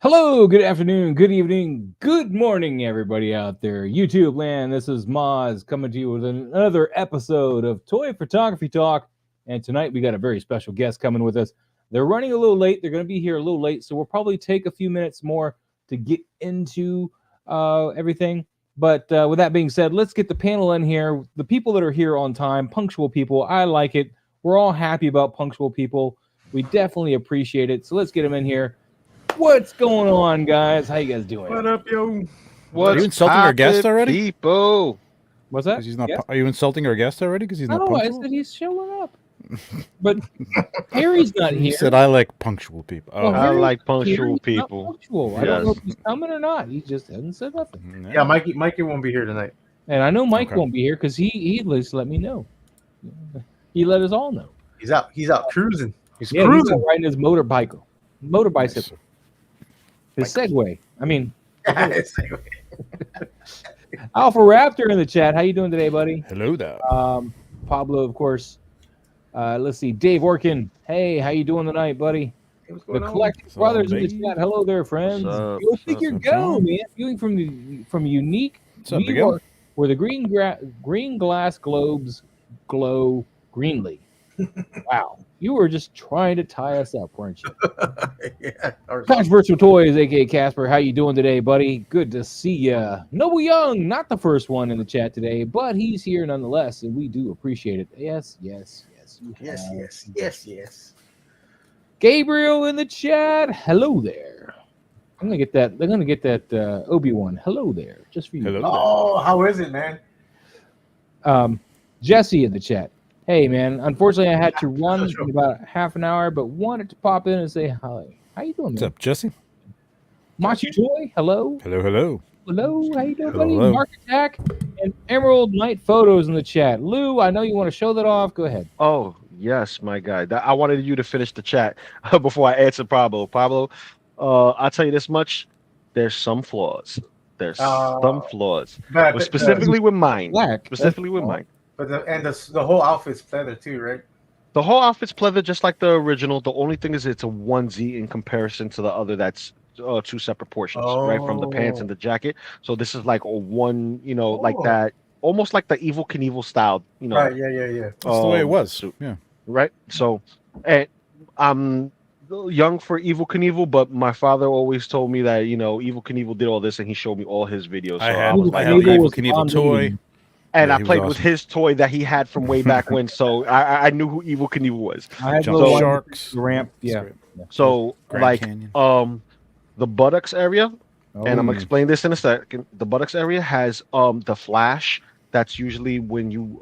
Hello, good afternoon, good evening, good morning, everybody out there. YouTube land, this is Moz coming to you with another episode of Toy Photography Talk. And tonight we got a very special guest coming with us. They're running a little late. They're going to be here a little late, so we'll probably take a few minutes more to get into everything. But with that being said, let's get the panel in here. The people that are here on time, punctual people, I like it. We're all happy about punctual people. We definitely appreciate it. So let's get them in here. What's going on, guys? How you guys doing? What up, yo? Are you insulting our guest already? People. What's that? He's not. Yes? Are you insulting our guest already? Because he's not punctual? I said he's showing up. But Harry's not here. He said, I like punctual people. Oh, I like punctual people. Punctual. Yes. I don't know if he's coming or not. He just hasn't said nothing. Yeah, Mikey won't be here tonight. And I know Mike won't be here because he just let me know. He let us all know. He's out cruising. He's cruising. He's riding his motorbicycle. His Segway. I mean, Segway. Alpha Raptor in the chat. How you doing today, buddy? Hello there. Pablo, of course. Let's see. Dave Orkin. Hey, how you doing tonight, buddy? Hey, the Collective Brothers in the chat. Hello there, friends. Go figure, go, man. Viewing from unique New York, where the green glass globes glow greenly. Wow. You were just trying to tie us up, weren't you? Yeah. Controversial Toys, a.k.a. Casper. How you doing today, buddy? Good to see ya. Noble Young, not the first one in the chat today, but he's here nonetheless, and we do appreciate it. Yes. Yes. Gabriel in the chat. Hello there. I'm gonna get that. They're gonna get that Obi-Wan. Hello there, just for you. Hello there. How is it, man? Jesse in the chat. Hey, man, unfortunately, I had to run in about half an hour, but wanted to pop in and say hi. How you doing, man? What's up, Jesse? Machi Toy, hello. Hello. How you doing, buddy? Mark Attack and Emerald Knight Photos in the chat. Lou, I know you want to show that off. Go ahead. Oh, yes, my guy. I wanted you to finish the chat before I answer Pablo. Pablo, I'll tell you this much. There's some flaws. But specifically with mine. Specifically with mine. But the whole outfit's pleather too, right? The whole outfit's pleather, just like the original. The only thing is it's a onesie in comparison to the other that's two separate portions, right? From the pants and the jacket. So this is like a one, like that, almost like the Evel Knievel style, Right, yeah. That's the way it was. Suit. Yeah. Right. So, and I'm young for Evel Knievel, but my father always told me that, Evel Knievel did all this and he showed me all his videos. So I have the Evel Knievel toy. And I played with his toy that he had from way back when, so I knew who Evel Knievel was. I had the sharks ramp, yeah. So Grand Canyon. The buttocks area, and I'm gonna Oh. explain this in a second. The buttocks area has the flash. That's usually when you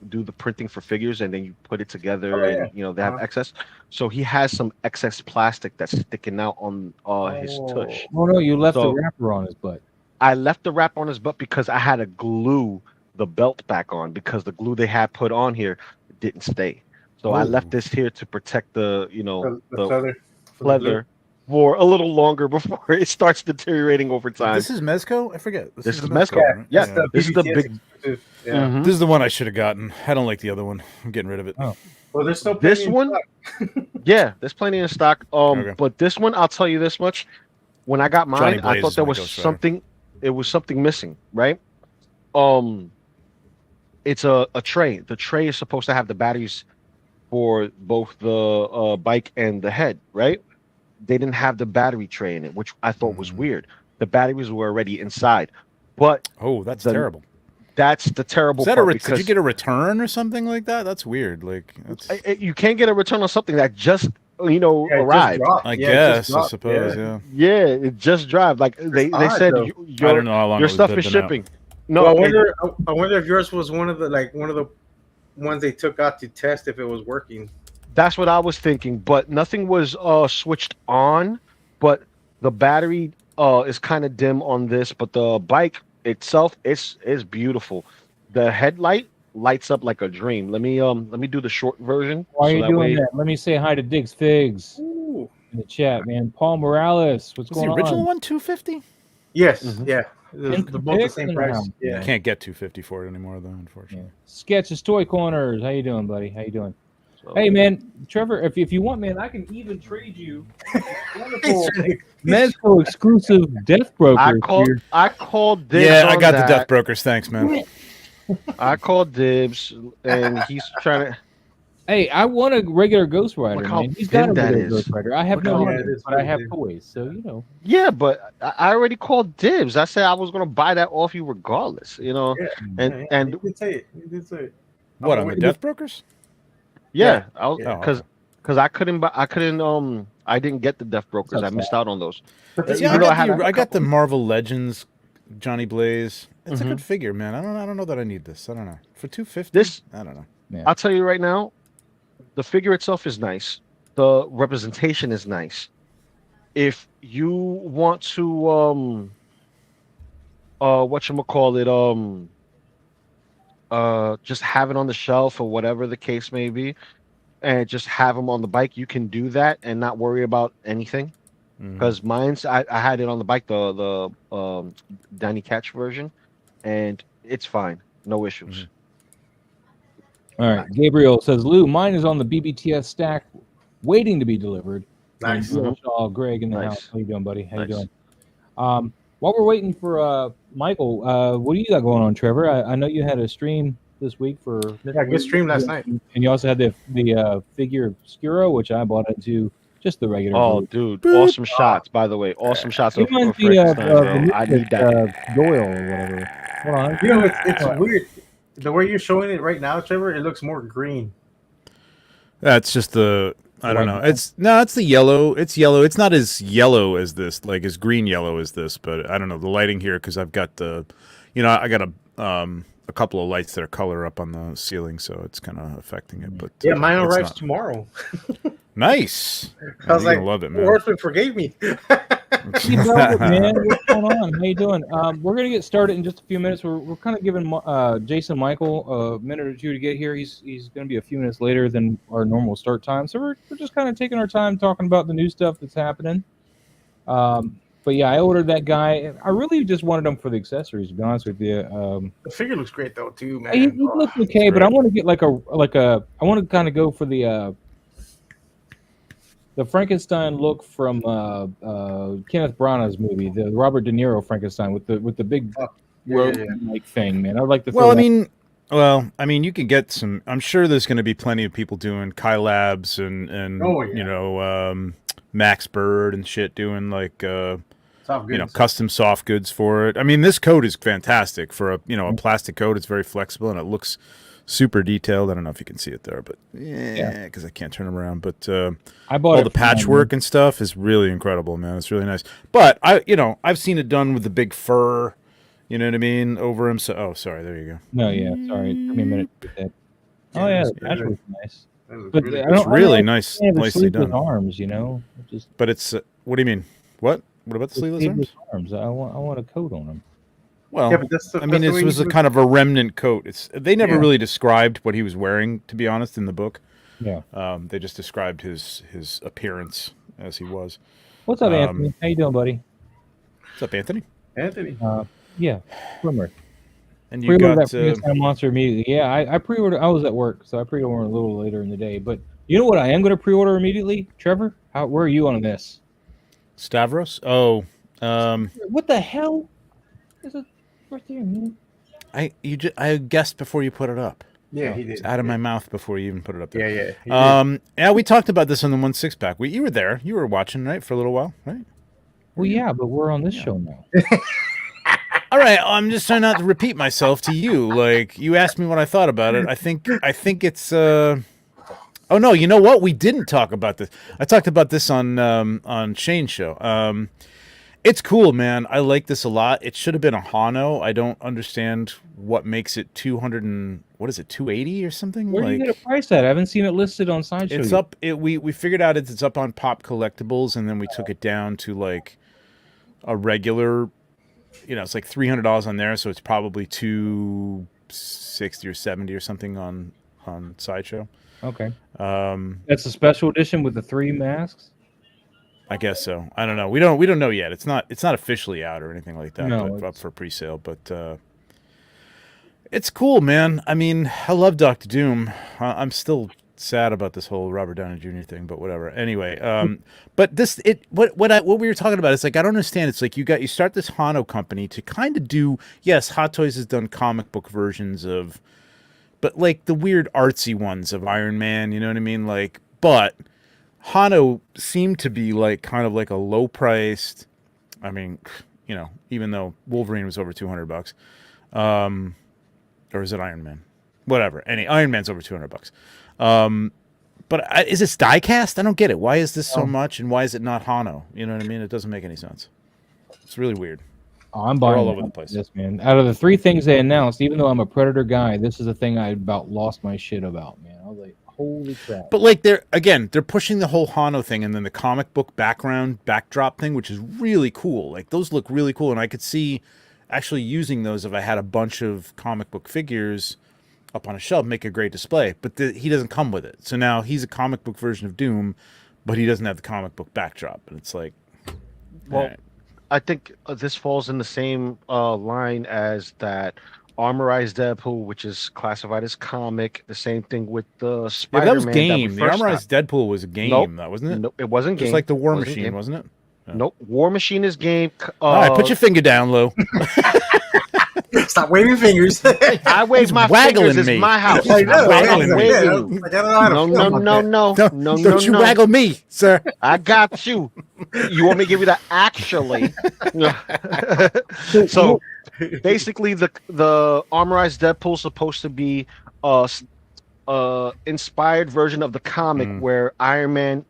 do the printing for figures, and then you put it together, and they have excess. So he has some excess plastic that's sticking out on his tush. Oh no, you left the wrapper on his butt. I left the wrap on his butt because I had to glue the belt back on because the glue they had put on here didn't stay. So I left this here to protect the leather for a little longer before it starts deteriorating over time. This is Mezco? I forget. This is Mezco. Right? Yeah. This is the big. Yeah. This is the one I should have gotten. I don't like the other one. I'm getting rid of it. Oh. Well, there's still this one. Yeah, there's plenty in stock. Okay. But this one, I'll tell you this much: when I got mine, I thought there was something. It was something missing, right? It's a tray. The tray is supposed to have the batteries for both the bike and the head, right? They didn't have the battery tray in it, which I thought was weird. The batteries were already inside, but that's terrible. That's the terrible part. Did you get a return or something like that? That's weird. Like you can't get a return on something that just arrived. I guess, I suppose. Yeah, it just dropped. Like they said, I don't know how long your stuff is shipping. Out. No, I wonder if yours was one of the ones they took out to test if it was working. That's what I was thinking, but nothing was switched on. But the battery is kind of dim on this, but the bike itself is beautiful. The headlight lights up like a dream. Let me do the short version. Why are you doing that? Let me say hi to Diggs Figs in the chat, man. Paul Morales, what's going on? The original one $250? Yes, yeah. They're both the same price. Yeah. Can't get $250 for it anymore, though, unfortunately. Yeah. Sketches Toy Corners. How you doing, buddy? How you doing? So, Hey, man, Trevor, if you want, man, I can even trade you wonderful Mezco exclusive Death Broker. I called dibs. Yeah, I on got that. the Death Brokers. Thanks, man. I called dibs, and he's trying to. Hey, I want a regular Ghost Rider, Look how man. He's got a thin that regular is. Ghost Rider. I have Look no how money, it is but I have big. toys, so you know. Yeah, but I already called dibs. I said I was gonna buy that off you regardless. You know, Yeah. and You did say it. You did say it. What, on the Death Brokers? yeah, Yeah. I was Yeah. because I couldn't buy. I didn't get the Death Brokers. I missed out on those. Yeah, Even though I got the couple. Marvel Legends Johnny Blaze. It's a Mhm. good figure, man. I don't know that I need this. I don't know. For $250, This I don't know. Yeah. I'll tell you right now, the figure itself is nice. The representation is nice. If you want to whatchamacallit, just have it on the shelf or whatever the case may be, and just have them on the bike, you can do that and not worry about anything. Because mine's I had it on the bike, the Danny Catch version, and it's fine, no issues. All right. Gabriel says, Lou, mine is on the BBTS stack waiting to be delivered. Nice. And Shaw, Greg in the Nice. house. How you doing, buddy? How Nice. you doing? While we're waiting for Michael, what do you got going on, Trevor? I know you had a stream this week for Yeah, good stream last night. And you also had the figure of Skuro, which I bought into just the regular. Oh, version. dude, awesome shots, by the way. Awesome shots of Reminds me Frankenstein, bro. the I need that. Doyle or whatever. Hold on. You know, it's weird. The way you're showing it right now, Trevor, it looks more green. That's just the I don't know. White. It's the yellow. It's yellow. It's not as yellow as this, like as green yellow as this, but I don't know the lighting here because I've got I got a couple of lights that are color up on the ceiling, so it's kind of affecting it. But Yeah, mine it's arrives not. tomorrow. Nice. I was You're like, gonna love it, man. Horseman forgave me. Hey, Velvet, man, what's going on? How you doing? We're gonna get started in just a few minutes. We're kind of giving Jason Michael a minute or two to get here. He's gonna be a few minutes later than our normal start time, so we're just kind of taking our time talking about the new stuff that's happening. But yeah, I ordered that guy. I really just wanted him for the accessories, to be honest with you. The figure looks great though, too, man. He looks okay, but I want to get I want to kind of go for the Frankenstein look from Kenneth Branagh's movie, the Robert De Niro Frankenstein with the big road like thing, man. I'd like to. Well, I mean, you can get some. I'm sure there's going to be plenty of people doing Kai Labs and Max Bird and shit doing like custom soft goods for it. I mean, this coat is fantastic for a plastic coat. It's very flexible and it looks super detailed. I don't know if you can see it there, but because I can't turn them around. But I bought all the patchwork and stuff is really incredible, man. It's really nice. But I've seen it done with the big fur. You know what I mean? Over him. So, sorry. There you go. No, yeah. Sorry. It took me a minute to get that. Oh yeah, the patchwork's nice. But It's really nice, nicely done. Arms, But it's what do you mean? What about the sleeveless arms? I want a coat on them. Well, I mean, it was a kind of a remnant coat. They never really described what he was wearing, to be honest, in the book. Yeah. They just described his appearance as he was. What's up, Anthony? How you doing, buddy? What's up, Anthony? Yeah, swimmer. And you got that Frankenstein monster immediately. Yeah, I pre-ordered. I was at work, so I pre-ordered a little later in the day. But you know what? I am going to pre-order immediately, Trevor. Where are you on this? Stavros? Oh, what the hell? Is it right there, man? I guessed before you put it up. Yeah, he did. It's out of my mouth before you even put it up there. Yeah. We talked about this on the 1/6 pack. You were there. You were watching, right, for a little while, right? Well, yeah, but we're on this show now. All right, I'm just trying not to repeat myself to you. Like, you asked me what I thought about it. I think it's oh no, you know what? We didn't talk about this. I talked about this on Shane's show. It's cool, man. I like this a lot. It should have been a Hano. I don't understand what makes it 200 and what is it, 280 or something? Where do you get a price at? I haven't seen it listed on Sideshow. It's up. We figured out it's up on Pop Collectibles, and then we took it down to like a regular. It's like $300 on there, so it's probably $260 or $270 or something on Sideshow. Okay. That's a special edition with the 3 masks. I guess so. I don't know. We don't know yet. It's not officially out or anything like that. No, but up for pre-sale. But it's cool, man. I mean, I love Doctor Doom. I'm still sad about this whole Robert Downey Jr. thing, but whatever. Anyway, but what we were talking about is like I don't understand. It's like you start this Hano company to kind of do. Yes, Hot Toys has done comic book versions of, but like the weird artsy ones of Iron Man. You know what I mean? Like, but Hano seemed to be like kind of like a low priced. I mean, you know, even though Wolverine was over $200, or is it Iron Man? Whatever. Iron Man's over $200. But is this die-cast? I don't get it. Why is this so much, and why is it not Hano? You know what I mean? It doesn't make any sense. It's really weird. Oh, I'm buying all over the place. This, man. Out of the 3 things they announced, even though I'm a Predator guy, this is the thing I about lost my shit about, man. I was like, holy crap. But like they're pushing the whole Hano thing and then the comic book backdrop thing, which is really cool. Like those look really cool, and I could see actually using those if I had a bunch of comic book figures up on a shelf, make a great display. But he doesn't come with it. So now he's a comic book version of Doom, but he doesn't have the comic book backdrop. And it's like, well, right. I think this falls in the same line as that Armorized Deadpool, which is classified as comic. The same thing with the Spider-Man. That was game. The Armorized Deadpool was a game, that wasn't it? Nope, it wasn't game. It's like the War Machine, wasn't it? No. Nope, War Machine is game. All right, put your finger down, Lou. Stop waving fingers. I wave my fingers. It's my house. I know. Waggling me. No. Don't you waggle me, sir. I got you. You want me to give you the actually? So basically, the Armorized Deadpool is supposed to be inspired version of the comic where Iron Man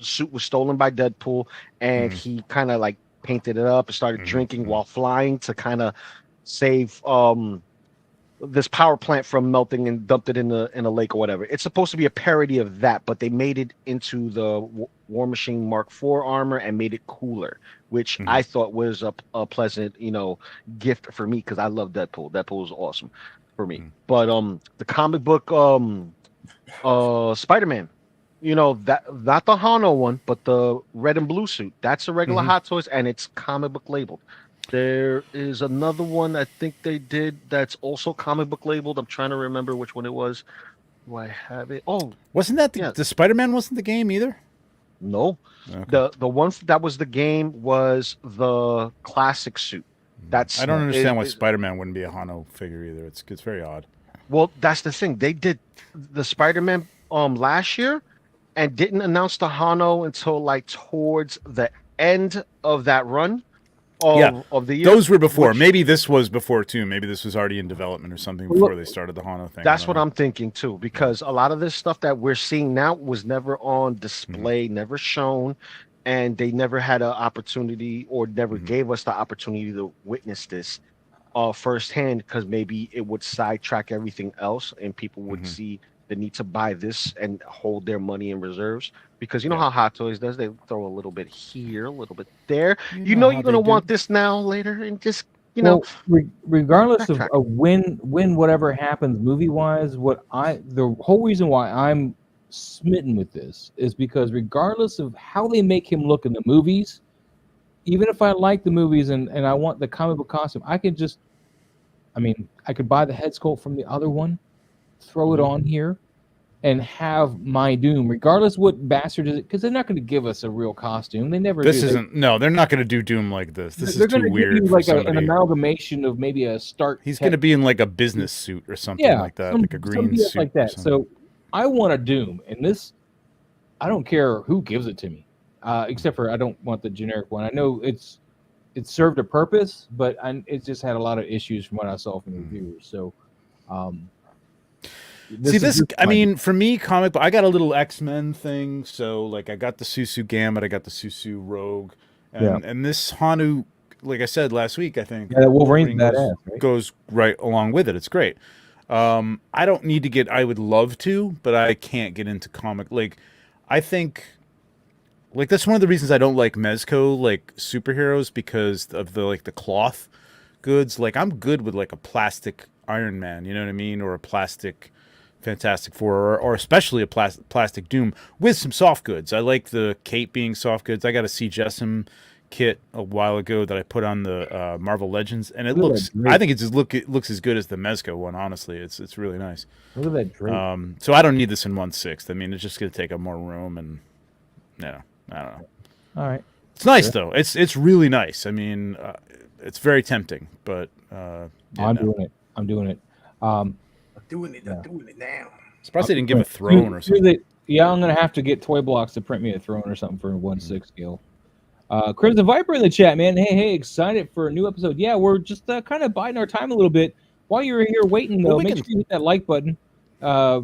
suit was stolen by Deadpool, and he kind of like painted it up and started drinking while flying to kind of save this power plant from melting and dumped it in a lake or whatever. It's supposed to be a parody of that, but they made it into the War Machine Mark IV armor and made it cooler, which I thought was a pleasant, gift for me because I love Deadpool. Deadpool is awesome for me. But the comic book Spider-Man, that not the Hano one, but the red and blue suit. That's a regular Hot Toys, and it's comic book labeled. There is another one I think they did that's also comic book labeled. I'm trying to remember which one it was. Do I have it? Oh, wasn't that the Spider-Man wasn't the game either? No. Okay. The one that was the game was the classic suit. I don't understand why Spider-Man wouldn't be a Hano figure either. It's very odd. Well, that's the thing. They did the Spider-Man last year and didn't announce the Hano until like towards the end of that run. Of the year. Those were before. Maybe this was before too. Maybe this was already in development or something before they started the Hano thing. That's what I'm thinking too, because a lot of this stuff that we're seeing now was never on display, never shown, and they never had an opportunity or never gave us the opportunity to witness this firsthand, because maybe it would sidetrack everything else and people would see the need to buy this and hold their money in reserves. Because how Hot Toys does, they throw a little bit here, a little bit there. You're going to want this now, later, and just, regardless of when whatever happens movie-wise, the whole reason why I'm smitten with this is because regardless of how they make him look in the movies, even if I like the movies and I want the comic book costume, I could buy the head sculpt from the other one, throw it on here, and have my Doom, regardless what bastard is it, because they're not going to give us a real costume. They never. They're not going to do Doom like this. This is too weird. Give you like an amalgamation of maybe a Stark. He's going to be in like a business suit or something like that, like a green suit like that. So I want a Doom, and this, I don't care who gives it to me, except for I don't want the generic one. I know it served a purpose, but it just had a lot of issues from what I saw from the reviewers. So. For me, comic book, I got a little X-Men thing. So, like, I got the Susu Gambit, I got the Susu Rogue, and this Hanu, like I said last week, I think. Yeah, Wolverine's badass, right? Goes right along with it. It's great. I don't need to get. I would love to, but I can't get into comic. Like, I think, like that's one of the reasons I don't like Mezco, like superheroes, because of the cloth goods. Like, I'm good with like a plastic Iron Man, you know what I mean, or a plastic Fantastic Four, or especially a plastic Doom with some soft goods. I like the cape being soft goods. I got a C. Jessim kit a while ago that I put on the Marvel Legends, and it looks. I think it looks as good as the Mezco one. Honestly, it's really nice. Look at that drape. So I don't need this in 1/6. I mean, it's just going to take up more room, and I don't know. All right. It's nice though. It's really nice. I mean, it's very tempting, but I'm doing it. I'm doing it. I'm doing it now. Surprised they didn't give a throne or something. Yeah, I'm gonna have to get Toy Blocks to print me a throne or something for a 1/6 scale. Crimson Viper in the chat, man. Hey, excited for a new episode. Yeah, we're just kind of biding our time a little bit. While you're here waiting, though, make sure you hit that like button.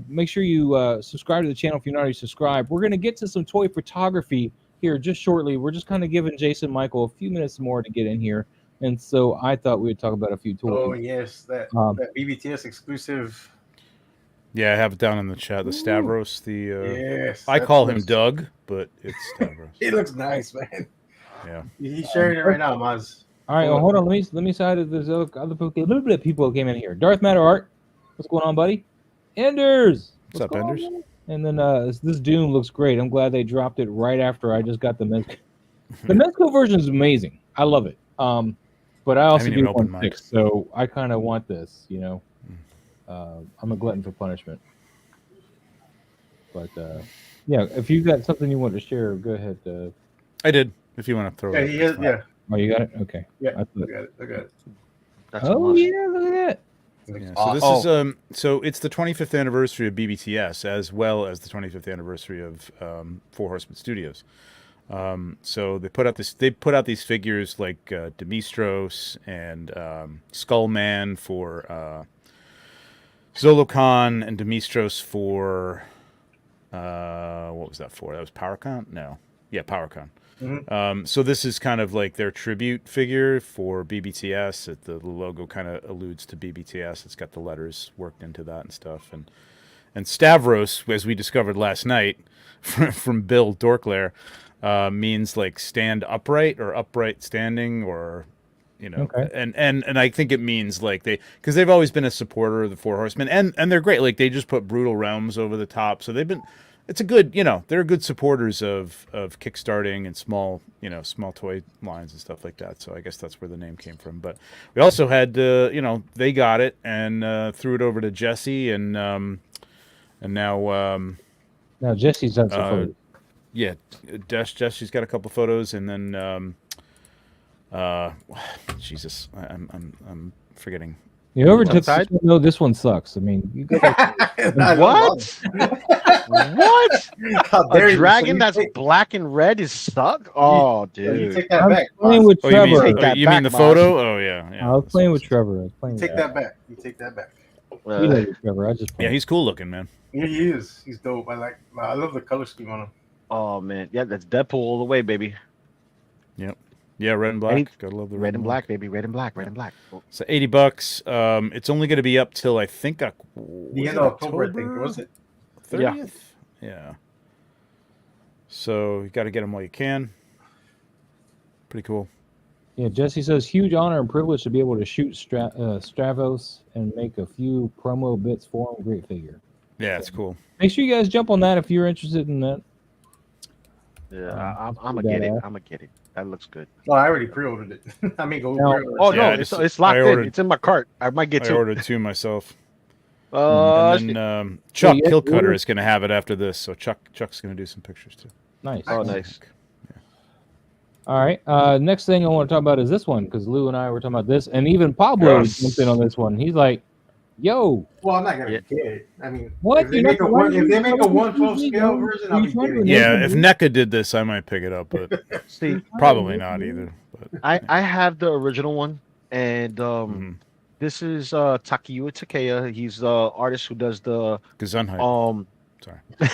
Make sure you subscribe to the channel if you're not already subscribed. We're gonna get to some toy photography here just shortly. We're just kind of giving Jason Michael a few minutes more to get in here. And so I thought we would talk about a few toys. Oh, yes, that BBTS exclusive. Yeah, I have it down in the chat. The Stavros, yes, I call him Doug, but it's Stavros. It looks nice, man. Yeah, he's sharing it right now, Maz. All right, well, hold on. Let me say that there's a little bit of people came in here. Darth Matter Art, what's going on, buddy? Enders, what's up, Enders? On? And then this Doom looks great. I'm glad they dropped it right after I just got the Mezco. The Mezco version is amazing. I love it. But I also do 1/6, so I kind of want this, you know. I'm a glutton for punishment. But yeah, if you got something you want to share, go ahead. I did. If you want to throw it. He is, yeah. Oh, you got it? Okay. Yeah, I got it. That's yeah, look at that. Yeah, so this is so it's the 25th anniversary of BBTS as well as the 25th anniversary of Four Horsemen Studios. So they put out these figures like Demistros and Skullman for Zolokon, and Demistros for what was that for? That was PowerCon? No. Yeah, PowerCon. Mm-hmm. So this is kind of like their tribute figure for BBTS. The logo kind of alludes to BBTS. It's got the letters worked into that and stuff. And Stavros, as we discovered last night from Bill Dorklair, means like stand upright or upright standing, or you know, okay. and I think it means like because they've always been a supporter of the Four Horsemen, and they're great. Like they just put Brutal Realms over the top, so it's a good, you know, they're good supporters of kickstarting and small toy lines and stuff like that. So I guess that's where the name came from. But we also had they got it and threw it over to Jesse, and now Jesse's done some photos. Yeah, Jesse's got a couple photos, and then Jesus, I'm forgetting. You overtook no, this one sucks. I mean, you got what? What? A dragon that's black and red is suck? Oh, dude. You take that back. Playing with Trevor. You mean the photo? Oh, yeah. I was playing with Trevor. Take that back. You take that back. Trevor. Yeah, he's cool looking, man. Yeah, he is. He's dope. I love the color scheme on him. Oh, man. Yeah, that's Deadpool all the way, baby. Yep. Yeah, red and black. Gotta love the red and black, baby. Red and black. Red and black. So $80. It's only going to be up till I think the end of October. I think, was it? 30th? Yeah. So you got to get them while you can. Pretty cool. Yeah, Jesse says, huge honor and privilege to be able to shoot Stavros and make a few promo bits for him. Great figure. Yeah, it's cool. Make sure you guys jump on that if you're interested in that. Yeah, I'm gonna get it. I'm gonna get it. That looks good. Well, I already pre-ordered it. I mean, it's locked in. It's in my cart. I might get two. I ordered two myself. And then Chuck Killcutter is going to have it after this, so Chuck's going to do some pictures too. Nice. Oh, nice. Yeah. All right. Next thing I want to talk about is this one, because Lou and I were talking about this, and even Pablo jumped in on this one. He's like, "Yo." Well, I'm not gonna get it. I mean, what? If they make a 1/12 scale version, I'll be getting it. Yeah, if NECA did this, I might pick it up, but see, probably not either. But I have the original one, and this is Takayuki Takeya. He's the artist who does the Gesundheit. Sorry. I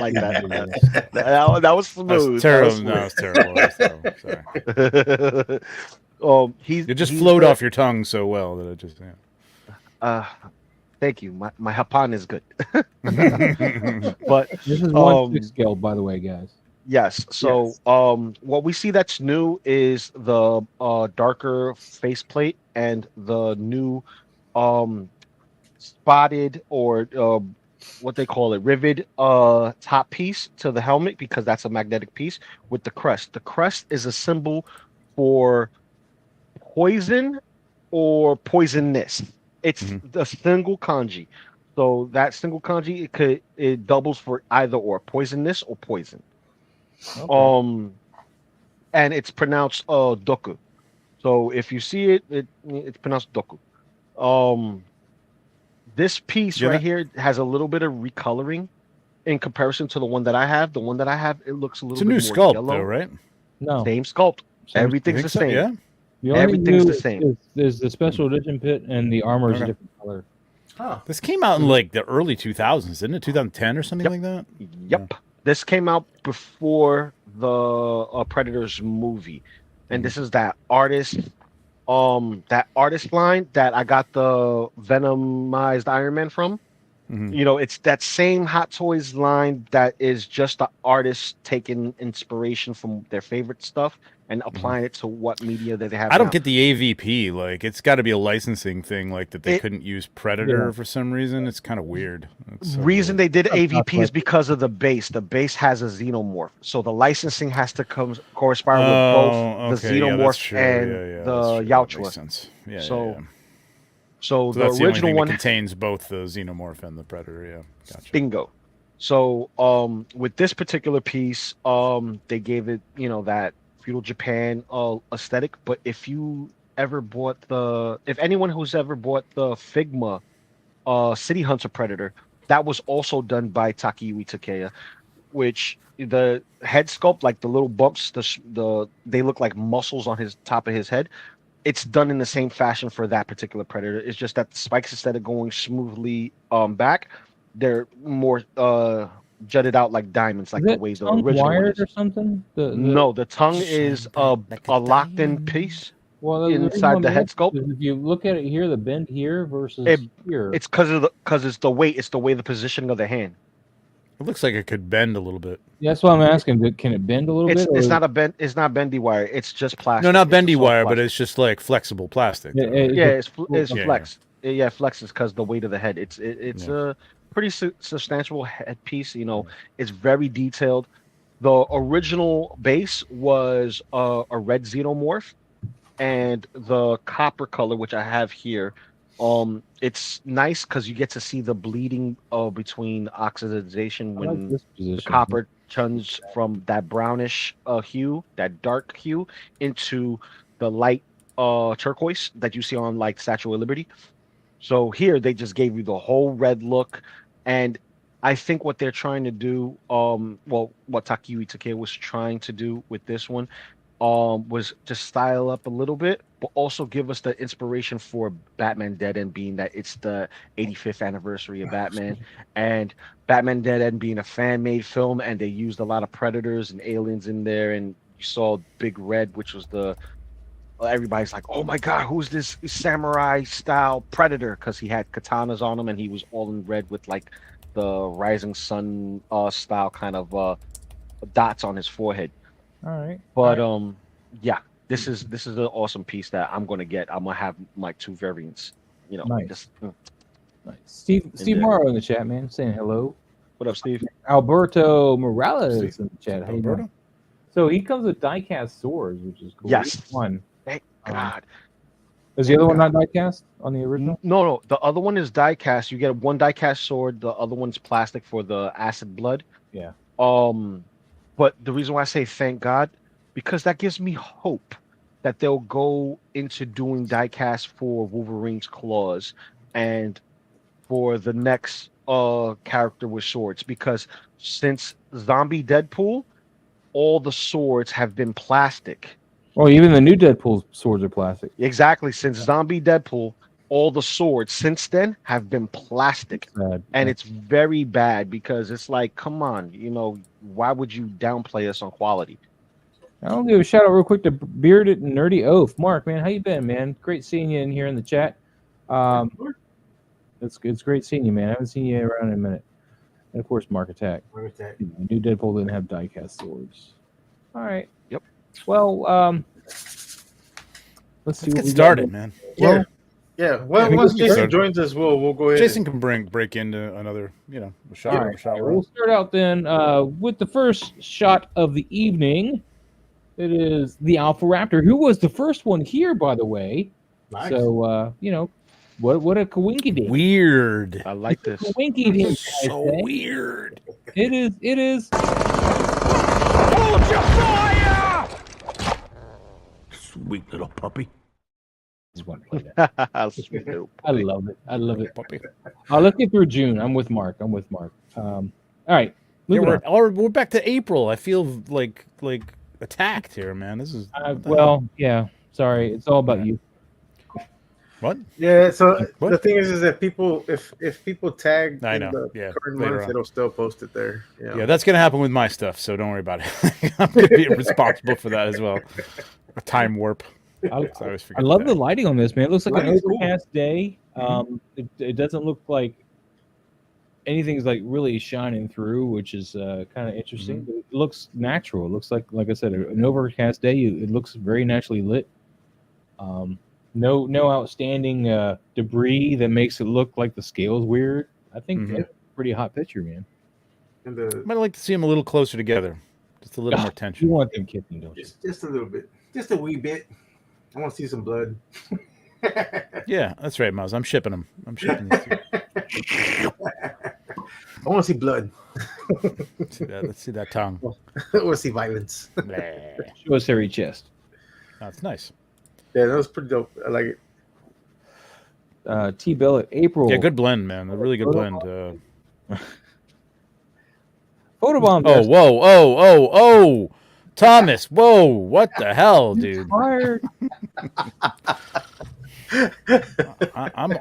like that. That was smooth. Terrible. No, it's terrible. Sorry. It just flowed off your tongue so well that it just. Yeah. Thank you. My Hapan is good. But this is 1/6 scale, by the way, guys. Yes. So what we see that's new is the darker faceplate and the new spotted or what they call it, rivet top piece to the helmet because that's a magnetic piece with the crest. The crest is a symbol for poison or poisonous. It's the single kanji. So that single kanji it doubles for either or poisonous or poison. Okay. And it's pronounced doku. So if you see it, it's pronounced doku. This piece right here has a little bit of recoloring in comparison to the one that I have. The one that I have, it looks a little bit more It's a new sculpt, yellow. though, right? No. Same sculpt. Everything's the same. Yeah. The only Everything's new the same. Is the special edition pit, and the armor is a different color. Huh. This came out in like the early 2000s, didn't it? 2010 or something like that? Yep. This came out before the Predators movie. And this is that artist line that I got the Venomized Iron Man from. You know, it's that same Hot Toys line that is just the artist taking inspiration from their favorite stuff and applying it to what media that they have. I don't now. get the AVP. Like, it's got to be a licensing thing, like that they couldn't use Predator for some reason. It's kind of weird. Reason they did AVP is because of the base. The base has a xenomorph, so the licensing has to correspond with both the xenomorph and the Yautja. So the that's original one contains both the xenomorph and the Predator. Yeah, gotcha. Bingo. So with this particular piece, they gave it, you know, that feudal Japan aesthetic. But if anyone who's ever bought the Figma City Hunter Predator, that was also done by Takayuki Takeya, which the head sculpt, like the little bumps, they look like muscles on his top of his head. It's done in the same fashion for that particular Predator. It's just that the spikes, instead of going smoothly back, they're more jutted out like diamonds, like the way the original wired is. Or something? No, the tongue is a locked-in piece inside the head sculpt. If you look at it here, the bend here versus here, it's because it's the weight. It's the way the positioning of the hand. It looks like it could bend a little bit. Yeah, that's why I'm asking. Can it bend a little bit? It's not a bend. It's not bendy wire. It's just plastic. No, not bendy wire, plastic. but it's just like flexible plastic. It's flex. Yeah, flexes because the weight of the head. It's a pretty substantial head piece. You know, it's very detailed. The original base was a red xenomorph, and the copper color, which I have here. It's nice because you get to see the bleeding between oxidization when the copper turns from that brownish hue, that dark hue, into the light turquoise that you see on like Statue of Liberty. So here they just gave you the whole red look, and I think what they're trying to do, what Takayuki Takeya was trying to do with this one, was just style up a little bit, but also give us the inspiration for Batman Dead End, being that it's the 85th anniversary of Batman, and Batman Dead End being a fan-made film, and they used a lot of Predators and aliens in there, and you saw Big Red, which was everybody's like, oh my god, who's this samurai style Predator? Because he had katanas on him, and he was all in red with like the rising sun style kind of dots on his forehead. All right. But yeah, this is an awesome piece that I'm gonna get. I'm gonna have my two variants. You know, nice. Nice. Steve Morrow in the chat, man, saying hello. What up, Steve? Alberto Morales in the chat. How you Alberto? doing? So he comes with die-cast swords, which is cool. Yes. One. Thank God. Is the other one not die-cast on the original? No. The other one is die-cast. You get one die-cast sword. The other one's plastic for the acid blood. Yeah. But the reason why I say thank God, because that gives me hope that they'll go into doing die-cast for Wolverine's claws and for the next character with swords. Because since Zombie Deadpool, all the swords have been plastic. Well, even the new Deadpool swords are plastic. Exactly. Since Zombie Deadpool, all the swords since then have been plastic. And it's very bad because it's like, come on, you know, why would you downplay us on quality? I'll give a shout out real quick to Bearded and Nerdy Oaf. Mark, man, how you been, man? Great seeing you in here in the chat. It's great seeing you, man. I haven't seen you around in a minute. And of course, Mark Attack. New Deadpool didn't have die-cast swords. All right. Yep. Well, let's see. Let's get started, man. Well, Yeah. Well, Yeah, once we can Jason start- joins us, we'll go ahead. Jason can break into another, a shot. All right, we'll start out then with the first shot of the evening. It is the Alpha Raptor, who was the first one here, by the way. Nice. So what a coinky dink. Weird. I like this. Coinky dink. So weird. It is. Hold your fire! Sweet little puppy. Just want to play that. Sweet little I love it. Puppy. Let's get through June. I'm with Mark. All right. Yeah, Moving on. we're back to April. I feel like attacked here, man. This is Yeah. Sorry, it's all about you. what? Yeah. So What? the thing is that people, if people tag I in know, the yeah, current later month, on. it'll still post it there. Yeah, that's gonna happen with my stuff, so don't worry about it. I'm gonna be responsible for that as well. A time warp. I always forget love that. the lighting on this, man. It looks like an Lighting's cool. overcast day. It doesn't look like anything's like really shining through, which is kind of interesting. But it looks natural. It looks like I said, an overcast day. It looks very naturally lit. No outstanding debris that makes it look like the scale's weird. I think that's a pretty hot picture, man. And the I'd like to see them a little closer together, just a little more You tension. want them kissing, don't you? Just a little bit. Just a wee bit. I want to see some blood. Yeah, that's right, Miles. I'm shipping them. I'm shipping these two. I want to see blood. Let's see that tongue. I want to see violence. Blah. Show us hairy chest. That's nice. Yeah, that was pretty dope. I like it. T-Bill at April. Yeah, good blend, man. A really good blend. Photobomb. Oh, whoa. Thomas, whoa. What the hell, dude? Fired. I'm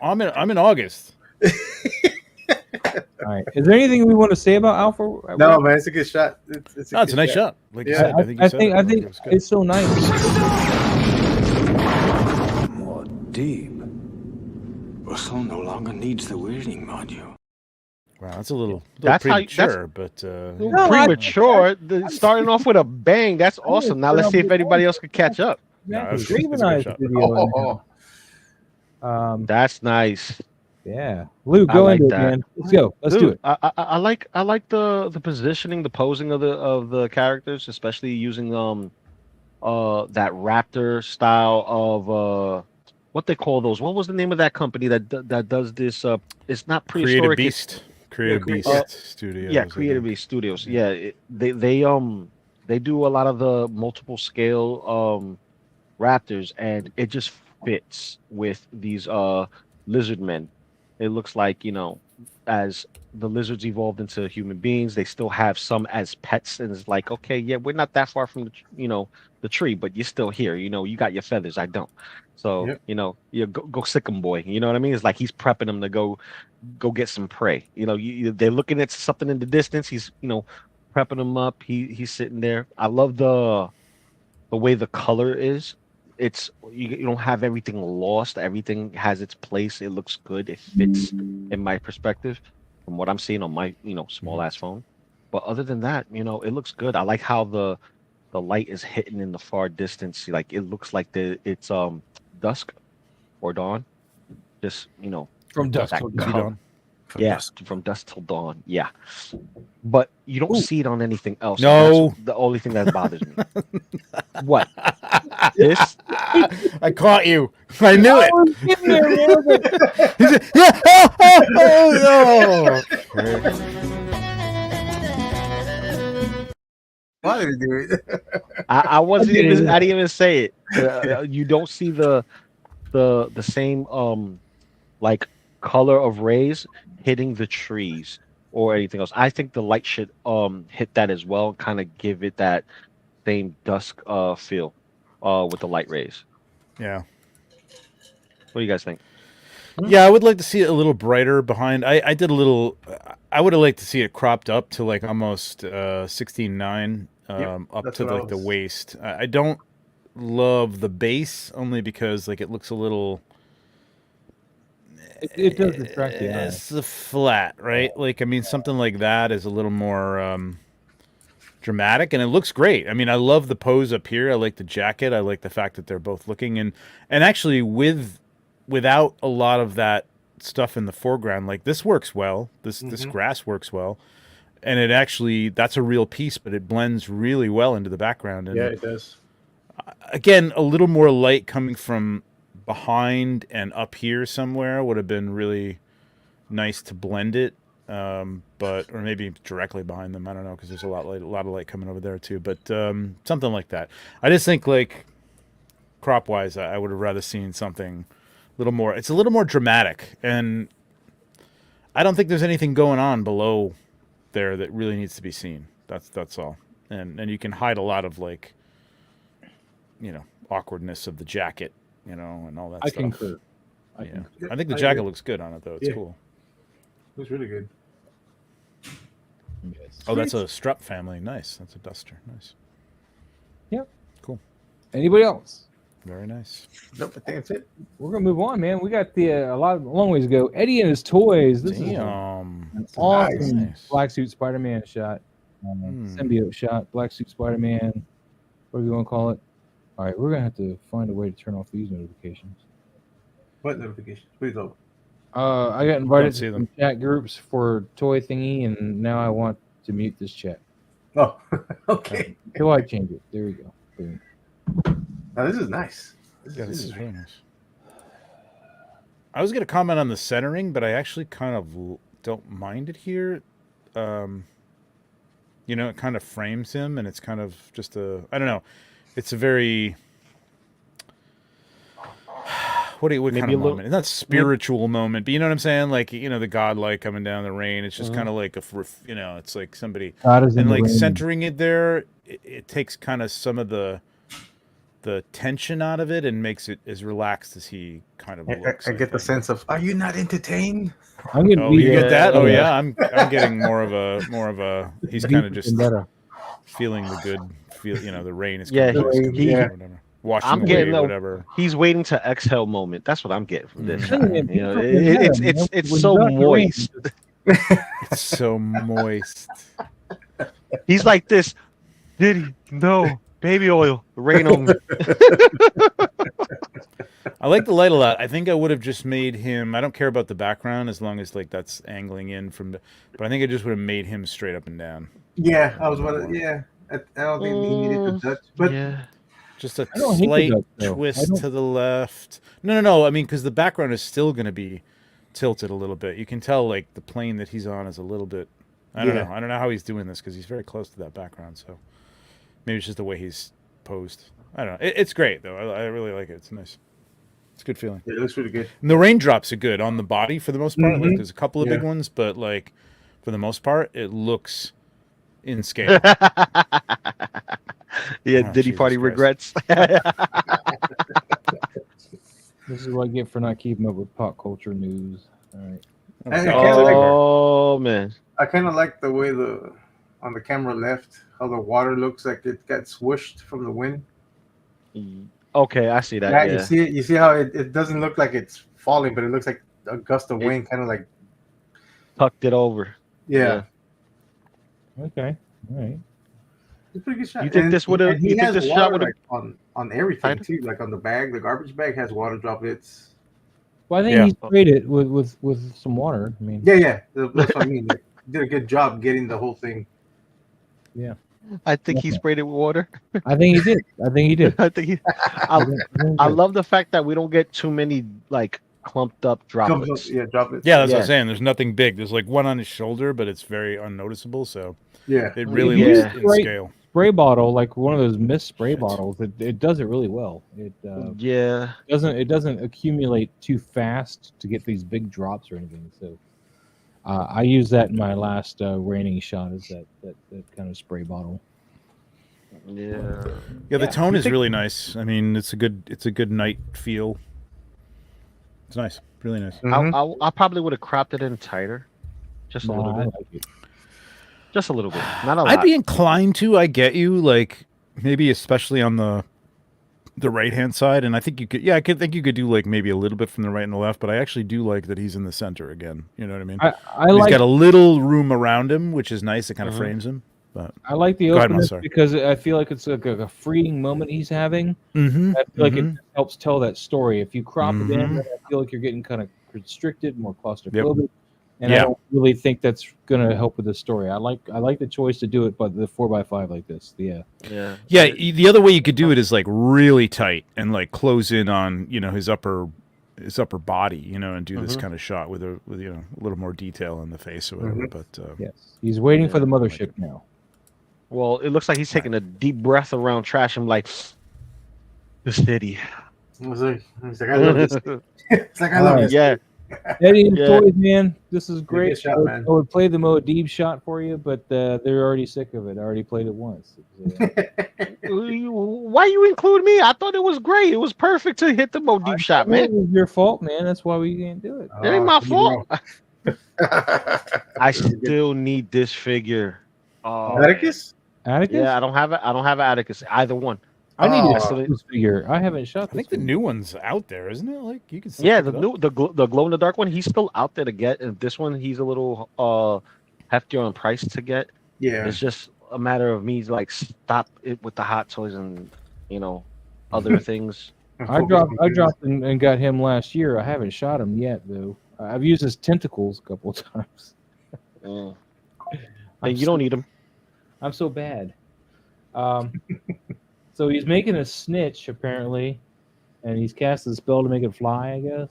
in August. All right. Is there anything we want to say about Alpha? No, man, it's a good shot. It's No, it's a good nice shot. Like you Yeah, said, I think you said it. I think It was good. it's so nice. More deep. Russell no longer needs the weirding module. Wow, that's a little That's how you- premature, but Premature. Starting off with a bang. That's awesome. Now let's see if anybody else can catch up. that's- Raven that's a good Eyes shot. video. That's nice. Yeah. Lou, I go like into it, that. man. Let's go. Let's do Dude, it. I like the positioning, the posing of the characters, especially using that raptor style of what they call those. What was the name of that company that does this? It's not Creative prehistoric. Beast. Creative Beast Studios. Yeah, I Creative think. Beast Studios. Yeah, they do a lot of the multiple scale raptors, and it just fits with these lizard men. It looks like, as the lizards evolved into human beings, they still have some as pets, and it's like, okay, yeah, we're not that far from the tree, but you're still here. You got your feathers, I don't. So Yep. you go sick 'em, boy. You know what I mean? It's like he's prepping them to go get some prey. They're looking at something in the distance. He's prepping them up. He's sitting there. I love the way the color is. It's you don't have everything lost. Everything has its place. It looks good. It fits in my perspective from what I'm seeing on my small ass phone. But other than that, it looks good. I like how the light is hitting in the far distance. Like it looks like it's dusk or dawn. Just From dusk that till color. Dawn. From dusk till dawn. Yeah, but you don't see it on anything else. No. That's the only thing that bothers me. What? This? I caught you. I knew it. He said, yeah. Oh, no. Why did you do it? I wasn't even. I didn't even say it. You don't see the same like color of rays hitting the trees or anything else. I think the light should hit that as well, kind of give it that same dusk feel with the light rays. Yeah. What do you guys think? Yeah, I would like to see it a little brighter behind. I did a little. I would have liked to see it cropped up to like almost 16:9, up that's to what I like the was- waist. I don't love the base only because like it looks a little. It does distract the eye. It's a flat, right? Like I mean, something like that is a little more dramatic, and it looks great. I mean, I love the pose up here. I like the jacket. I like the fact that they're both looking and actually with without a lot of that stuff in the foreground, like this works well. This grass works well, and it actually, that's a real piece, but it blends really well into the background. And Yeah, it does. again, a little more light coming from behind and up here somewhere would have been really nice to blend it. But or maybe directly behind them. I don't know, because there's a lot of light coming over there too. But something like that. I just think, like, crop wise, I would have rather seen something a little more. It's a little more dramatic, and I don't think there's anything going on below there that really needs to be seen. That's all. And you can hide a lot of, like, you know, awkwardness of the jacket, you know, and all that I stuff. concur. Yeah. I think the jacket looks good on it though. It's cool. It was really good. Yes. Oh, that's a Strupp family. Nice. That's a Duster. Nice. Yep. Cool. Anybody else? Very nice. Nope, I think that's it. We're gonna move on, man. We got a long ways to go. Eddie and his toys. This is Damn. an awesome Nice. Black Suit Spider-Man shot, symbiote shot, Black Suit Spider-Man. What do you want to call it? All right, we're gonna have to find a way to turn off these notifications. What notifications? Please don't. I got invited see to them. some chat groups for toy thingy, and now I want to mute this chat. Oh, okay. Till I change it. There we go. Boom. Now this is nice. Yeah, this is really nice. I was going to comment on the centering, but I actually kind of don't mind it here. You know, it kind of frames him, and it's kind of just I don't know. It's a very... What kind of moment? It's not spiritual moment, but you know what I'm saying? Like, you know, the godlight coming down the rain. It's just kind of like you know, it's like somebody, and like centering it there, it takes kind of some of the tension out of it and makes it as relaxed as he kind of looks. I get the sense of, are you not entertained? I'm getting you get that? Oh yeah, I'm getting more of a. He's kind of just feeling the good feel. You know, the rain is kind of whatever. Washing away, whatever. He's waiting to exhale moment. That's what I'm getting from this. Mm. Shot. You know, it's so moist. It's so moist. He's like this. Diddy, no baby oil, rain on me. I like the light a lot. I think I would have just made him. I don't care about the background as long as like that's angling in from the. But I think I just would have made him straight up and down. Yeah, I was wondering. Yeah, I don't think he needed to touch, but yeah. Just a slight twist to the left. No. I mean, because the background is still going to be tilted a little bit. You can tell, like, the plane that he's on is a little bit. I don't know. I don't know how he's doing this because he's very close to that background. So maybe it's just the way he's posed. I don't know. It's great though. I really like it. It's nice. It's a good feeling. It looks really good. And the raindrops are good on the body for the most part. Like, there's a couple of big ones, but like for the most part, it looks in scale. Yeah, Diddy Party regrets. This is what I get for not keeping up with pop culture news. All right. Man, I kind of like the way on the camera left, how the water looks like it got swooshed from the wind. Okay, I see that. Yeah. You see how it doesn't look like it's falling, but it looks like a gust of wind, kind of like tucked it over. Yeah. Okay. All right. It's a pretty good shot. You think this would have? You think this shot would have on everything too? Like on the bag, the garbage bag has water droplets. Well, I think he sprayed it with some water. I mean, yeah. That's what I mean. Like, did a good job getting the whole thing. Yeah. I think he sprayed it with water. I think he did. I think he. I love the fact that we don't get too many like clumped up droplets. Droplets. Yeah, that's what I'm saying. There's nothing big. There's like one on his shoulder, but it's very unnoticeable. So it really looks in scale. Spray bottle, like one of those mist spray bottles, it does it really well. It doesn't accumulate too fast to get these big drops or anything. So I use that in my last raining shot. Is that kind of spray bottle? Yeah. The tone is really nice. I mean, it's a good night feel. It's nice, really nice. Mm-hmm. I probably would have cropped it in tighter, just a little bit. Like it. Just a little bit, not a lot. I'd be inclined to. I get you, like maybe especially on the right hand side, and I think you could. Yeah, I think you could do like maybe a little bit from the right and the left, but I actually do like that he's in the center again. You know what I mean? He's got a little room around him, which is nice. It kind of frames him. But I like the Go ahead, Mo, openness sorry. because I feel like it's like a freeing moment he's having. mm-hmm, I feel like it helps tell that story. If you crop it in, Mhm. then I feel like you're getting kind of constricted, more Yep. claustrophobic, and I Yeah. don't really think that's going to help with the story. I like the choice to do it, but the 4x5 like this, yeah. Yeah, the other way you could do it is like really tight and like close in on his upper body, and do this kind of shot with a little more detail in the face or whatever. But Yes, he's waiting for the I like mothership now. Well, it looks like he's taking a deep breath around trash. I'm like, the city. He's like, I love this. It's like I love this. Yeah. Eddie and Yeah. Toys, man, this is great. Good shot, man. I would play the Moadib shot for you, but they're already sick of it. I already played it once. Why you include me? I thought it was great. It was perfect to hit the deep shot, It man. was your fault, man. That's why we can't do it. It ain't my you fault. know. I still need this figure. Atticus? Atticus? Yeah, I don't have it. I don't have Atticus. Either one. I need Oh. to this figure. I haven't shot this. I think the new one's out there, isn't it? Like you can. Still Yeah, pick the it new up. the glow in the dark one. He's still out there to get, and this one he's a little heftier on price to get. Yeah. It's just a matter of me like stop it with the hot toys and other things. I dropped and got him last year. I haven't shot him yet though. I've used his tentacles a couple of times. And you don't need them. I'm so bad. So he's making a snitch apparently, and he's cast a spell to make it fly. I guess.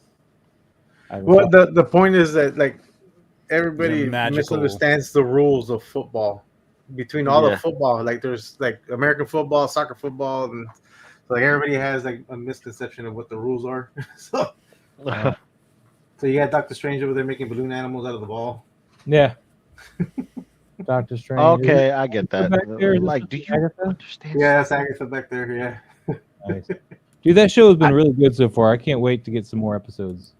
Well, the point is that like everybody magical- misunderstands the rules of football. Between all Yeah. the football, like there's like American football, soccer football, and like everybody has like a misconception of what the rules are. So you got Doctor Strange over there making balloon animals out of the ball. Yeah. Doctor Strange. Okay, I get that. Back there, Like, do you Agatha? understand? Yeah, that's Agatha back there. Yeah. Nice. Dude, that show has been really good so far. I can't wait to get some more episodes.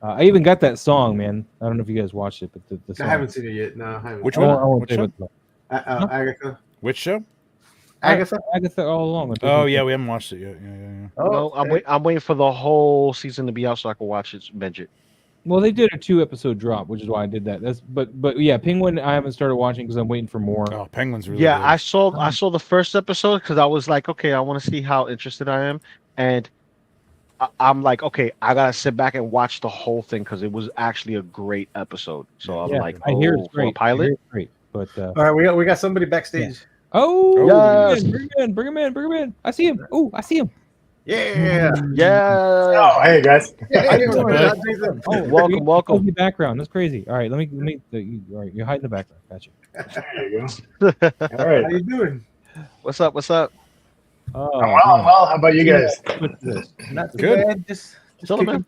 I even got that song, man. I don't know if you guys watched it, but the song. I haven't seen it yet. No, I haven't. Which I one? won't Which say one? what- Agatha. Which show? Agatha. Agatha all along. Oh yeah, we haven't watched it yet. Yeah. No, I'm waiting for the whole season to be out so I can watch it. Binge it. Well, they did a 2-episode drop, which is why I did that. But yeah, Penguin. I haven't started watching because I'm waiting for more. Oh, Penguin's really. Yeah, good. I saw the first episode because I was like, okay, I want to see how interested I am, and I'm like, okay, I gotta sit back and watch the whole thing because it was actually a great episode. So I'm Yeah, like, I hear it's for a great. pilot. It's great, but All right, we got somebody backstage. oh, Yes. bring him in. I see him. Oh, I see him. Yeah. Yeah. Oh, hey guys. Hey, Welcome, Cozy welcome. background. That's crazy. All right, let me. All right, you're hiding in the background. Gotcha. There you go. All right. How you doing? What's up? What's up? Oh, I'm well. I'm well. How about you guys? Not too Good. bad. Just Chilling, man.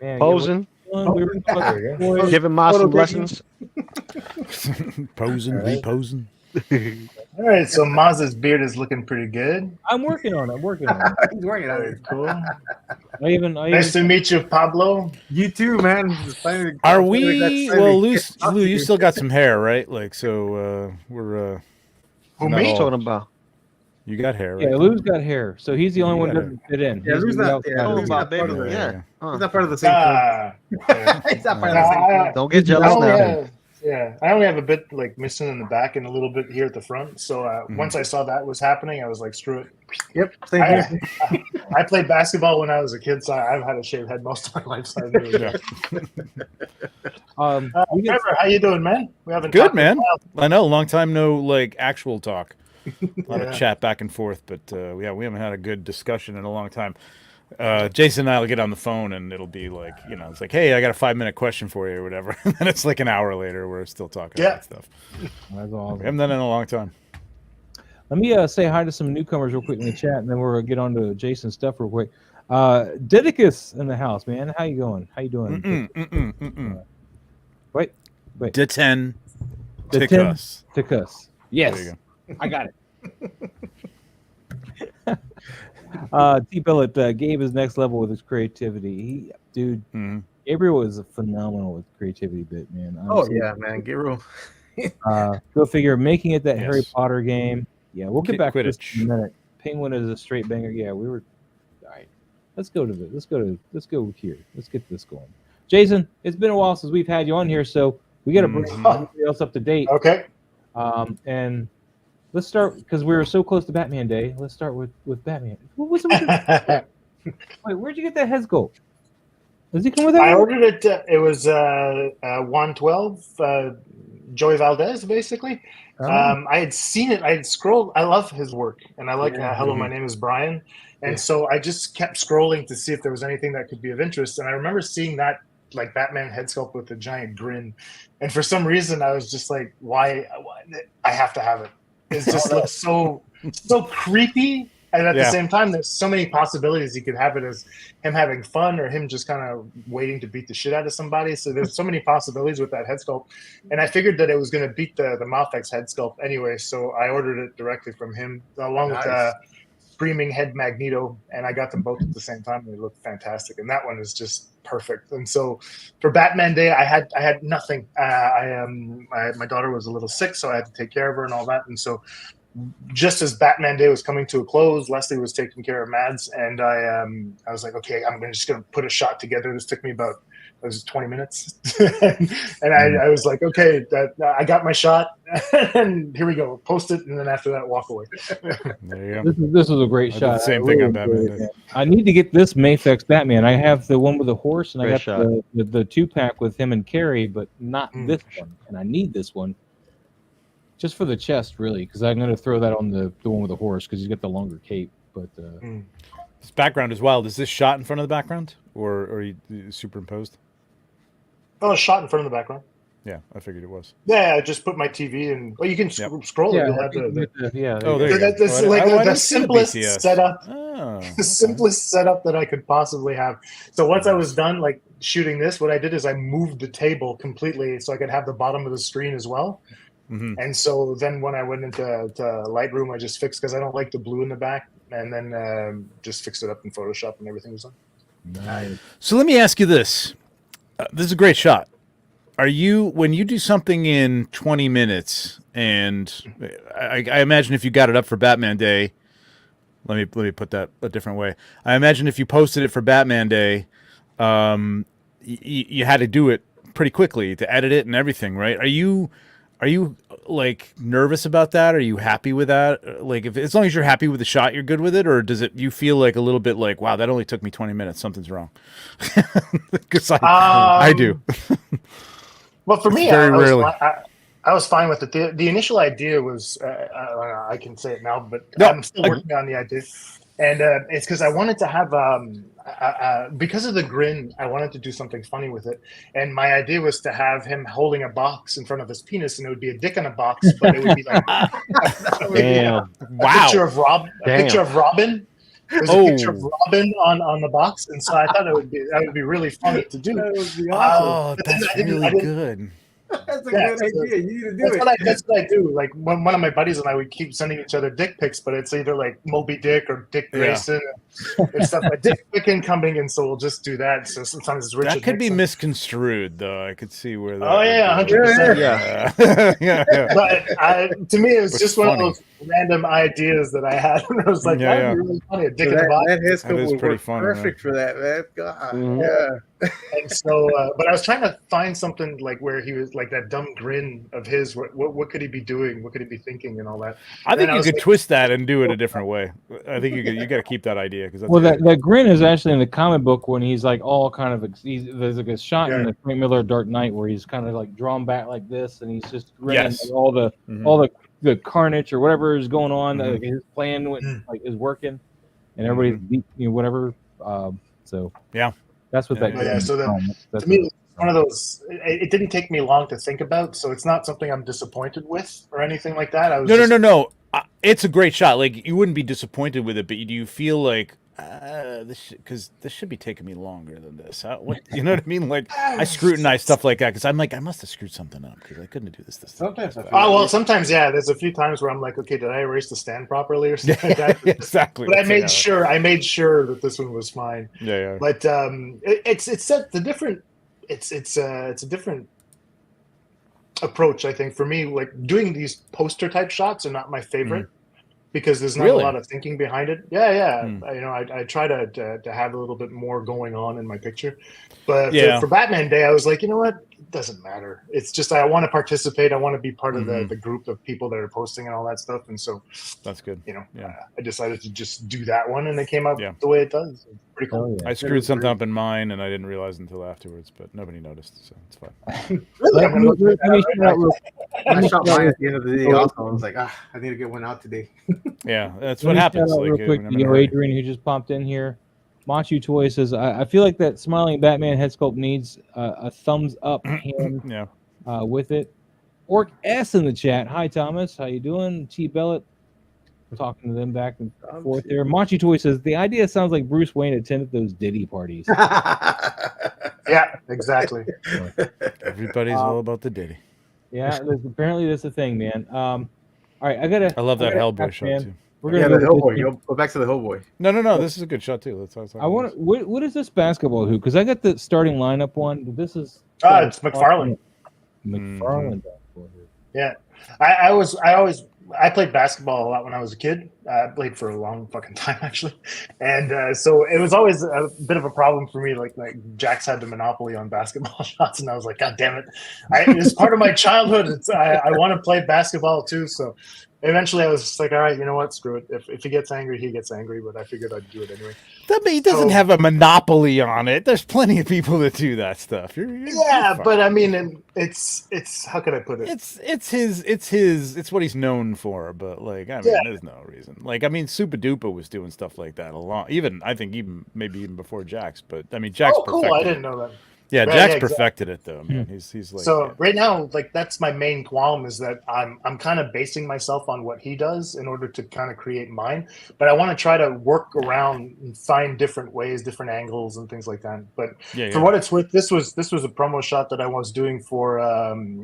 man, Posing, we were There you go. giving Ma some lessons. Posing, Alright. reposing. All right. So Maz's beard is looking pretty good. I'm working on it. He's working on Very it. cool. I Nice to meet you, Pablo. You too, man. Are we? Well, Lou, you still got some hair, right? Like, so we're. Who, not me? What you all- talking about? You got hair, right? Yeah, Lou's got hair, so he's the only You one got that doesn't fit in. Yeah, He's Lou's the not- outsider. yeah, Oh, Lou's my not part baby. of it. Yeah. Huh. He's not part of the same crew. He's not part of the same crew. Don't get I jealous only now. have, I only have a bit like missing in the back and a little bit here at the front. So once I saw that was happening, I was like, screw it. Yep, same here. I played basketball when I was a kid, so I've had a shaved head most of my life. So I knew it. We got- Trevor, how you doing, man? We haven't Good, talked in a man. while. I know, long time no like actual talk. A lot Yeah. of chat back and forth, but yeah, we haven't had a good discussion in a long time. Jason and I will get on the phone and it'll be like, it's like, hey, I got a 5-minute question for you or whatever. And then it's like an hour later, we're still talking Yeah. about stuff. That's We awesome. haven't done it in a long time. Let me say hi to some newcomers real quick in the chat, and then we'll get on to Jason's stuff real quick. Didicus in the house, man. How you going? How you doing? Wait. D10 The to 10 us. to cuss. There you Yes, go. I got it. T-Billet, Gabe is next level with his creativity. Dude, Mhm. Gabriel is phenomenal with creativity bit, man. Oh Honestly. yeah, man. Get real. Go figure. Making it that Yes. Harry Potter game. Yeah, we'll get back to this Quidditch. in a minute. Penguin is a straight banger. Yeah, we were. All right, let's go to this. Let's go here. Let's get this going. Jason, it's been a while since we've had you on here, so we got to bring everybody else up to date. Okay. And let's start because we were so close to Batman Day. Let's start with Batman. What was it? Wait, where'd you get that head sculpt? Does he come with that? I ordered it. It was 112. Joey Valdez, basically. Oh. I had seen it. I had scrolled. I love his work, and I like Hello, my name is Brian. And so I just kept scrolling to see if there was anything that could be of interest. And I remember seeing that like Batman head sculpt with a giant grin. And for some reason, I was just like, why I have to have it. It just looks so creepy. And at the same time, there's so many possibilities. You could have it as him having fun or him just kind of waiting to beat the shit out of somebody. So there's so many possibilities with that head sculpt. And I figured that it was going to beat the Malfex head sculpt anyway. So I ordered it directly from him along with Screaming Head Magneto. And I got them both at the same time. They look fantastic. And that one is just perfect. And so for Batman Day, I had nothing. My daughter was a little sick, so I had to take care of her and all that. And so just as Batman Day was coming to a close, Leslie was taking care of Mads, and I was like, okay, I'm just going to put a shot together. This took me about 20 minutes, and I was like, okay, I got my shot, and here we go. Post it, and then after that, walk away. There you go. This is a great shot. The same thing on Batman Day. I need to get this Mayfex Batman. I have the one with the horse, and I got the 2-pack with him and Carrie, but not this one, and I need this one. Just for the chest, really, because I'm going to throw that on the one with the horse because he's got the longer cape. But this background is wild. Is this shot in front of the background, or are you superimposed? Oh, shot in front of the background. Yeah, I figured it was. Yeah, I just put my TV in. Well, you can scroll it. You'll have that's like the simplest setup. The simplest setup that I could possibly have. So once I was done, like shooting this, what I did is I moved the table completely so I could have the bottom of the screen as well. Mm-hmm. And so then when I went into Lightroom, I just fixed because I don't like the blue in the back, and then just fixed it up in Photoshop and everything was done. Nice. So let me ask you this. This is a great shot. Are you, when you do something in 20 minutes, and I imagine if you got it up for Batman Day, let me put that a different way. I imagine if you posted it for Batman Day, you had to do it pretty quickly to edit it and everything, right? Are you like nervous about that? Are you happy with that? Like, if as long as you're happy with the shot, you're good with it, or does it you feel like a little bit like, wow, that only took me 20 minutes, something's wrong? Because I do. Well, for me, I was fine with it. The initial idea was I can say it now, but I'm still working on the idea, and it's because I wanted to have because of the grin, I wanted to do something funny with it. And my idea was to have him holding a box in front of his penis, and it would be a dick in a box, but it would be like a picture of Robin. There's a picture of Robin on the box, and so I thought that would be really funny to do. That would be awesome. Oh, that's really good. That's a good idea. You need to do it. That's what I do. Like one of my buddies and I would keep sending each other dick pics, but it's either like Moby Dick or Dick Grayson and stuff like Dick incoming, and so we'll just do that. So sometimes it's Richard. That could Nixon. be misconstrued, though. I could see where that. Oh yeah, 100%. Yeah. But to me, it was just one of those random ideas that I had, and I was like, that'd be really funny. A dick in the box. That head sculpt would work funny, perfect for that, man. God, And so, but I was trying to find something like where he was like that dumb grin of his. What could he be doing? What could he be thinking and all that? I think you could twist that and do it a different way. I think you got to keep that idea because that grin is actually in the comic book when he's like all kind of there's like a shot in the Frank Miller Dark Knight where he's kind of like drawn back like this and he's just grinning like all the carnage or whatever is going on. Like his plan is working and everybody's whatever. So yeah. That's what that. Yeah. So to me, it's one of those. It didn't take me long to think about, so it's not something I'm disappointed with or anything like that. No. It's a great shot. Like you wouldn't be disappointed with it, but do you feel like this should be taking me longer than this? You know what I mean? Like I scrutinize stuff like that because I'm like I must have screwed something up because I couldn't do this. Sometimes. Sometimes there's a few times where I'm like, okay, did I erase the stand properly or something like that? Exactly. But I made sure that this one was fine. Yeah. But it's a different approach, I think, for me. Like doing these poster type shots are not my favorite. Because there's not a lot of thinking behind it. I try to have a little bit more going on in my picture. But for Batman Day, I was like, you know what? it doesn't matter. It's just I want to participate. I want to be part of the group of people that are posting and all that stuff. And so that's good. I decided to just do that one, and it came out the way it does. It's pretty cool. I screwed something up in mine, and I didn't realize until afterwards, but nobody noticed, so it's fine. Really? I'm gonna look I shot mine at the end of the day. Also, I was like, I need to get one out today. Yeah, that's what happens. Real quick, Adrian, who just popped in here. Machu Toy says, I feel like that smiling Batman head sculpt needs a thumbs up hand with it. Orc S in the chat. Hi, Thomas. How you doing? T. Bellet. Talking to them back and forth there. Machu Toy says, the idea sounds like Bruce Wayne attended those Diddy parties. Yeah, exactly. Everybody's all about the Diddy. Yeah, apparently that's the thing, man. All right, I love that Hellboy shot, too. We're gonna the Hellboy. Go back to the Hellboy. No. This is a good shot too. Let's talk. I want. What is this basketball hoop? Because I got the starting lineup one. This is. It's McFarlane. McFarlane. Yeah, I played basketball a lot when I was a kid. I played for a long fucking time actually, and so it was always a bit of a problem for me. Like Jax had the monopoly on basketball shots, and I was like, God damn it! It's part of my childhood. I want to play basketball too. So eventually, I was just like, all right, you know what? Screw it. If he gets angry, he gets angry. But I figured I'd do it anyway. He doesn't have a monopoly on it. There's plenty of people that do that stuff. You're but I mean, it's how could I put it? It's what he's known for. But there's no reason. Super Duper was doing stuff like that a lot. Even before Jax. But I mean, Jax. Oh, cool! I didn't know that. Yeah, Jax perfected it though, man. He's like so right now, that's my main qualm is that I'm kind of basing myself on what he does in order to kind of create mine. But I want to try to work around and find different ways, different angles, and things like that. But for what it's worth, this was a promo shot that I was doing for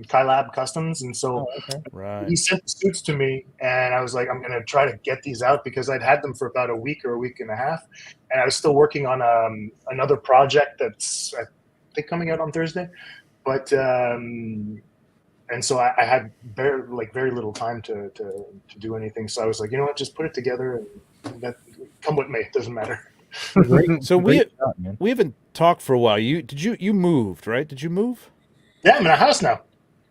Kylab Customs, and so he sent the suits to me, and I was like, I'm gonna try to get these out because I'd had them for about a week or a week and a half, and I was still working on another project that's coming out on Thursday, but and so I had very little time to do anything. So I was like, you know what, just put it together and that come what may, it doesn't matter. So we haven't talked for a while. You moved, right? Did you move? Yeah, I'm in a house now.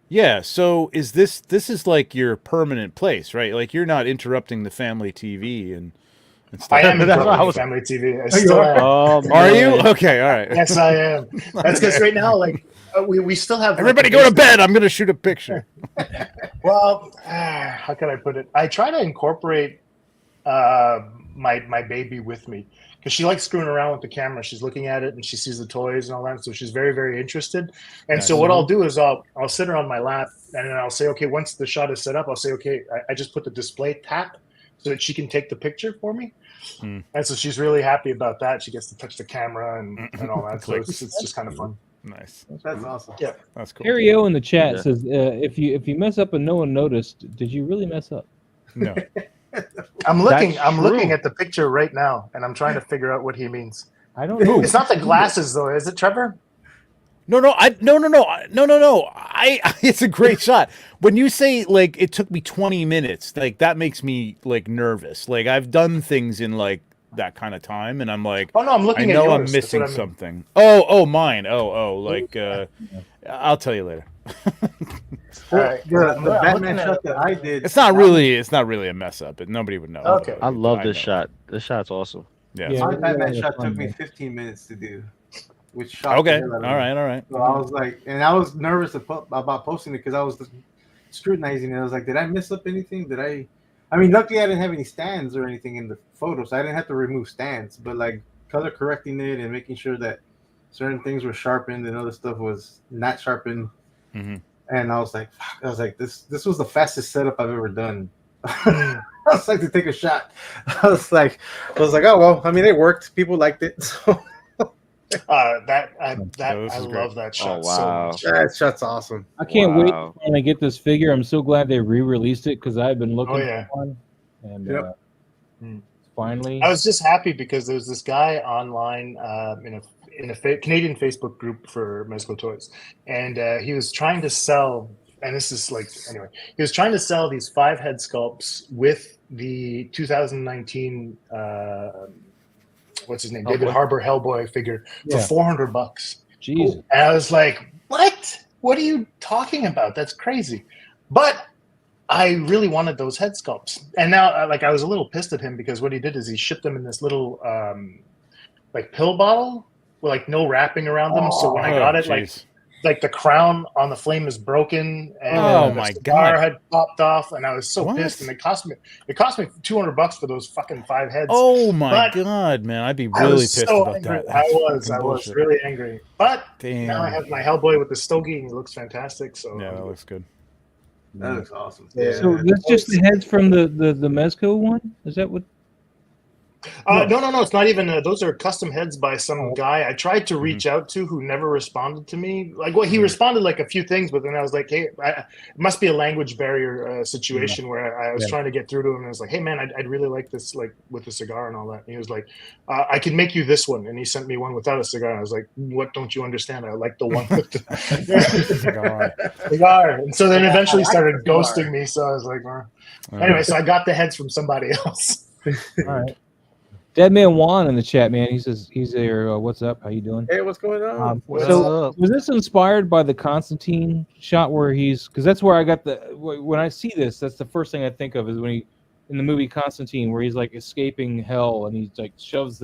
Yeah. So this is like your permanent place, right? Like you're not interrupting the family TV and stuff. I am interrupting family TV. I still am. Are you? Okay, all right. Yes, I am. That's because right now, we still have everybody go to bed. I'm going to shoot a picture. Well, how can I put it? I try to incorporate my baby with me because she likes screwing around with the camera. She's looking at it and she sees the toys and all that, so she's very, very interested. And so what I'll do is I'll sit her on my lap and then I'll say, okay, once the shot is set up, I'll say, okay, I just put the display tap so that she can take the picture for me. And so she's really happy about that. She gets to touch the camera and all that. So it's just kind of fun. Nice. That's awesome. Yeah, that's cool. Harry O in the chat says, if you mess up and no one noticed, did you really mess up? No. I'm looking at the picture right now, and I'm trying to figure out what he means. I don't know. It's not the glasses though, is it, Trevor? No. It's a great shot. When you say like it took me 20 minutes, like that makes me like nervous. Like I've done things in like that kind of time, and I'm like, oh no, I'm looking. I know at yours. I'm missing something. Oh, mine. Like I'll tell you later. The Batman shot that I did. It's not really a mess up. Nobody would know. Okay. I love this shot. This shot's awesome. Yeah. My Batman shot took me 15 minutes to do. Which shot okay. All right. So I was like, and I was nervous about posting it because I was scrutinizing it. I was like, did I miss up anything? I mean, luckily I didn't have any stands or anything in the photo, so I didn't have to remove stands. But like color correcting it and making sure that certain things were sharpened and other stuff was not sharpened. Mm-hmm. And I was like, this was the fastest setup I've ever done. I was like to take a shot. I was like, oh well. I mean, it worked. People liked it. So. I love that shot so much. That shot's awesome. I can't wait to get this figure. I'm so glad they re-released it because I've been looking for one. And finally, I was just happy because there's this guy online in a Canadian Facebook group for Mezco Toys, and he was trying to sell. And this is he was trying to sell these 5 head sculpts with the 2019. What's his name? David Harbour Hellboy figure for $400. Jesus. And I was like, what? what are you talking about? That's crazy. But I really wanted those head sculpts. And now, like, I was a little pissed at him because what he did is he shipped them in this little, like, pill bottle with, like, no wrapping around them. So when I got it, like the crown on the flame is broken, and the cigar had popped off, and I was so pissed. And it cost me $200 for those fucking 5 heads. Oh my god, man! I'd be really pissed about that. I was really angry. But now I have my Hellboy with the stogie, and he looks fantastic. So yeah, that looks good. That looks awesome. Yeah. So that's just the heads from the Mezco one. Is that what? No. It's not even. Those are custom heads by some guy I tried to reach out to who never responded to me. Like, well, he responded like a few things, but then I was like, hey, it must be a language barrier situation where I was trying to get through to him. And I was like, hey, man, I'd really like this, like with the cigar and all that. And he was like, I can make you this one. And he sent me one without a cigar. And I was like, what don't you understand? I like the one with the cigar. And so then eventually started ghosting me. So I was like, anyway, so I got the heads from somebody else. All right. Dead Man Juan in the chat, man. He says he's there. What's up? How you doing? Hey, what's going on? So was this inspired by the Constantine shot where because that's where I got when I see this, that's the first thing I think of is when in the movie Constantine where he's like escaping hell and he like shoves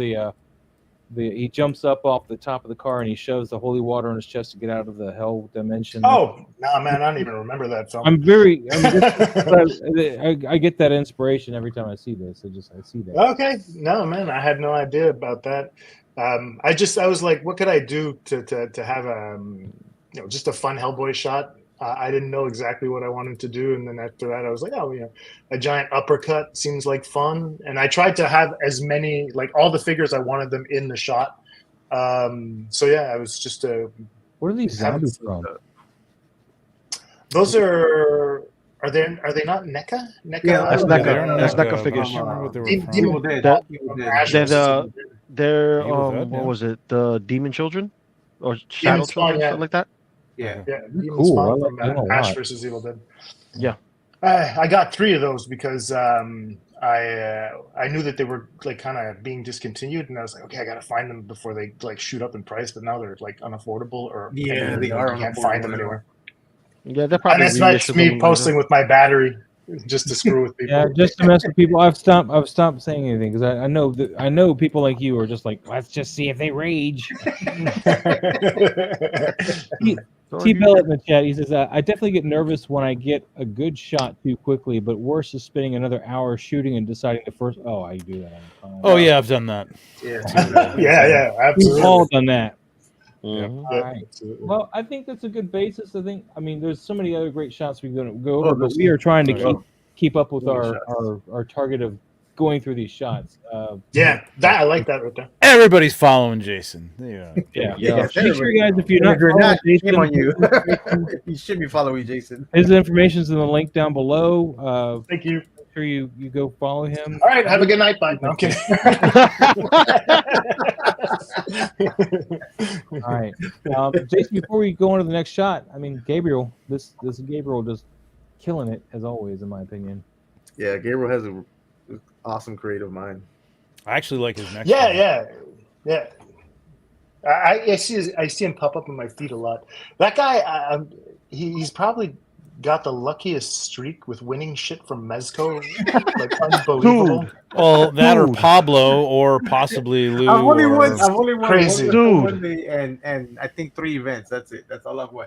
he jumps up off the top of the car and he shoves the holy water on his chest to get out of the hell dimension. Oh, no, man, I don't even remember that film. I get that inspiration every time I see this. I see that. Okay. No, man, I had no idea about that. I was like, what could I do to have just a fun Hellboy shot? I didn't know exactly what I wanted to do, and then after that, I was like, a giant uppercut seems like fun. And I tried to have as many, like all the figures I wanted them in the shot. So yeah, I was just What are these zombies from? Those are they not NECA? Yeah, that's NECA. That's NECA figures. They're what was it? The Demon Children or Shadow Children, something like that. Yeah, cool. From Ash vs. Evil Dead. Yeah, I got 3 of those because I knew that they were like kind of being discontinued, and I was like, okay, I gotta find them before they like shoot up in price. But now they're like unaffordable, or they are. You can't find them anywhere. Yeah, they're probably. And it's me posting with my battery just to screw with people. Yeah, just to mess with people. I've stopped saying anything because I know people like you are just like, let's just see if they rage. T-Bell in the chat, he says, I definitely get nervous when I get a good shot too quickly, but worse is spending another hour shooting and deciding the first. Oh, I do that. Oh yeah, I've done that. Yeah, yeah, absolutely. We've all done that. Mm-hmm. All right. Well, I think that's a good basis. I mean, there's so many other great shots we're going to go over, but we are trying to keep up with our target of going through these shots. Yeah, I like that right there. Everybody's following Jason. Yeah. Make sure, guys, if you're not Jason, shame on you. You should be following Jason. His information's in the link down below. Thank you. Make sure you go follow him. All right, have a good night. Bye. No, I'm kidding. All right, Jason. Before we go on to the next shot, I mean, Gabriel. This Gabriel just killing it as always, in my opinion. Yeah, Gabriel has an awesome creative mind. I actually like his next. Yeah. I see him pop up in my feed a lot. That guy, he's probably got the luckiest streak with winning shit from Mezco. Like unbelievable. Well, that or Pablo or possibly Lou. I've only won crazy dude, and I think 3 events. That's it. That's all I've won.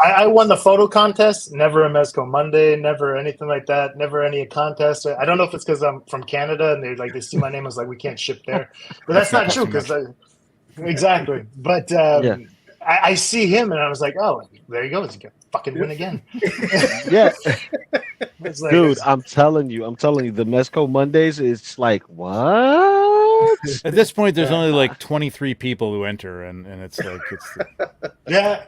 I won the photo contest. Never a Mezco Monday. Never anything like that. Never any contest. I don't know if it's because I'm from Canada and they see my name as like we can't ship there, but that's not true because exactly. But I see him and I was like, oh, there he goes. He can fucking win again. Yeah. Like, dude, I'm telling you, the Mezco Mondays, it's like, what? At this point, there's only like 23 people who enter, and it's like, yeah.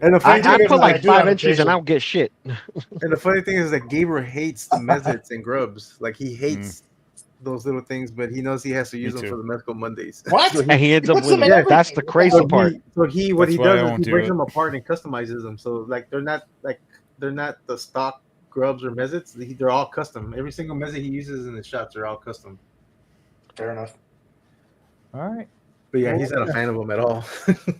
And the funny I put like 5 entries and I don't get shit. And the funny thing is that Gabriel hates the Mezits and Grubs. Like, he hates those little things, but he knows he has to use them for the Mezco Mondays. What? So and he ends up winning. Yeah, that's the crazy part. What he does is he breaks them apart and customizes them. So like they're not the stock Grubs or Mezits. They're all custom. Every single Mezit he uses in the shots are all custom. Fair enough. All right. But yeah, he's not a fan of them at all.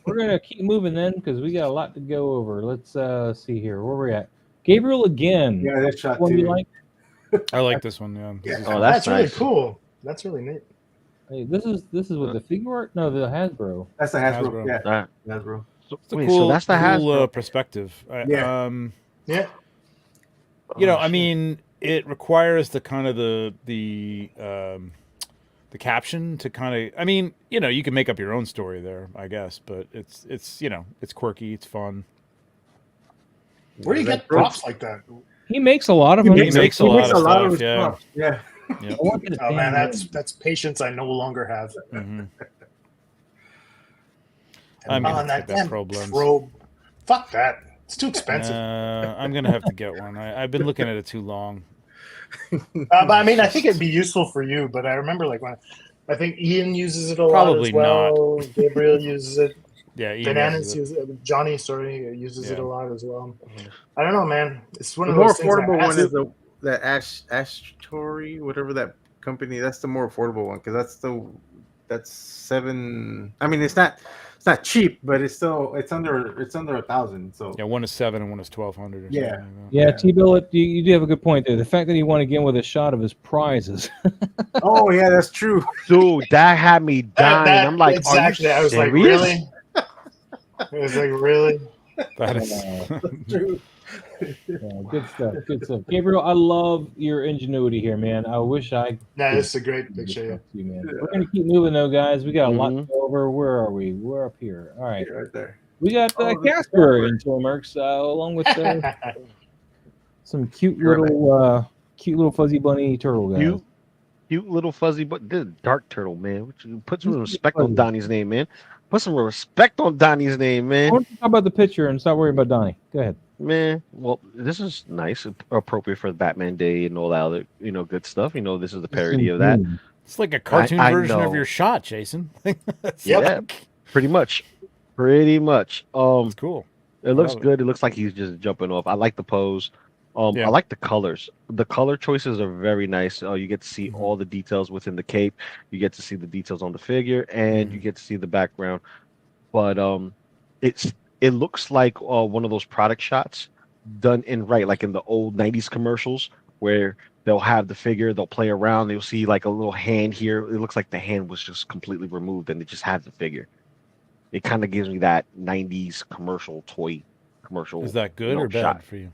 We're gonna keep moving then because we got a lot to go over. Let's see here. Where we're at. Gabriel again. Yeah, that shot One too. you like? I like this one. Yeah. This Yeah. is Oh, fun. that's really nice. cool. That's really neat. Hey, this is with the figure art? No, the Hasbro. That's the Hasbro. Hasbro. Yeah, That- Hasbro. It's a Wait, cool, so that's the Hasbro. perspective. Yeah. Yeah. You know, Oh, I shit. mean, it requires the kind of the caption to kind of. I mean, you know, you can make up your own story there, I guess, but it's you know, it's quirky, it's fun. Where do you get props like that? He makes a lot of He them. makes a lot of stuff, his yeah. props. Yeah. Yep. I want you to Oh man, stand that's patience I no longer have. Mhm. I'm Oh, gonna and take that that damn probe lens. probe. Fuck that. It's too expensive. I'm gonna have to get one. I've been looking at it too long. But I mean, I think it'd be useful for you. But I remember, like, when I think Ian uses it a lot Probably as well. Gabriel uses it. Yeah, Ian Bananas uses it. uses it. Johnny, sorry, uses it Yeah. a lot as well. I don't know, man. It's one The of more those things. affordable that one is the Ashtori, whatever that company. That's the more affordable one because that's $7. I mean, it's not cheap, but it's under $1,000. So Yeah, one is 7 and one is 1,200. Or Yeah. something like that. Yeah, T-Bill, you do have a good point there. The fact that he won again with a shot of his prizes. oh yeah, that's true. Dude, that had me dying. I'm like, exactly. are you I was like, serious? really? I was like, really? That is. True. Yeah, good stuff. Good stuff. Gabriel, I love your ingenuity here, man. I wish I No, this is a great picture. Yeah. you, man. We're gonna keep moving though, guys. We got a lot to Mhm. go over. Where are we? We're up here. All right. Yeah, right there. We got Oh, this is Casper Casper. in Toymerks, along with some cute You're little fuzzy bunny turtle guys. Cute little fuzzy, but this is dark turtle, man. Put some He's respect fuzzy. on Donnie's name, man. Put some respect on Donnie's name, I man. want to talk about the picture and stop worrying about Donnie. Go ahead. Man, well, this is nice, appropriate for the Batman Day and all that other, good stuff. This is the parody of that. It's like a cartoon I version of know. your shot, Jason. It's Yep. like- Pretty much. It's cool. It looks love it. good. It looks like he's just jumping off. I like the pose. Yeah. I like the colors. The color choices are very nice. You get to see all the details within the cape. You get to see the details on the figure, and you get to see the background. But it looks like one of those product shots done in like in the old 90s commercials where they'll have the figure, they'll play around, you'll see like a little hand here. It looks like the hand was just completely removed and it just has the figure. It kind of gives me that 90s toy commercial. Is that good or bad shot. for you?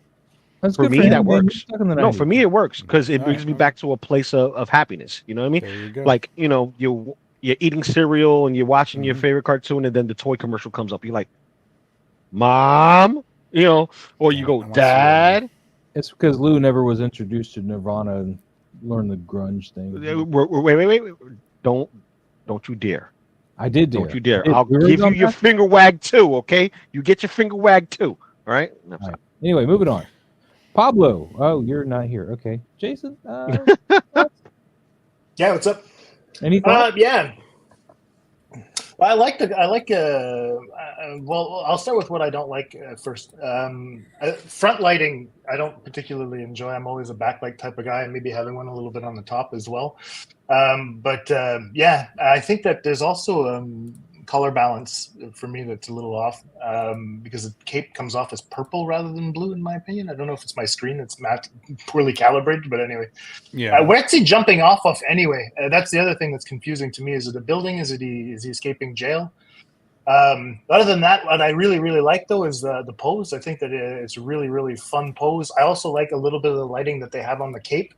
That's For good me, him, that man. works. He's stuck in the No, 90s. for me it works because it All brings right, me all back to a place of happiness. You know what I mean? There you go. Like, you're eating cereal and you're watching your Mhm. favorite cartoon, and then the toy commercial comes up. You're like, Mom, or you Yeah, I go, want Dad. It's because Lou never was introduced to Nirvana and learned the grunge thing. Wait. Don't you dare. I did dare. Don't you dare. I did. I'll We already give you done your that? finger wag too, okay? You get your finger wag too. All right? No, All right. Anyway, moving on. Pablo. Oh, you're not here. Okay. Jason. Yeah, what's up? Any thoughts? Yeah. Well, well, I'll start with what I don't like first. Front lighting, I don't particularly enjoy. I'm always a backlight type of guy, and maybe having one a little bit on the top as well. Yeah, I think that there's also color balance for me that's a little off because the cape comes off as purple rather than blue, in my opinion. I don't know if it's my screen that's poorly calibrated, but anyway. Yeah. Where's he jumping off of anyway? That's the other thing that's confusing to me. Is it a building? Is he escaping jail? Other than that, what I really, really like though is the pose. I think that it's a really, really fun pose. I also like a little bit of the lighting that they have on the cape,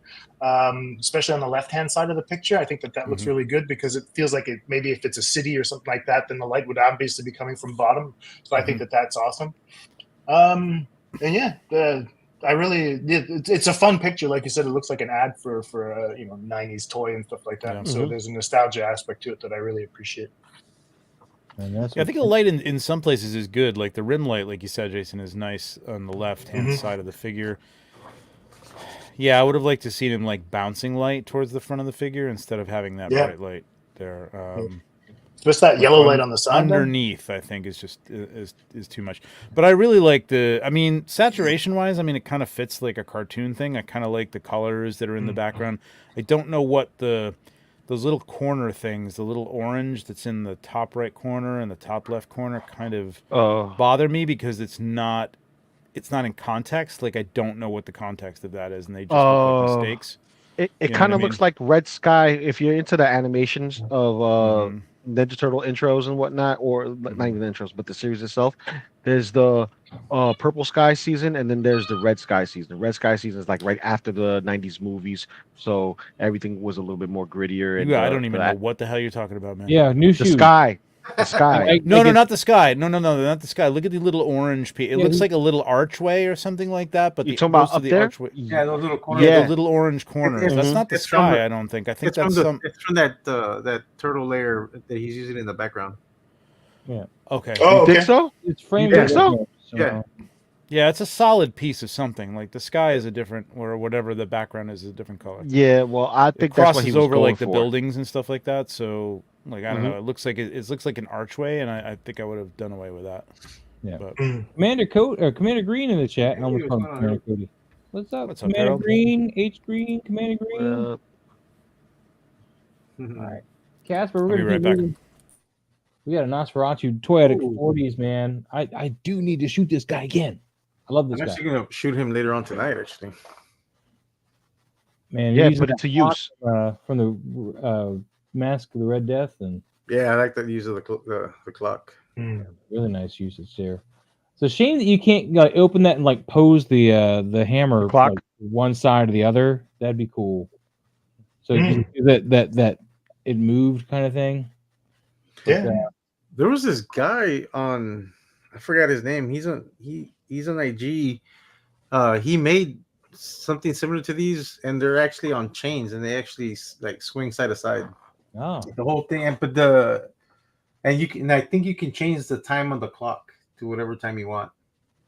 especially on the left-hand side of the picture. I think that looks really good because it feels like maybe if it's a city or something like that, then the light would obviously be coming from bottom. So I think that's awesome. And yeah, it's a fun picture. Like you said, it looks like an ad for a 90s toy and stuff like that. Yeah. And so there's a nostalgia aspect to it that I really appreciate. And that's Yeah, I think the light in some places is good. Like the rim light, like you said, Jason, is nice on the left-hand side of the figure. Yeah, I would have liked to see him like bouncing light towards the front of the figure instead of having that bright light there. Just that yellow light on the side. Underneath, I think is just is too much. But I really like saturation wise, it kind of fits like a cartoon thing. I kind of like the colors that are in the background. I don't know what the those little corner things, the little orange that's in the top right corner and the top left corner, kind of bother me because it's not in context. Like I don't know what the context of that is, and they just look like mistakes. It kind of looks like Red Sky. If you're into the animations of Ninja Turtle intros and whatnot, or not even the intros, but the series itself, there's the Purple Sky season, and then there's the Red Sky season. The Red Sky season is like right after the '90s movies, so everything was a little bit more grittier. And I don't even know what the hell you're talking about, man. Yeah, new shoes. The sky. No, not the sky. No, not the sky. Look at the little orange piece. It looks like a little archway or something like that. But you're talking about up there? Archway, yeah, those little corners. Yeah, the little orange corners. That's not the sky. I don't think. I think that's It's from that turtle layer that he's using in the background. Yeah. Okay. Oh, you think so? It's framed. You think so? Yeah. Yeah, it's a solid piece of something. Like the sky is a different, or whatever the background is a different color. Yeah, well, I think it that's what crosses he was over going like for. the buildings and stuff like that. So, like I don't know, it looks like an archway, and I think I would have done away with that. Yeah. But, Commander Green in the chat. I almost called him Commander Cody. What's up, Commander Apparel? Green? H Green, Commander Green. All right, Casper, we're gonna be right back. We got a Nosferatu Toyetic 40s, man. I do need to shoot this guy again. I love this I'm guy. actually gonna shoot him later on tonight, actually. Man, Yeah, using put it to use. from the Mask of the Red Death, and Yeah, I like that use of the clock. really nice usage there. It's a shame that you can't open that and like pose the hammer clock? like, one side or the other. That'd be cool. So you do that it moved kind of thing. Yeah. There was this guy on, I forgot his name. He's on IG. He made something similar to these, and they're actually on chains, and they actually like swing side to side. Oh, The whole thing, I think you can change the time on the clock to whatever time you want.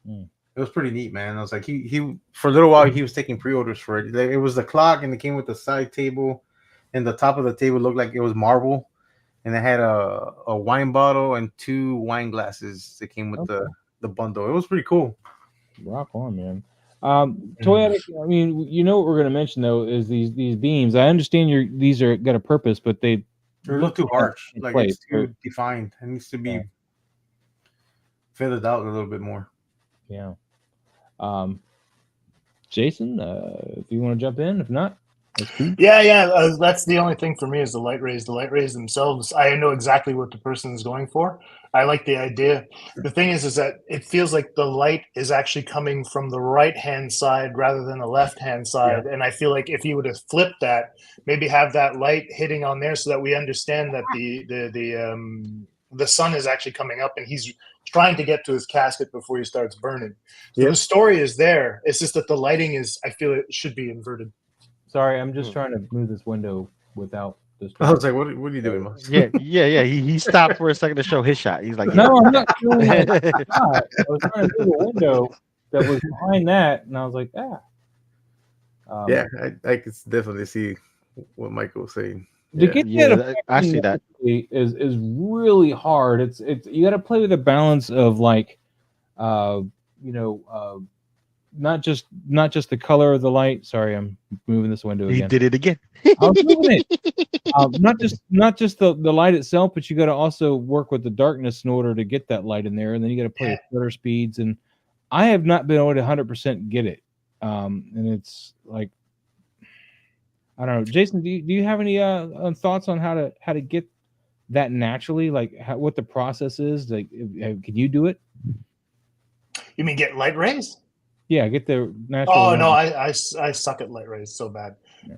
It was pretty neat, man. I was like, he for a little while he was taking pre-orders for it. Like, it was the clock, and it came with the side table, and the top of the table looked like it was marble, and it had a wine bottle and 2 wine glasses that came with the bundle. It was pretty cool. rock on, man. Toyetic, I mean, you know what we're going to mention though is these beams. I understand these are got a purpose, but they're a little too harsh. Like place, it's too defined. It needs to be feathered out a little bit more. Yeah. Jason, if you want to jump in, if not, that's cool. Yeah. That's the only thing for me is the light rays. The light rays themselves, I know exactly what the person is going for. I like the idea. The thing is that it feels like the light is actually coming from the right-hand side rather than the left-hand side. Yeah. And I feel like if you would have flipped that, maybe have that light hitting on there so that we understand that the sun is actually coming up and he's trying to get to his casket before he starts burning. So the story is there. It's just that the lighting is, I feel it should be inverted. Sorry, I'm just trying to move this window without this. I was like, what are you doing, Mos? Yeah. He stopped for a second to show his shot. He's like, no, I'm not doing that. I was trying to move a window that was behind that, and I was like, yeah, I could definitely see what Michael was saying. To get that I see that is really hard. It's you got to play with a balance of like, not just the color of the light. Sorry, I'm moving this window again. He did it again. I was moving it. Not just the light itself, but you got to also work with the darkness in order to get that light in there, and then you got to play with shutter speeds. And I have not been able to 100% get it. And it's like, I don't know, Jason. Do you have any thoughts on how to get that naturally? Like what the process is? Like, can you do it? You mean get light rays? Yeah, get the natural. Oh no, I suck at light rays so bad. Yeah.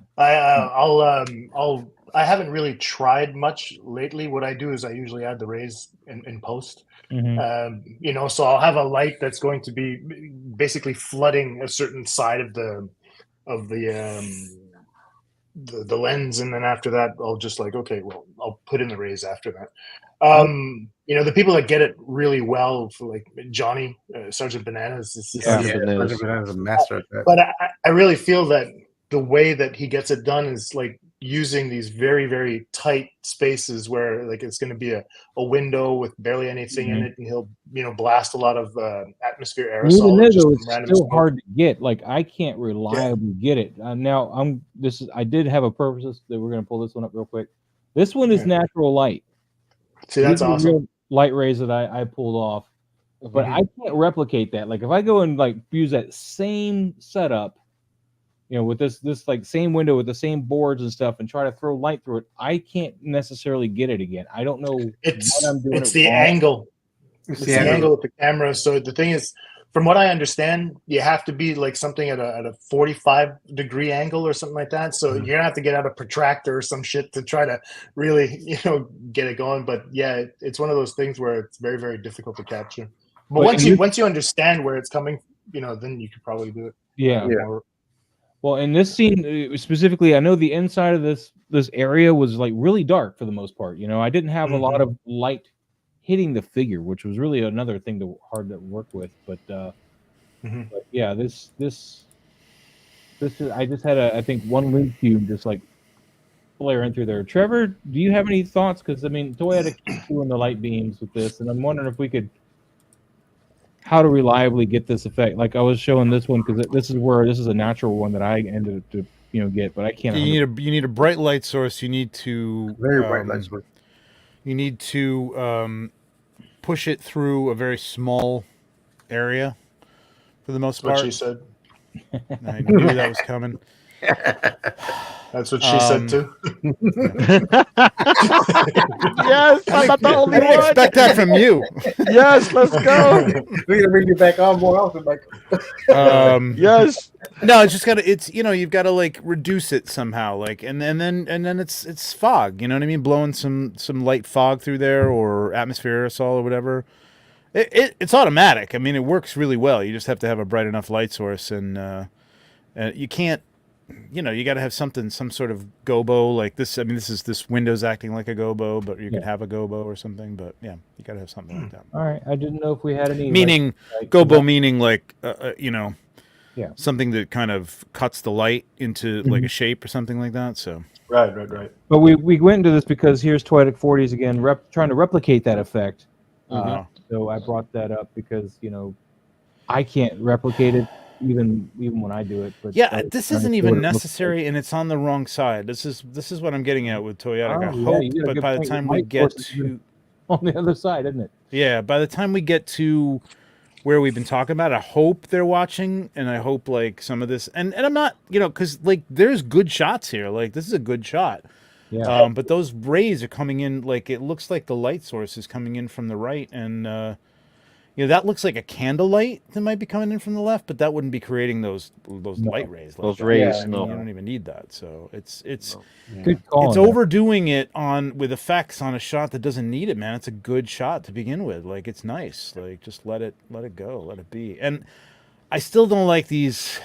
I haven't really tried much lately. What I do is I usually add the rays in post. Mm-hmm. So I'll have a light that's going to be basically flooding a certain side of the lens, and then after that I'll just like, okay, well, I'll put in the rays after that. The people that get it really well, for like Johnny, Sergeant Bananas, Sergeant Bananas is a master at that. But I really feel that the way that he gets it done is like using these very, very tight spaces where like it's going to be a window with barely anything in it, and he'll blast a lot of atmosphere aerosol. Even Or just though it's random still smoke. hard to get, like I can't reliably get it. Now I did have a purpose that we're going to pull this one up real quick. This one is natural light. See, that's These are awesome. real light rays that I pulled off, but I can't replicate that. Like if I go and like use that same setup, with this like same window with the same boards and stuff, and try to throw light through it, I can't necessarily get it again. I don't know what I'm doing. It's the angle. It's the angle of the camera. So the thing is, from what I understand, you have to be like something at a 45-degree angle or something like that. So you're gonna have to get out a protractor or some shit to try to really, get it going. But yeah, it's one of those things where it's very, very difficult to capture. But once you understand where it's coming, then you could probably do it. Yeah. Well, in this scene specifically, I know the inside of this area was like really dark for the most part. I didn't have a lot of light hitting the figure, which was really another thing hard to work with. But yeah, this is, I just had I think one link cube just like flaring through there. Trevor, do you have any thoughts? Because I mean, Toy had to keep doing the light beams with this, and I'm wondering if we could. How to reliably get this effect. Like I was showing this one because this is a natural one that I ended up to get, but I can't. You need a bright light source. You need to very bright light source. You need to push it through a very small area for the most part. What she said. I knew that was coming. That's what she said too. Yes, I'm not the only I didn't expect that from you. Yes, let's go. We're gonna bring you back on more often, Mike. Yes. No, it's just gotta. It's you've got to like reduce it somehow, like and then it's fog. You know what I mean? Blowing some light fog through there or atmosphere aerosol or whatever. It's automatic. I mean, it works really well. You just have to have a bright enough light source, and you can't. You got to have some sort of gobo like this. I mean, this window's acting like a gobo, but you could have a gobo or something. But yeah, you got to have something like that. All right, I didn't know if we had any meaning gobo, meaning like something that kind of cuts the light into like a shape or something like that. So right. But we went into this because here's Toyetic 40s again, trying to replicate that effect. So I brought that up because I can't replicate it. Even when I do it, but yeah, this isn't even necessary, and it's on the wrong side. This is what I'm getting at with Toyetic. I hope, but by the time we get to on the other side, isn't it? Yeah, by the time we get to where we've been talking about, I hope they're watching, and I hope like some of this, and I'm not, because like there's good shots here. Like this is a good shot. Yeah. But those rays are coming in like it looks like the light source is coming in from the right, and that looks like a candle light that might be coming in from the left, but that wouldn't be creating those light rays. Those rays, you don't even need that. So it's good call. It's overdoing it with effects on a shot that doesn't need it, man. It's a good shot to begin with. Like it's nice. Like just let it go, let it be. And I still don't like these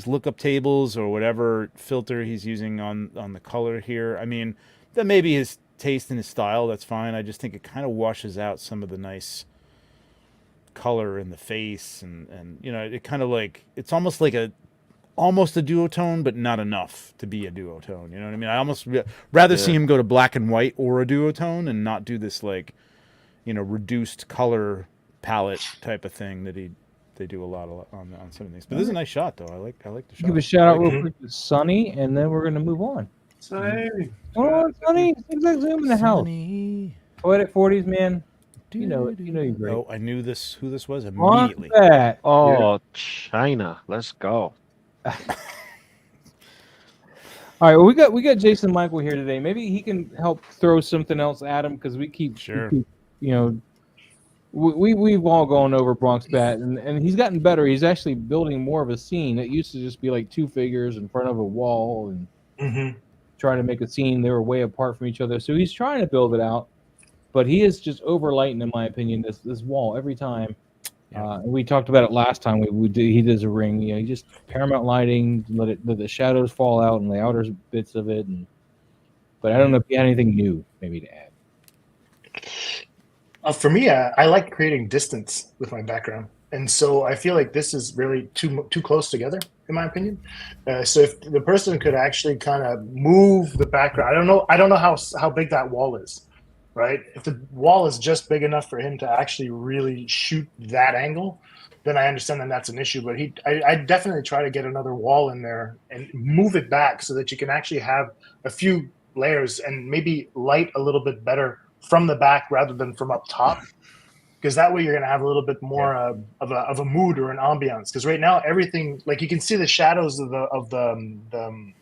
lookup tables or whatever filter he's using on the color here. I mean, that may be his taste and his style. That's fine. I just think it kind of washes out some of the nice color in the face, and it kind of like it's almost like almost a duotone, but not enough to be a duotone. You know what I mean? I almost rather see him go to black and white or a duotone and not do this like reduced color palette type of thing that they do a lot on some of these. But this is a nice shot though. I like the shot. Give a shout out real quick to Sonny, and then we're gonna move on. Sonny, Sonny, things like Zoom in the house. Poetic 40s, man. You know you're great. Oh, I knew who this was immediately. China. Let's go. All right, well, we got Jason Michael here today. Maybe he can help throw something else at him because we keep we've all gone over Bronx Bat, and he's gotten better. He's actually building more of a scene. It used to just be like two figures in front of a wall and trying to make a scene. They were way apart from each other, so he's trying to build it out. But he is just overlighting, in my opinion, this wall every time. And we talked about it last time. He does a ring. He just paramount lighting, let the shadows fall out and the outer bits of it. But I don't know if you had anything new maybe to add. For me, I like creating distance with my background. And so I feel like this is really too close together, in my opinion. So if the person could actually kind of move the background, I don't know how big that wall is, right? If the wall is just big enough for him to actually really shoot that angle, then I understand that that's an issue. But I definitely try to get another wall in there and move it back so that you can actually have a few layers and maybe light a little bit better from the back rather than from up top. Because that way you're going to have a little bit more of a mood or an ambiance. Because right now everything, like you can see the shadows of the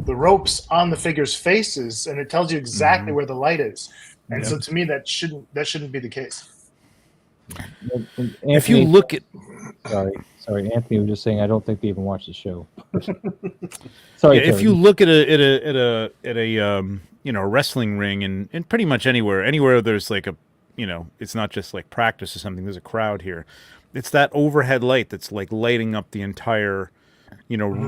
ropes on the figures' faces, and it tells you exactly where the light is. And so to me, that shouldn't be the case. Anthony, If you look at, sorry, Anthony was just saying I don't think they even watched the show. Sorry, if you look at a wrestling ring and pretty much anywhere there's like a, it's not just like practice or something. There's a crowd here. It's that overhead light that's like lighting up the entire,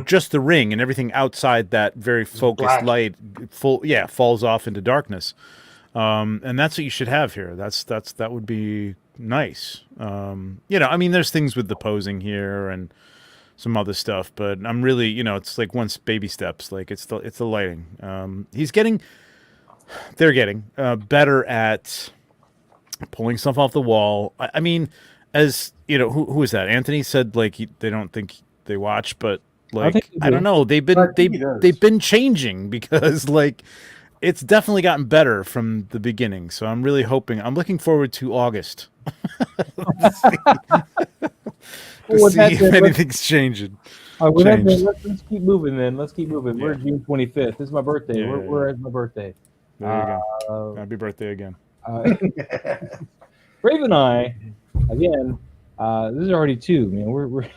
just the ring, and everything outside that very focused light falls off into darkness. And that's what you should have here. That would be nice. There's things with the posing here and some other stuff, but I'm really, it's like once baby steps. Like it's the lighting. They're getting better at pulling stuff off the wall. I mean, as who is that? Anthony said like they don't think they watch, but like I don't know. They've been changing because like it's definitely gotten better from the beginning. So I'm really hoping. I'm looking forward to August to see if anything's changing. Let's keep moving then. Let's keep moving. Yeah. We're June 25th. This is my birthday. Yeah. We're at my birthday. There you go. Happy birthday again. Brave and I, again, this is already 2, man. We're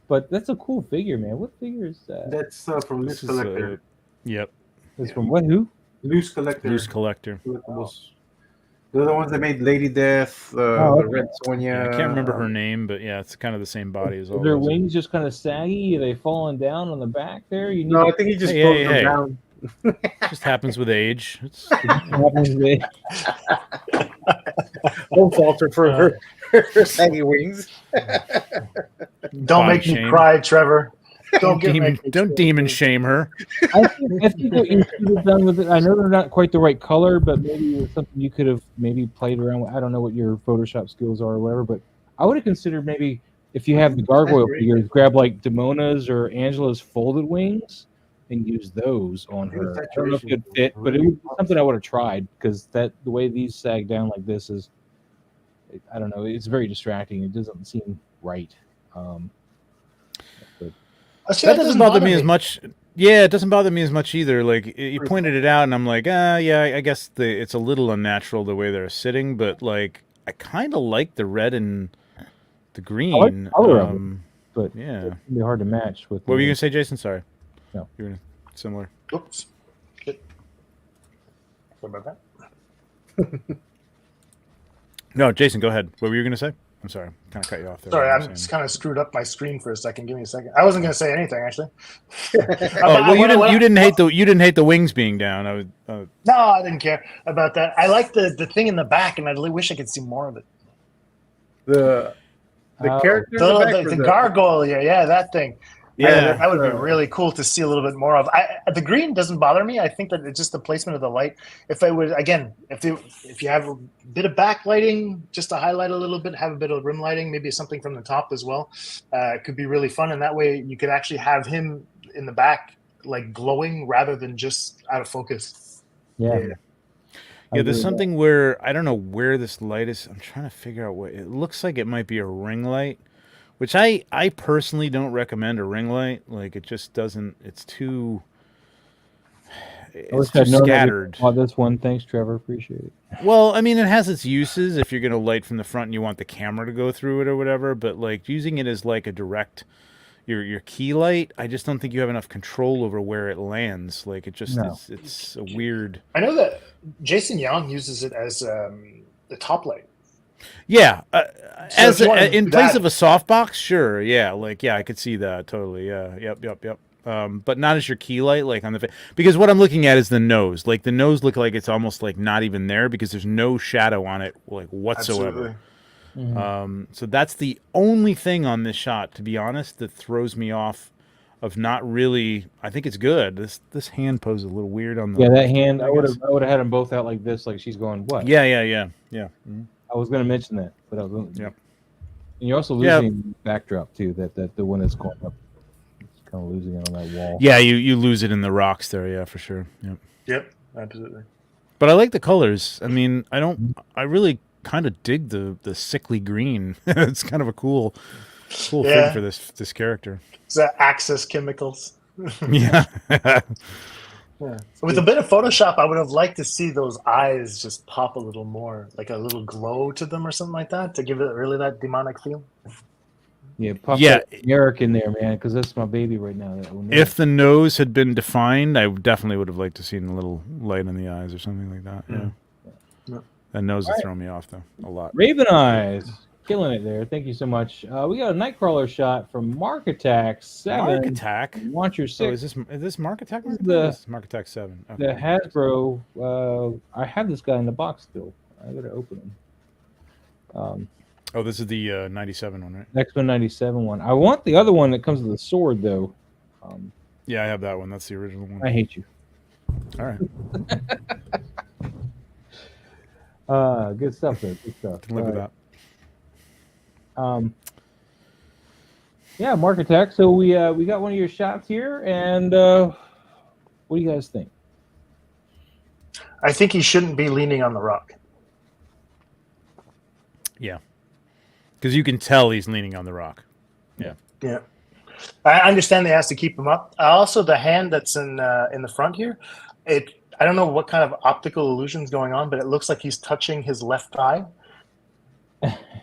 but that's a cool figure, man. What figure is that? That's from Loose Collector. Yep. It's from what? Who? Loose Collector. Loose Collector. They're the ones that made Lady Death, the Red Sonja. Yeah, I can't remember her name, but yeah, it's kind of the same body as all. Are their those. wings just kind of saggy? Are they falling down on the back there? No, I think he just pulls them down. It just happens with age. Don't falter for her saggy wings. Don't make me cry, Trevor. Don't demon shame her. I think what you could have done with it, I know they're not quite the right color, but maybe it's something you could have maybe played around with. I don't know what your Photoshop skills are or whatever, but I would have considered maybe if you have the gargoyle figures, grab like Damona's or Angela's folded wings and use those on her. I don't know if it would fit, but it would be something I would have tried because the way these sag down like this is, I don't know, it's very distracting. It doesn't seem right. That doesn't bother me as much. Yeah, it doesn't bother me as much either. Like you pointed it out, and I'm like, yeah, I guess it's a little unnatural the way they're sitting, but like I kind of like the red and the green. I like the color of them, but yeah, it's gonna be hard to match with. What were you gonna say, Jason? Sorry. No, you were similar. Oops. Sorry about that. No, Jason, go ahead. What were you gonna say? I'm sorry, kind of cut you off there. Sorry, I just kind of screwed up my screen for a second. Give me a second. I wasn't going to say anything actually. You didn't hate the wings being down. No, I didn't care about that. I like the thing in the back, and I really wish I could see more of it. The character, the gargoyle, yeah, that thing. Yeah, that would be really cool to see a little bit more of. The green doesn't bother me. I think that it's just the placement of the light. If you have a bit of backlighting, just to highlight a little bit, have a bit of rim lighting, maybe something from the top as well, it could be really fun. And that way, you could actually have him in the back, like glowing, rather than just out of focus. Yeah. Yeah, there's something where I don't know where this light is. I'm trying to figure out what it looks like. It might be a ring light. Which I personally don't recommend a ring light. Like, it just doesn't, it's too scattered. Oh, this one. Thanks, Trevor. Appreciate it. Well, I mean, it has its uses if you're going to light from the front and you want the camera to go through it or whatever. But, like, using it as, like, a direct, your key light, I just don't think you have enough control over where it lands. Like, it just, it's a weird. I know that Jason Young uses it as the top light. Yeah, in place of a softbox, sure. Yeah, I could see that totally. Yeah, yep. But not as your key light, like on the because what I'm looking at is the nose. Like the nose look like it's almost like not even there because there's no shadow on it, like whatsoever. So that's the only thing on this shot, to be honest, that throws me off of not really. I think it's good. This hand pose is a little weird on the that hand. I I would have had them both out like this, like she's going what? Yeah. Mm-hmm. I was going to mention that, but I was going. Yep. And you're also losing backdrop too. That the one that's going up, it's kind of losing it on that wall. Yeah, you lose it in the rocks there. Yeah, for sure. Yep, absolutely. But I like the colors. I mean, I really kind of dig the sickly green. It's kind of a cool thing for this character. It's Axis chemicals. Yeah. Yeah. With a bit of Photoshop, I would have liked to see those eyes just pop a little more, like a little glow to them or something like that, to give it really that demonic feel. Yeah, pop that Eric in there, man, because that's my baby right now. If the nose had been defined, I definitely would have liked to seen a little light in the eyes or something like that. Yeah. That nose is throwing me off, though, a lot. Raven Eyes. Killing it there. Thank you so much. We got a Nightcrawler shot from Mark Attack 7. Mark Attack? Launcher 6. Oh, is this Mark Attack? This is Mark Attack 7. Okay. The Hasbro. I have this guy in the box still. I got to open him. This is the 97 one, right? X-Men 97 one. I want the other one that comes with the sword, though. Yeah, I have that one. That's the original one. I hate you. All right. Good stuff, though. Good stuff. Can live with that. Yeah, Mark Attack. So we got one of your shots here, and what do you guys think? I think he shouldn't be leaning on the rock. Yeah, because you can tell he's leaning on the rock. Yeah. I understand they has to keep him up. Also, the hand that's in the front here, I don't know what kind of optical illusion's going on, but it looks like he's touching his left thigh.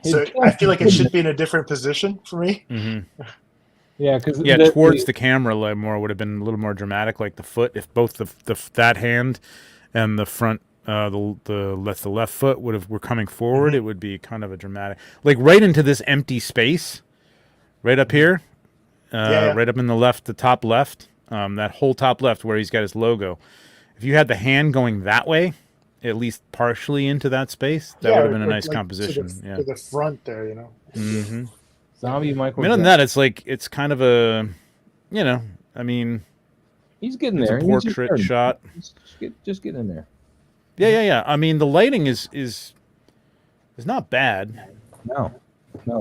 So I feel like it should be in a different position for me. Mm-hmm. Yeah, because towards the camera, like more would have been a little more dramatic, like the foot. If both that hand and the front, the left foot were coming forward, it would be kind of a dramatic, like right into this empty space, right up here, right up in the top left, that whole top left where he's got his logo. If you had the hand going that way, at least partially into that space, that would have been a nice composition. To the front there, you know. Mm-hmm. Zombie Michael. I mean, other than that, it's kind of a, I mean, he's getting there. It's a portrait shot. Just getting in there. Yeah. I mean, the lighting is not bad. No,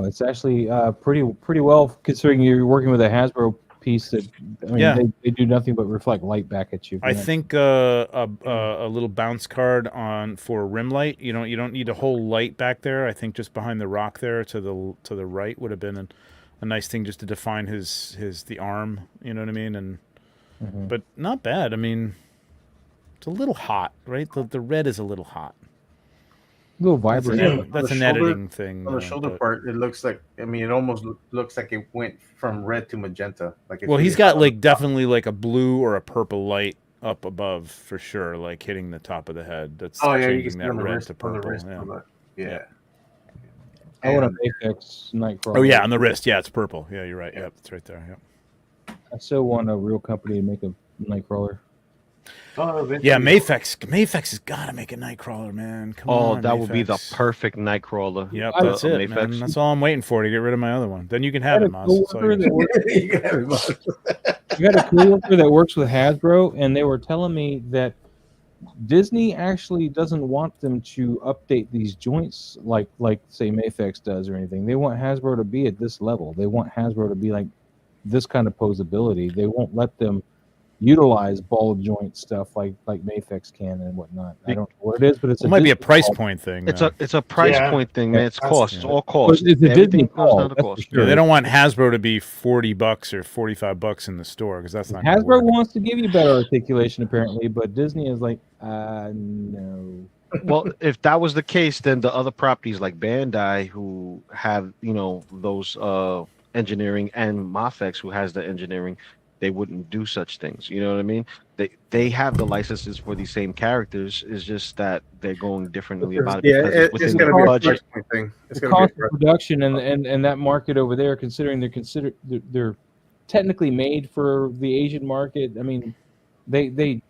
it's actually pretty well considering you're working with a Hasbro piece that they do nothing but reflect light back at you. I think a little bounce card for a rim light. You don't need a whole light back there. I think just behind the rock there to the right would have been a nice thing just to define the arm. You know what I mean? And but not bad. I mean, it's a little hot, right? The red is a little hot. A little vibrant. That's an editing thing. On the shoulder part, it looks like. I mean, it almost looks like it went from red to magenta. Like he's got definitely like a blue or a purple light up above for sure, like hitting the top of the head. That's changing that red to purple. Yeah. I want to Apex Nightcrawler. Oh yeah, on the wrist. Yeah, it's purple. Yeah, you're right. Yep, it's right there. Yep. I still want a real company to make a Nightcrawler. Yeah, Mayfex has got to make a Nightcrawler, man. Come on, that would be the perfect Nightcrawler. Yep, that's it, man. That's all I'm waiting for to get rid of my other one. Then you can have it, Moz. You got a coworker that works with Hasbro, and they were telling me that Disney actually doesn't want them to update these joints like say Mayfex does or anything. They want Hasbro to be at this level. They want Hasbro to be like this kind of posability. They won't let them utilize ball joint stuff like Mayfex can and whatnot. I don't know what it is, but it might be a price point thing. It's a price point thing, man. It's cost. It's all cost. It's a Disney cost. Sure. They don't want Hasbro to be $40 or $45 in the store because that's not. Hasbro wants to give you better articulation apparently, but Disney is like, no. Well, if that was the case, then the other properties like Bandai, who have those engineering, and Mafex, who has the engineering, they wouldn't do such things. You know what I mean? They have the licenses for these same characters. It's just that they're going differently about it. Yeah, it's going to be a budget thing. It's the cost of production and that market over there, considering they're technically made for the Asian market. I mean, they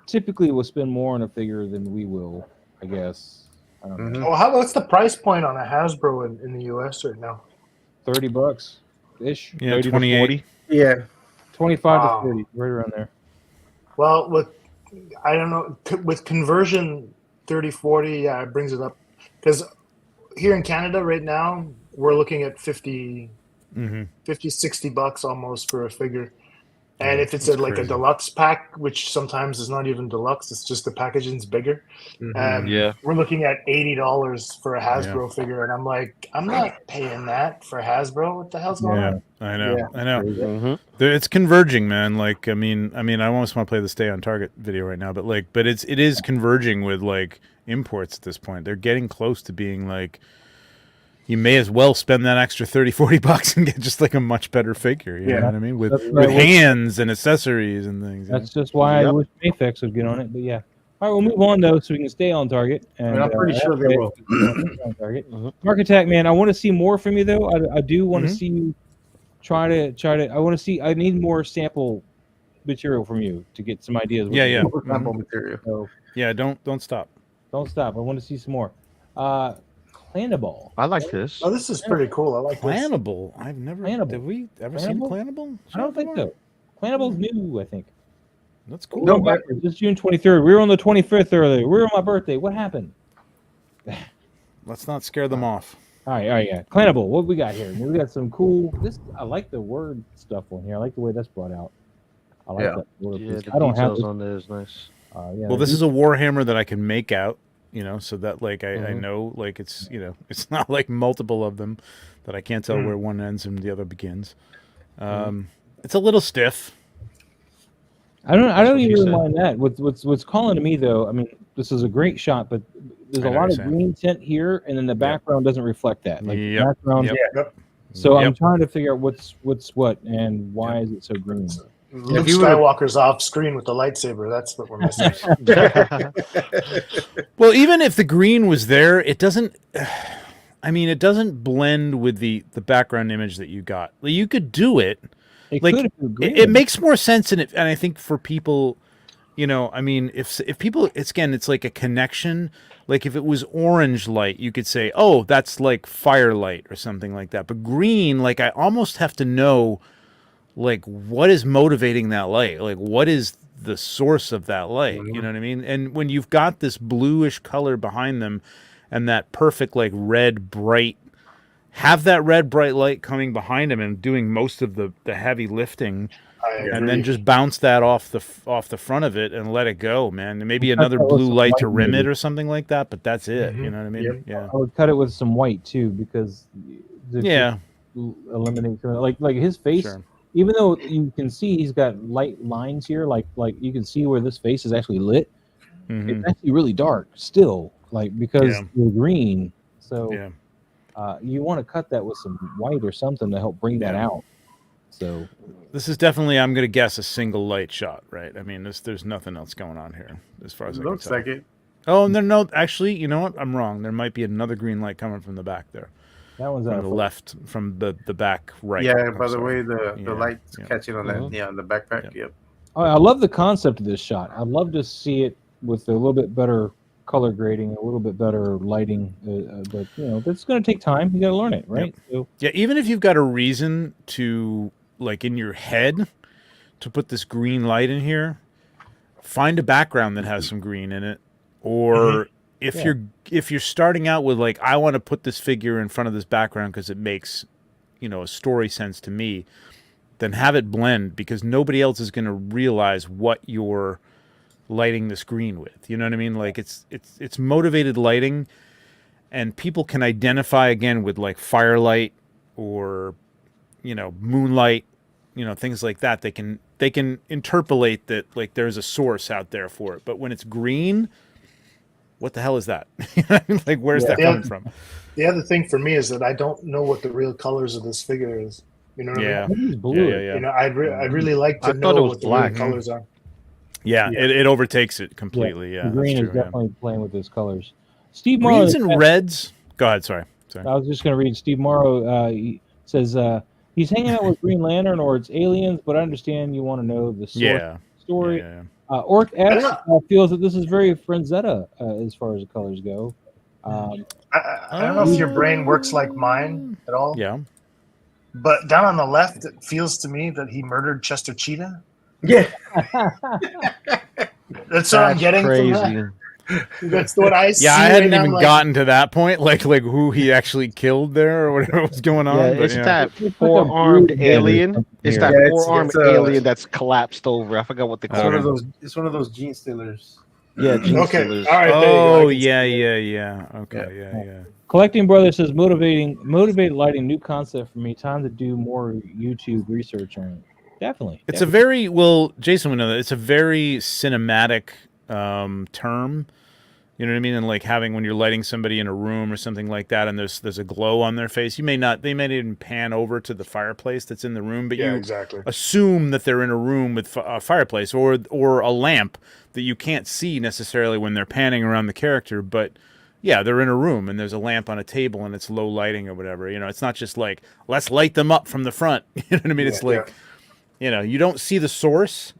typically will spend more on a figure than we will, I guess. I don't know. Oh, what's the price point on a Hasbro in the US right now? $30 ish. Yeah, 30 to 28. 40, Yeah. 25 Wow. to 30, right around there. Well, I don't know, with conversion 30, 40, yeah, it brings it up. Because here in Canada right now, we're looking at 50, $60 almost for a figure. And if it's like a deluxe pack, which sometimes is not even deluxe, it's just the packaging's bigger. Yeah. We're looking at $80 for a Hasbro figure, and I'm like, I'm not paying that for Hasbro. What the hell's going on? I know. Yeah. I know. Mm-hmm. It's converging, man. Like, I mean, I almost want to play the Stay on Target video right now, but it is converging with like imports at this point. They're getting close to being like, you may as well spend that extra $30-$40 and get just like a much better figure. You know what I mean? With hands and accessories and things. That's just why I wish Mayfix would get on it. But yeah. All right, we'll move on though, so we can stay on target. And I'm pretty sure they will. On target. Architect, man, I want to see more from you though. I do want to see you try to. I want to see. I need more sample material from you to get some ideas. Yeah. Sample material. So, yeah, don't stop. Don't stop. I want to see some more. Clanable. I like this. Oh, this is pretty cool. I like this. Clanable. I've never. Clanable. Did we ever see Clanable? I don't think so. Clanable's new, I think. That's cool. No, backwards. It's June 23rd. We were on the 25th earlier. We were on my birthday. What happened? Let's not scare them off. All right, yeah. Clanable. What we got here? We got some cool. I like the word stuff on here. I like the way that's brought out. I like that word. Yeah, the I don't have details on there is nice. Well, this is a Warhammer that I can make out, so that like I know like it's it's not like multiple of them that I can't tell where one ends and the other begins. It's a little stiff. I don't even mind that. What's calling to me though, I mean, this is a great shot, but there's a lot of green tint here, and then the background doesn't reflect that. Like the background. So I'm trying to figure out what's what and why is it so green. Luke Skywalker's off screen with the lightsaber. That's what we're missing. Well, even if the green was there, it doesn't. I mean, it doesn't blend with the background image that you got. Like, you could do it. It makes more sense and I think for people, I mean, if people, it's like a connection. Like if it was orange light, you could say, oh, that's like firelight or something like that. But green, like I almost have to know, like what is motivating that light? Like what is the source of that light? You know what I mean? And when you've got this bluish color behind them and that perfect like red bright, have that red bright light coming behind him and doing most of the heavy lifting, and then just bounce that off the front of it and let it go, man. And maybe another blue light to rim it or something like that, but that's it. You know what I mean? Yeah. I would cut it with some white too because eliminate like his face. Sure. Even though you can see he's got light lines here, like you can see where this face is actually lit. It's actually really dark still, like because the green. So. Yeah. You want to cut that with some white or something to help bring that out. So this is definitely, I'm going to guess, a single light shot, right? I mean, there's nothing else going on here as far as I can tell. Looks like it. Oh, no, actually, you know what? I'm wrong. There might be another green light coming from the back there. That one's from the left, from the back right. Yeah, by the way, the light's catching on that. On the backpack. Yep. I love the concept of this shot. I'd love to see it with a little bit better color grading, a little bit better lighting, but that's going to take time. You got to learn it, right? So, yeah, even if you've got a reason to, like in your head, to put this green light in here, find a background that has some green in it, or if you're starting out with like, I want to put this figure in front of this background because it makes a story sense to me, then have it blend, because nobody else is going to realize what you're lighting the screen with. You know what I mean? Like it's motivated lighting, and people can identify again with like firelight or moonlight, things like that. They can interpolate that like there's a source out there for it. But when it's green, what the hell is that? Like where's that coming from? The other thing for me is that I don't know what the real colors of this figure is. You know what I mean? He's blue. Yeah. I'd really like to know what the real colors are. Yeah, it overtakes it completely. Yeah, the green is definitely playing with those colors. Steve Greens and reds. Go ahead. Sorry. I was just going to read. Steve Morrow he says he's hanging out with Green Lantern or it's aliens, but I understand you want to know the story. Orc X feels that this is very Frenzetta as far as the colors go. I don't know if your brain works like mine at all. Yeah. But down on the left, it feels to me that he murdered Chester Cheetah. Yeah. That's what I'm getting from that. That's what I see. Yeah, I hadn't right now, even like, gotten to that point, like who he actually killed there or whatever was going on. Yeah, but it's yeah. that four-armed alien. It's that Yeah, four-armed it's, alien that's collapsed over. I forgot what they It's call one it. of those. It's one of those gene stealers. Yeah, gene Okay, stealers. all right. There Oh, you go. yeah. Okay, yeah. Collecting Brother says motivated lighting, new concept for me. Time to do more YouTube research on it. Definitely. It's a very Jason would know that it's a very cinematic term. You know what I mean? And like having when you're lighting somebody in a room or something like that, and there's a glow on their face. They may not even pan over to the fireplace that's in the room, but you exactly. assume that they're in a room with a fireplace or a lamp that you can't see necessarily when they're panning around the character, but yeah, they're in a room and there's a lamp on a table and it's low lighting or whatever. You know, it's not just like let's light them up from the front. You know what I mean? It's like you know, you don't see the source,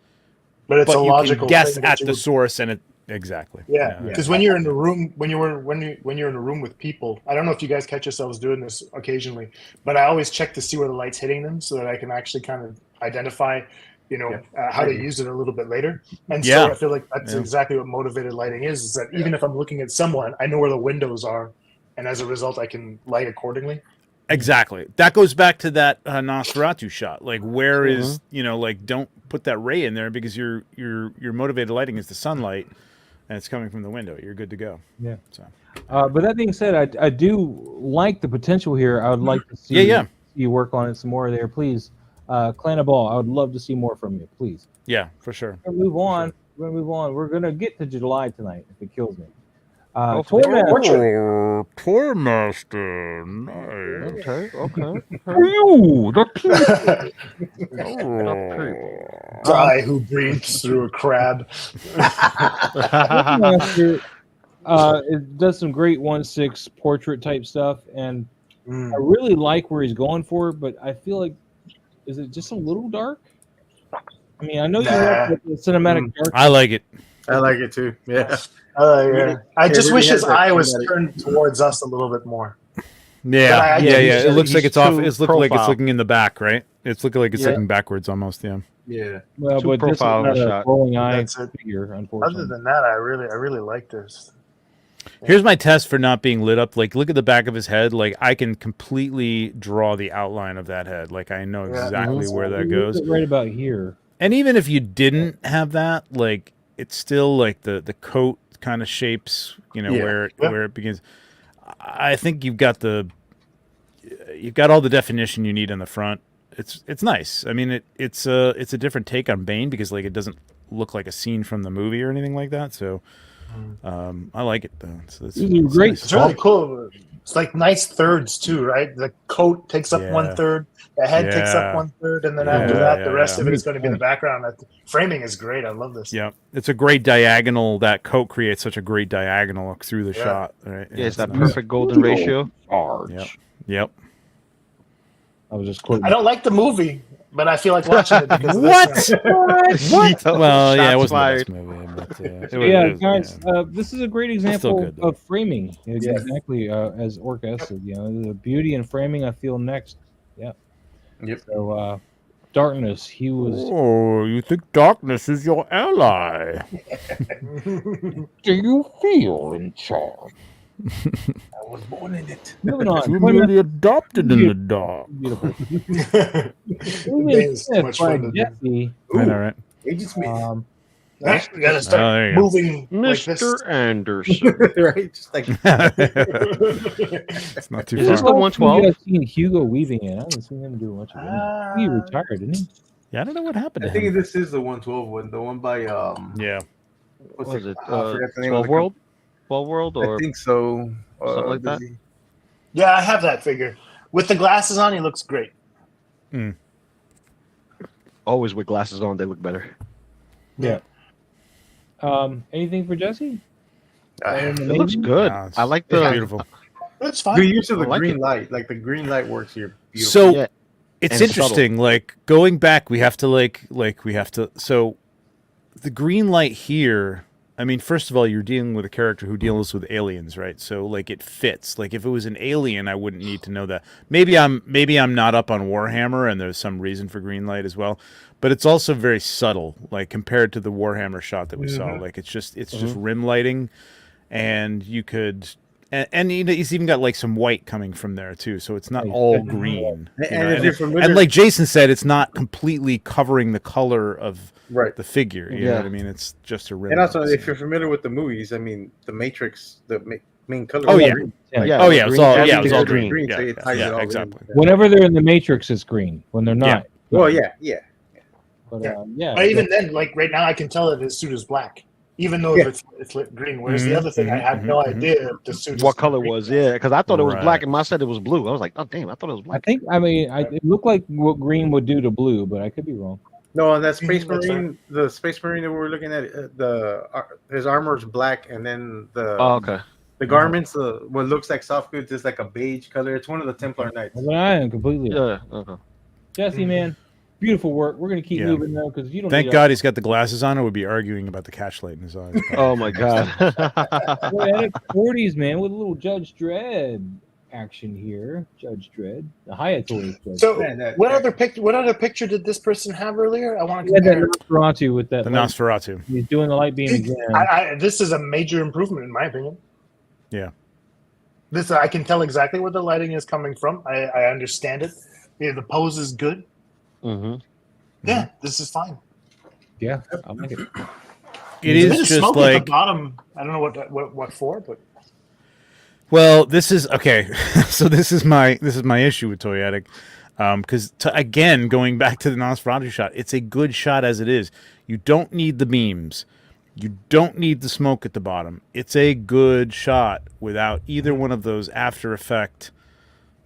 but it's a you logical can guess thing at the source and it. Exactly. Yeah, because when you're in a room, when you're in a room with people, I don't know if you guys catch yourselves doing this occasionally, but I always check to see where the light's hitting them so that I can actually kind of identify, how to use it a little bit later. And so I feel like that's exactly what motivated lighting is that even if I'm looking at someone, I know where the windows are, and as a result, I can light accordingly. Exactly. That goes back to that Nosferatu shot. Like, where is don't put that ray in there because your motivated lighting is the sunlight. And it's coming from the window. You're good to go. Yeah. So, but that being said, I do like the potential here. I would like to see you work on it some more there, please. Clan of Ball, I would love to see more from you, please. Yeah, for sure. We're gonna move on. We're gonna get to July tonight if it kills me. Toy Master. Nice. Okay. Ooh, Guy who breathes through a crab. Toy Master, it does some great 1/6 portrait type stuff, and I really like where he's going for, but I feel like is it just a little dark? I mean, I know you like the cinematic dark. I like it. I like it too. Yeah. I just wish his eye was turned towards us a little bit more. Yeah. It looks like it's off. It's looking like it's profile. looking in the back, right? It's looking like it's looking backwards almost. Yeah. Yeah. Well, Two but this is profile not a shot. rolling eye That's it. figure, unfortunately. Other than that, I really like this. Here's my test for not being lit up. Like, look at the back of his head. Like, I can completely draw the outline of that head. Like, I know exactly where that goes. Right about here. And even if you didn't have that, like, it's still like the coat kind of shapes, where it begins. I think you've got all the definition you need in the front. It's nice. I mean, it's a different take on Bane because like it doesn't look like a scene from the movie or anything like that. So I like it though. It's great. nice. It's really cool. It's like nice thirds too, right? The coat takes up 1/3, the head takes up 1/3, and then after that, the rest of it is going to be in the background. The framing is great. I love this. Yeah, it's a great diagonal. That coat creates such a great diagonal through the shot. Right? Yeah, it's that perfect golden ratio. Yep. I was just quoting. I don't like the movie, but I feel like watching it because of this. What? Well, yeah, it wasn't fired. the best movie, but guys, this is a great example good, of framing. Exactly as Orca said. The beauty in framing. I feel next. Yeah. Yep. So, Darkness. He was. Oh, you think darkness is your ally? Do you feel in charge? I was born in it. Moving on. You're merely adopted in the dark. Beautiful. It's much by fun to do. Jesse. All right. Agent Smith. We gotta there start you go. moving like this. Mr. Anderson. Right? Just like It's not too Is this far. the 112? I've seen Hugo Weaving it. I haven't seen him do much of it. He retired, didn't he? Yeah, I don't know what happened I to think him. this is the 112 one, the one by Yeah. what's What was it? I forgot the name of 12 the World? 12 World company. or I think so. something like that? Yeah, I have that figure. With the glasses on, he looks great. always with glasses on, they look better. Yeah. Anything for Jesse? It looks good. No, I like it's the beautiful. That's fine. Good use of the I like green it. light. Like the green light works here. Beautiful. So Yeah. it's And interesting. Like going back, we have to so the green light here I mean, first of all, you're dealing with a character who deals with aliens, right? So like it fits. Like if it was an alien, I wouldn't need to know that. Maybe I'm not up on Warhammer, and there's some reason for green light as well. But it's also very subtle, like compared to the Warhammer shot that we saw. Like it's just rim lighting, and you could. And he's even got like some white coming from there too, so it's not all green. And like Jason said, it's not completely covering the color of the figure. You know what I mean? It's just a rim. And also, if you're familiar with the movies, I mean, the Matrix, the main color. Oh yeah, green. It's all green. So it ties it all exactly. in. Whenever they're in the Matrix, it's green. When they're not, Well, yeah. But, But even then, like right now, I can tell that his suit is black, even though it's lit green. Whereas the other thing, I had no idea the suit. What color was? Yeah, because I thought it was black, and I said it was blue. I was like, oh damn, I thought it was black. It looked like what green would do to blue, but I could be wrong. No, and that Space Marine, the Space Marine that we were looking at, his armor is black, and then the garments, what looks like soft goods, is like a beige color. It's one of the Templar Knights. But I am completely. Yeah. Jesse, man. Beautiful work. We're gonna keep moving though, because you don't. Thank God he's got the glasses on, or would be arguing about the catch light in his eyes. Oh my God! Poetic 40s, man, with a little Judge Dredd action here. Judge Dredd, the Hayatoy. So, what other picture did this person have earlier? I want to compare that Nosferatu with that. The Nosferatu. He's doing the light beam again. This is a major improvement, in my opinion. Yeah. This I can tell exactly where the lighting is coming from. I understand it. Yeah, the pose is good. Yeah, this is fine. Yeah, I like it. It is just like at the bottom. I don't know what for, but well, this is okay. So this is my issue with Toyetic, because again, going back to the Nosferatu shot, it's a good shot as it is. You don't need the beams. You don't need the smoke at the bottom. It's a good shot without either one of those After Effect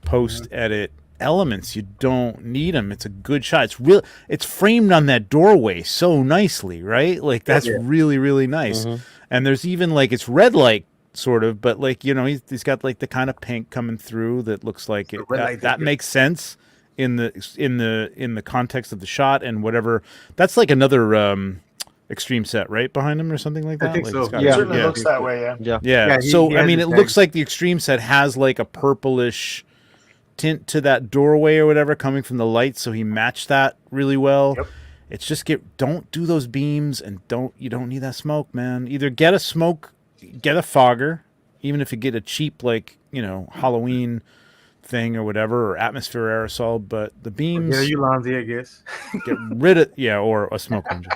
post edit elements. You don't need them. It's a good shot. It's real. It's framed on that doorway so nicely, right? Like that's really, really nice. And there's even like it's red light sort of, but like he's got like the kind of pink coming through that looks like it. That makes sense in the context of the shot and whatever. That's like another extreme set right behind him or something like that. I think like so. It certainly looks that way. Yeah. So I mean, it looks like the extreme set has like a purplish tint to that doorway or whatever coming from the light, so he matched that really well. It's just don't do those beams, and you don't need that smoke, man. Either get a fogger, even if you get a cheap like Halloween thing or whatever, or atmosphere aerosol, but the beams Ulanzi, I guess. get rid of or a smoke engine.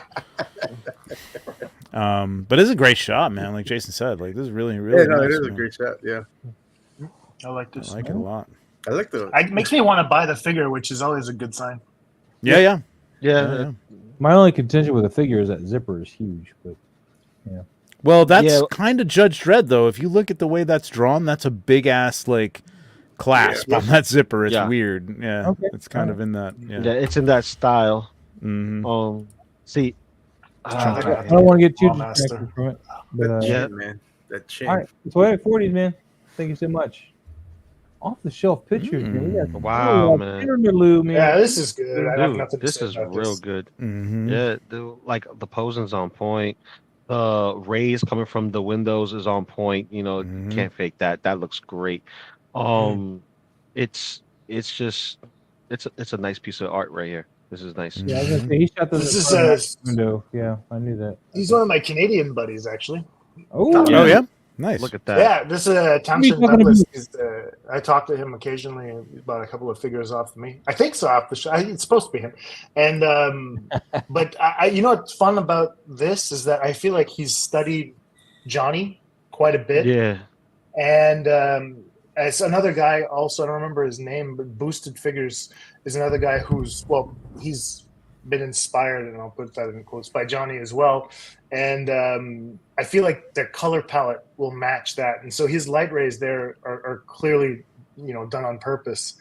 But it's a great shot, man. Like Jason said, like this is really nice, it is a great shot. I like this. I like it a lot. I like the. It makes me want to buy the figure, which is always a good sign. Yeah. My only contention with the figure is that zipper is huge, but well, that's kind of Judge Dredd, though. If you look at the way that's drawn, that's a big ass like clasp on that zipper. It's weird. Yeah, it's kind of in that. Yeah, it's in that style. See, I don't want to get too distracted from it. But, man, that chin. All right, Poetic 40s, man. Thank you so much. Off the shelf pictures, man. Wow, man. Man. Yeah, this is good. I have nothing to this say is about real this. good. Yeah, the posing's on point. The rays coming from the windows is on point. Can't fake that. That looks great. It's a nice piece of art right here. This is nice. Yeah, I was gonna say, he shot This is window. Yeah, I knew that. He's one of my Canadian buddies, actually. Oh yeah. Nice. Look at that. Yeah, this Townsend Douglas. I talk to him occasionally about a couple of figures off me. I think so off the show. It's supposed to be him. And but what's fun about this is that I feel like he's studied Johnny quite a bit. Yeah. And as another guy, also I don't remember his name, but Boosted Figures is another guy he's been inspired, and I'll put that in quotes, by Johnny as well. And I feel like their color palette will match that, and so his light rays there are clearly done on purpose.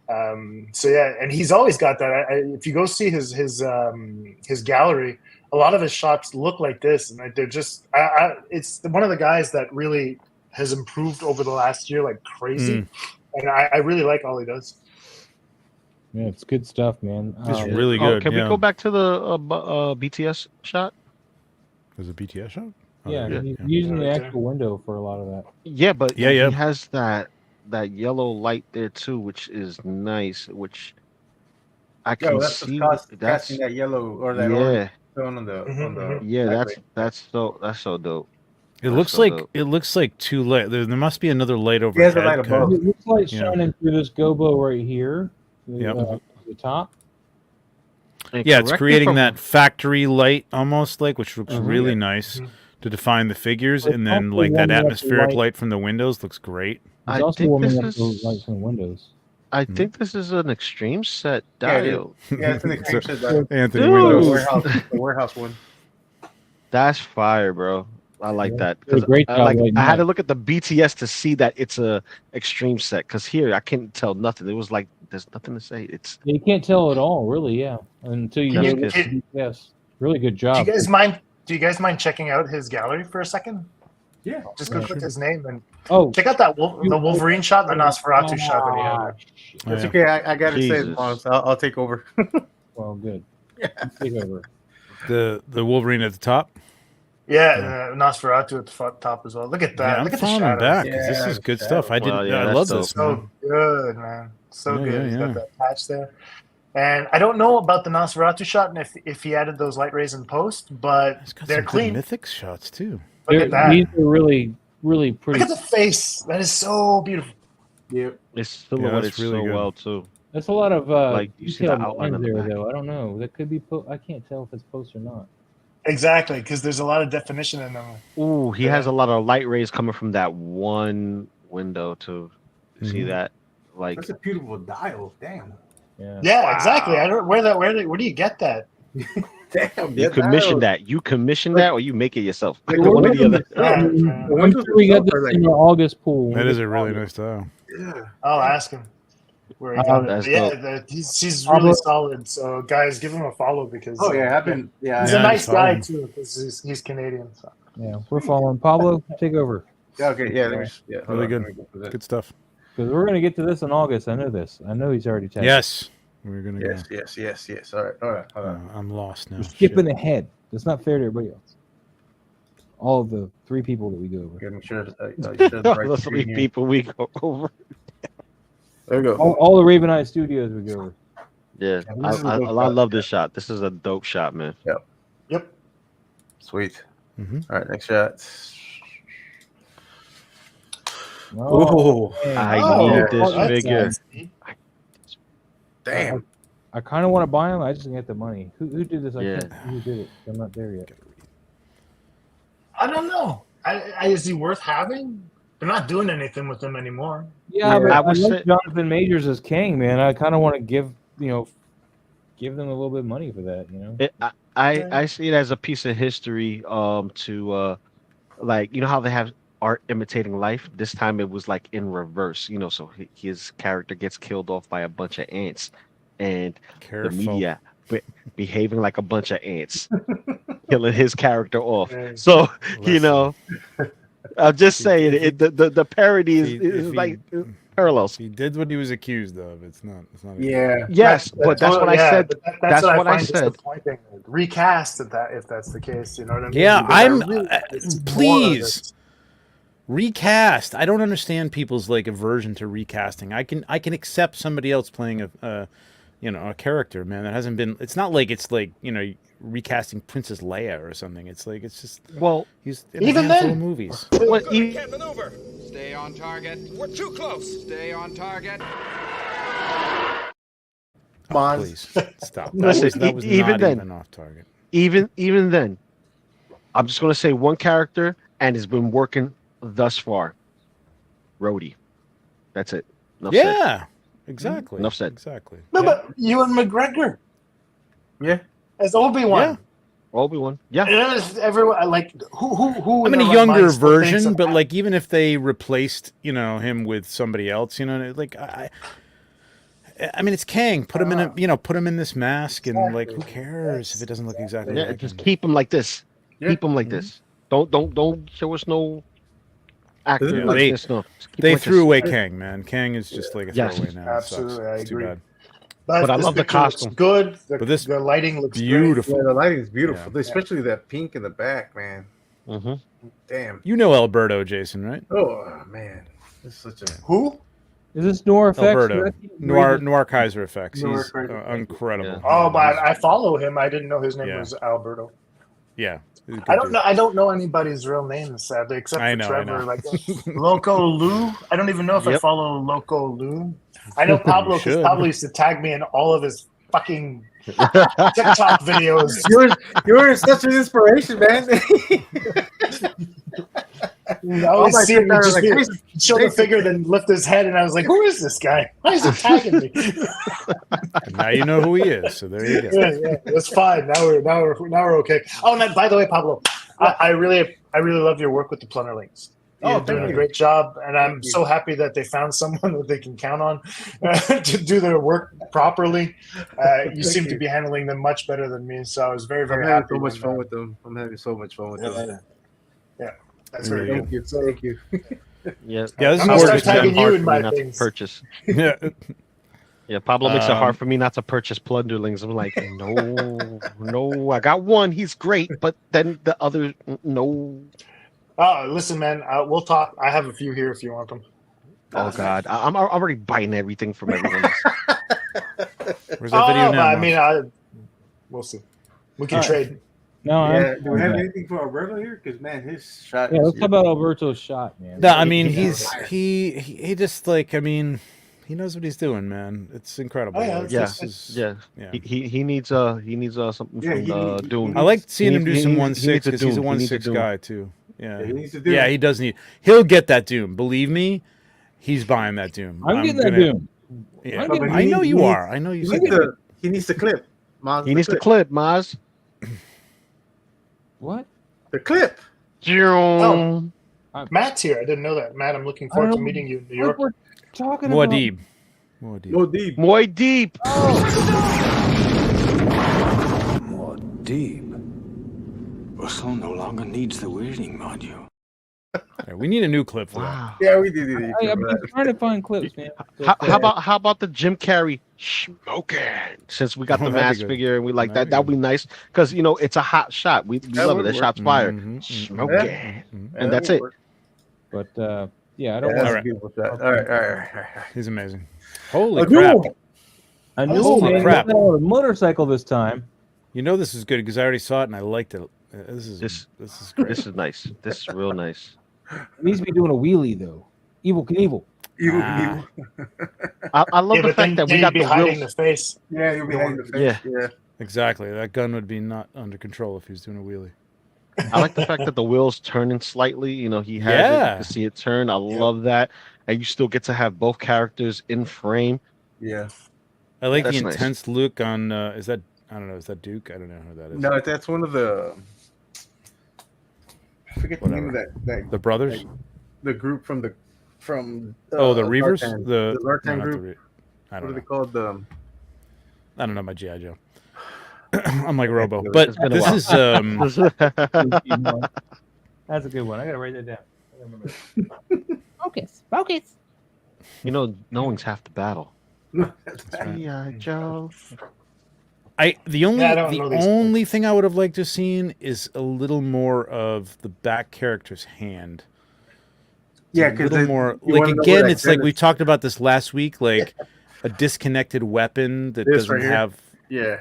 So yeah, and he's always got that. If you go see his gallery, a lot of his shots look like this, and they're just it's one of the guys that really has improved over the last year like crazy, and I really like all he does. Yeah, it's good stuff, man. It's really good. Can we go back to the BTS shot? Was it BTS shot? Yeah, there he's we go. using the Right there. actual window for a lot of that. Yeah, but Yeah, he yeah. has that yellow light there too, which is nice. Which I Yo, can that's what's see. casting That's that yellow or that orange yeah, tone on the yeah. backlight. That's so dope. It That's looks so like dope. it looks like two light. There must be another light He has a overhead. light above. It looks like Yeah. shining through this gobo right here, Yep. the top. And Yeah, it's correct me creating if I'm- that factory light almost like, which looks Mhm. really Yeah. nice Mhm. to define the figures, It's and then also like that warming up the atmospheric light. light from the windows looks great. He's I also think warming this up the is- light from the windows. I Mhm. think this is an extreme set Yeah, it is. dial. Yeah, it's an extreme set. That Anthony Dude. Windows. the warehouse one. That's fire, bro. I like Yeah, that did a because great job lighting I had up. to look at the BTS to see that it's a extreme set. Because here I couldn't tell nothing. It was like there's nothing to say. It's You can't tell at all, really. Yeah, until you That's get good. it. Yes, really good Do job. you guys mind? Do you guys mind checking out his gallery for a second? Yeah. Just go Yeah, click sure. his name and Oh, check out that the Wolverine shot, the Nosferatu shot that he had. Oh, It's yeah. okay. I got it saved, Jesus. Mons. I'll take over. well, good. Take over. The Wolverine at the top. Yeah, Nosferatu at the top as well. Look at that. Yeah, I'm Look at the following shadows. back 'cause this Yeah, is the good stuff. I shadows. didn't. Well, yeah, I that's love dope. this, man. So good, man. So Yeah, good. yeah, He's yeah. got that patch there. And I don't know about the Nosferatu shot and if he added those light rays in post, but It's got they're some clean. good mythics shots too. Look at that. These are really, really pretty. Look at the face. That is so beautiful. Yep. it's silhouetted that's really so good. well too. That's a lot of Like, you see the detailed outline lines on the there, back. though. I don't know. That could be. I can't tell if it's post or not. Exactly, because there's a lot of definition in them. Ooh, he has a lot of light rays coming from that one window too. You see Mhm. that? Like That's a beautiful dial. Damn. Yeah. Yeah, exactly. I don't where do you get that? Damn. you that commission dial. that. You commission that or you make it yourself. Like Like the one or one the other. Yeah. Once we got this in our August pool. That is a really nice style. Yeah. I'll ask him where he got it. That's But yeah, dope. he's really solid. So guys, give him a follow because Oh yeah, I've been. Yeah. he's Yeah, a nice follow guy him. too because he's Canadian. So. Yeah, we're following Pablo. Take over Yeah. Okay. Yeah. Let me, yeah. hold Really on, good. let me go for that. Good stuff. because we're gonna get to this in August. I know this. I know he's already tagged. Yes, we're gonna Yes. go. Yes. Yes. Yes. All right. All right. Hold on. I'm lost now. We're skipping ahead. That's not fair to everybody else. All of the 3 people that we go over. Okay, make sure. Share the right Those screen three here. people we go over. There we go. All the Raven Eye Studios we go over. Yeah, this is a I dope shot. love this shot. This is a dope shot, man. Yep. Sweet. Mhm. All right. Next shot. Oh, man. I Oh, need yeah. this that's figure. nice. Damn. I kind of want to buy him. I just didn't get the money. Who did this? I Yeah. can't. Who did it? I'm not there yet. I don't know. Is he worth having? They're not doing anything with him anymore. Yeah, Yeah, but I I would like say- Jonathan Majors as King, man. I kind of want to give them a little bit of money for that. You know. I see it as a piece of history to like how they have art imitating life. This time it was like in reverse, so his character gets killed off by a bunch of ants and careful. the media behaving like a bunch of ants killing his character off. Yeah. So Listen. I'm just saying If he- the parody if is he- like parallels. He did what he was accused of. It's not. Yeah. Yes, but that's what I said. but That's what what I find said. disappointing. Recast if that's the case. You know what I mean? Yeah, Because I I'm. really want to see more of Please this. recast. I don't understand people's like aversion to recasting. I can accept somebody else playing a character, man, that hasn't been. It's not like it's like recasting Princess Leia or something. It's like it's just Well, he's in Even a handful then- of movies. what, Can't maneuver. Stay on target. We're too close. Stay on target. Come on. Please stop. Listen, That was even not then- even off target. even then, I'm just gonna say one character, and it's been working thus far. Rhodey. That's it. Enough said. Yeah, exactly. Enough said. Exactly. No, but Ewan McGregor Yeah. as Obi-Wan. Yeah. Obi-Wan. Yeah. And it's everyone like who. I in mean, their a right younger mind still thinks version, of but that? like even if they replaced, him with somebody else, like I mean, it's Kang. Put him in put him in this mask, and like, who cares if it doesn't look exactly Yeah, like just him? keep him like this. Yeah. Keep him like this. Don't show us no actor Yeah, like they- this. No. Just keep They him like throw this. away Kang, man. Kang is just like a Yes. throwaway now. It sucks. Absolutely, I It's too agree. bad. But I this love the picture looks costume. Good. But this the lighting looks Beautiful. Yeah, the lighting is beautiful, Yeah. especially that pink in the back, man. Mm-hmm. Damn. You know Alberto, Jason, right? Oh man, this is such a Who? Is this Noir Effects? Alberto. Noir Kaiser Effects. Noir He's Kaiser Effects. incredible. Yeah. Oh, but I follow him. I didn't know his name Yeah. was Alberto. Yeah. He's a good I don't dude. know. I don't know anybody's real name, sadly, except I for know, Trevor. I know. Like Loco Lou. I don't even know if I Yep. follow Loco Lou. I know Pablo because should. Pablo used to tag me in all of his fucking TikTok videos. You're such an inspiration, man. I always my see him TikTok just was be, like, show the figure, then lift his head, and I was like, "Who is this guy? Why is he tagging me?" And now you know who he is. So there you go. yeah, that's fine. Now we're okay. Oh, and by the way, Pablo, I really love your work with the Plunner Links. You're Oh, doing thank a you. great job, and I'm Thank you. so happy that they found someone that they can count on to do their work properly. You seem to be handling them much better than me, so I was very, I'm very having happy. so much when, fun with them. I'm having so much fun with them. Yeah, that's There very you good. go. Thank you. Yeah. Yeah, this is I'm gonna more start just tagging hard you in for me my not to things. purchase. Yeah. Yeah, Pablo makes it hard for me not to purchase plunderlings. I'm like, no, I got one. He's great, but then the other, no. Listen, man, we'll talk. I have a few here if you want them. Oh God, I'm already buying everything from everyone else. Where's that video But now? I Moss? mean, we'll see. We can All right. trade. No, Yeah, I'm. do we have anything for Alberto here? Because man, his shot. Yeah, is let's talk about Alberto's shot, man. No, I mean Yeah. he just like I mean he knows what he's doing, man. It's incredible. Oh, yeah, Like, Yeah, this is, yeah. yeah. He needs something Yeah, from he Dune. I like seeing him He do some needs- he 1/6 needs a because he's a Dune. He needs a 1/6 Dune. guy too. Yeah, Yeah, he needs to do yeah, it. he does need. He'll get that Doom. Believe me, he's buying that Doom. I'm getting that gonna- Doom. Yeah, I'm getting- I know you are. I know you He said needs that. to. He needs to clip. Maz, He needs to clip, Maz. What? the clip. Oh. Matt's here. I didn't know that. Matt, I'm looking I forward to don't meeting you in New What York. we're talking about? Muad'Dib. Go deep. Muy deep. More deep. Russell no longer needs the weirding module. Yeah, we need a new clip for that. Wow. Yeah, we did it. I've been trying to find clips, man. How about the Jim Carrey smoking? Since we got Oh, the that'd be mask good. figure and we like That'd that, be that would be nice because it's a hot shot. We That love it. would That work. shot's fire. Mhm, Smoking. mhm. And that's it. But yeah, I don't Yeah, want that's Alright. good with that. All right. He's amazing. Holy A crap! duel. I knew Holy man, crap. got on a motorcycle this time. You know this is good because I already saw it and I liked it. This is great. This is nice. This is real nice. He needs to be doing a wheelie though. Evil Knievel. Ah. I love the but fact then that we he'd got be the hiding wheels. the face. Yeah, you'll be behind the face. Yeah. Exactly. That gun would be not under control if he was doing a wheelie. I like the fact that the wheels turning slightly. He has it. You Yeah. can see it turn. I love that. And you still get to have both characters in frame. Yeah. I like the That's nice. intense look on. Is that I don't know? Is that Duke? I don't know who that is. No, that's one of the. I forget the name of that The brothers. the group from the Reavers. Zartan. The Zartan no, not the group. I What don't are they know. called? I don't know my GI Joe. I'm like Robo, It's but been a this while. is That's a good one. I gotta write that down. I gotta remember. Focus. Knowing's half the battle. That's right. G.I. Joe. The only Yeah, I don't know these only thing I would have liked to have seen is a little more of the back character's hand. Yeah, a because little more like again, it's like we talked about this last week, like a disconnected weapon that This doesn't right here. have. Yeah.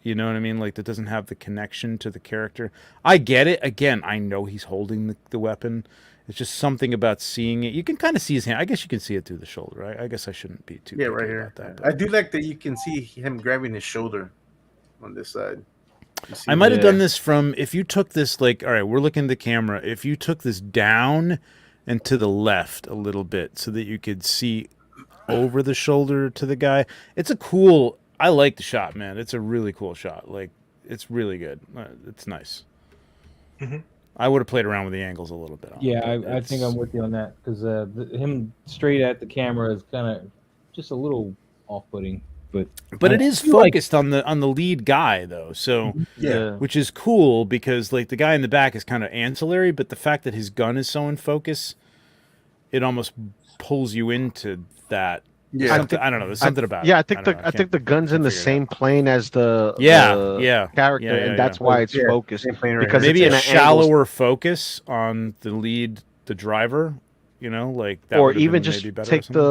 You know what I mean? Like that doesn't have the connection to the character. I get it. Again, I know he's holding the weapon. It's just something about seeing it. You can kind of see his hand. I guess you can see it through the shoulder. Right? I guess I shouldn't be too. Yeah, picky right here. about that, I do like that you can see him grabbing his shoulder on this side. You see I might have that? done this from if you took this like all right, we're looking at the camera. If you took this down and to the left a little bit so that you could see over the shoulder to the guy. It's a cool. I like the shot, man. It's a really cool shot. Like it's really good. It's nice. Mm-hmm. I would have played around with the angles a little bit. Yeah, I think I'm with you on that because him straight at the camera is kind of just a little off-putting. But it is focused on the lead guy though, so Yeah. which is cool because like the guy in the back is kind of ancillary, but the fact that his gun is so in focus, it almost pulls you into that Yeah. I don't know. There's something about it. Yeah, I think don't know. I think the gun's in the figure it same plane as the character, Yeah, and that's yeah. why it's Yeah, focused same plane right because here. maybe it's a in an angle, shallower focus on the lead, the driver. You know, like that or would have even been just maybe better or take something.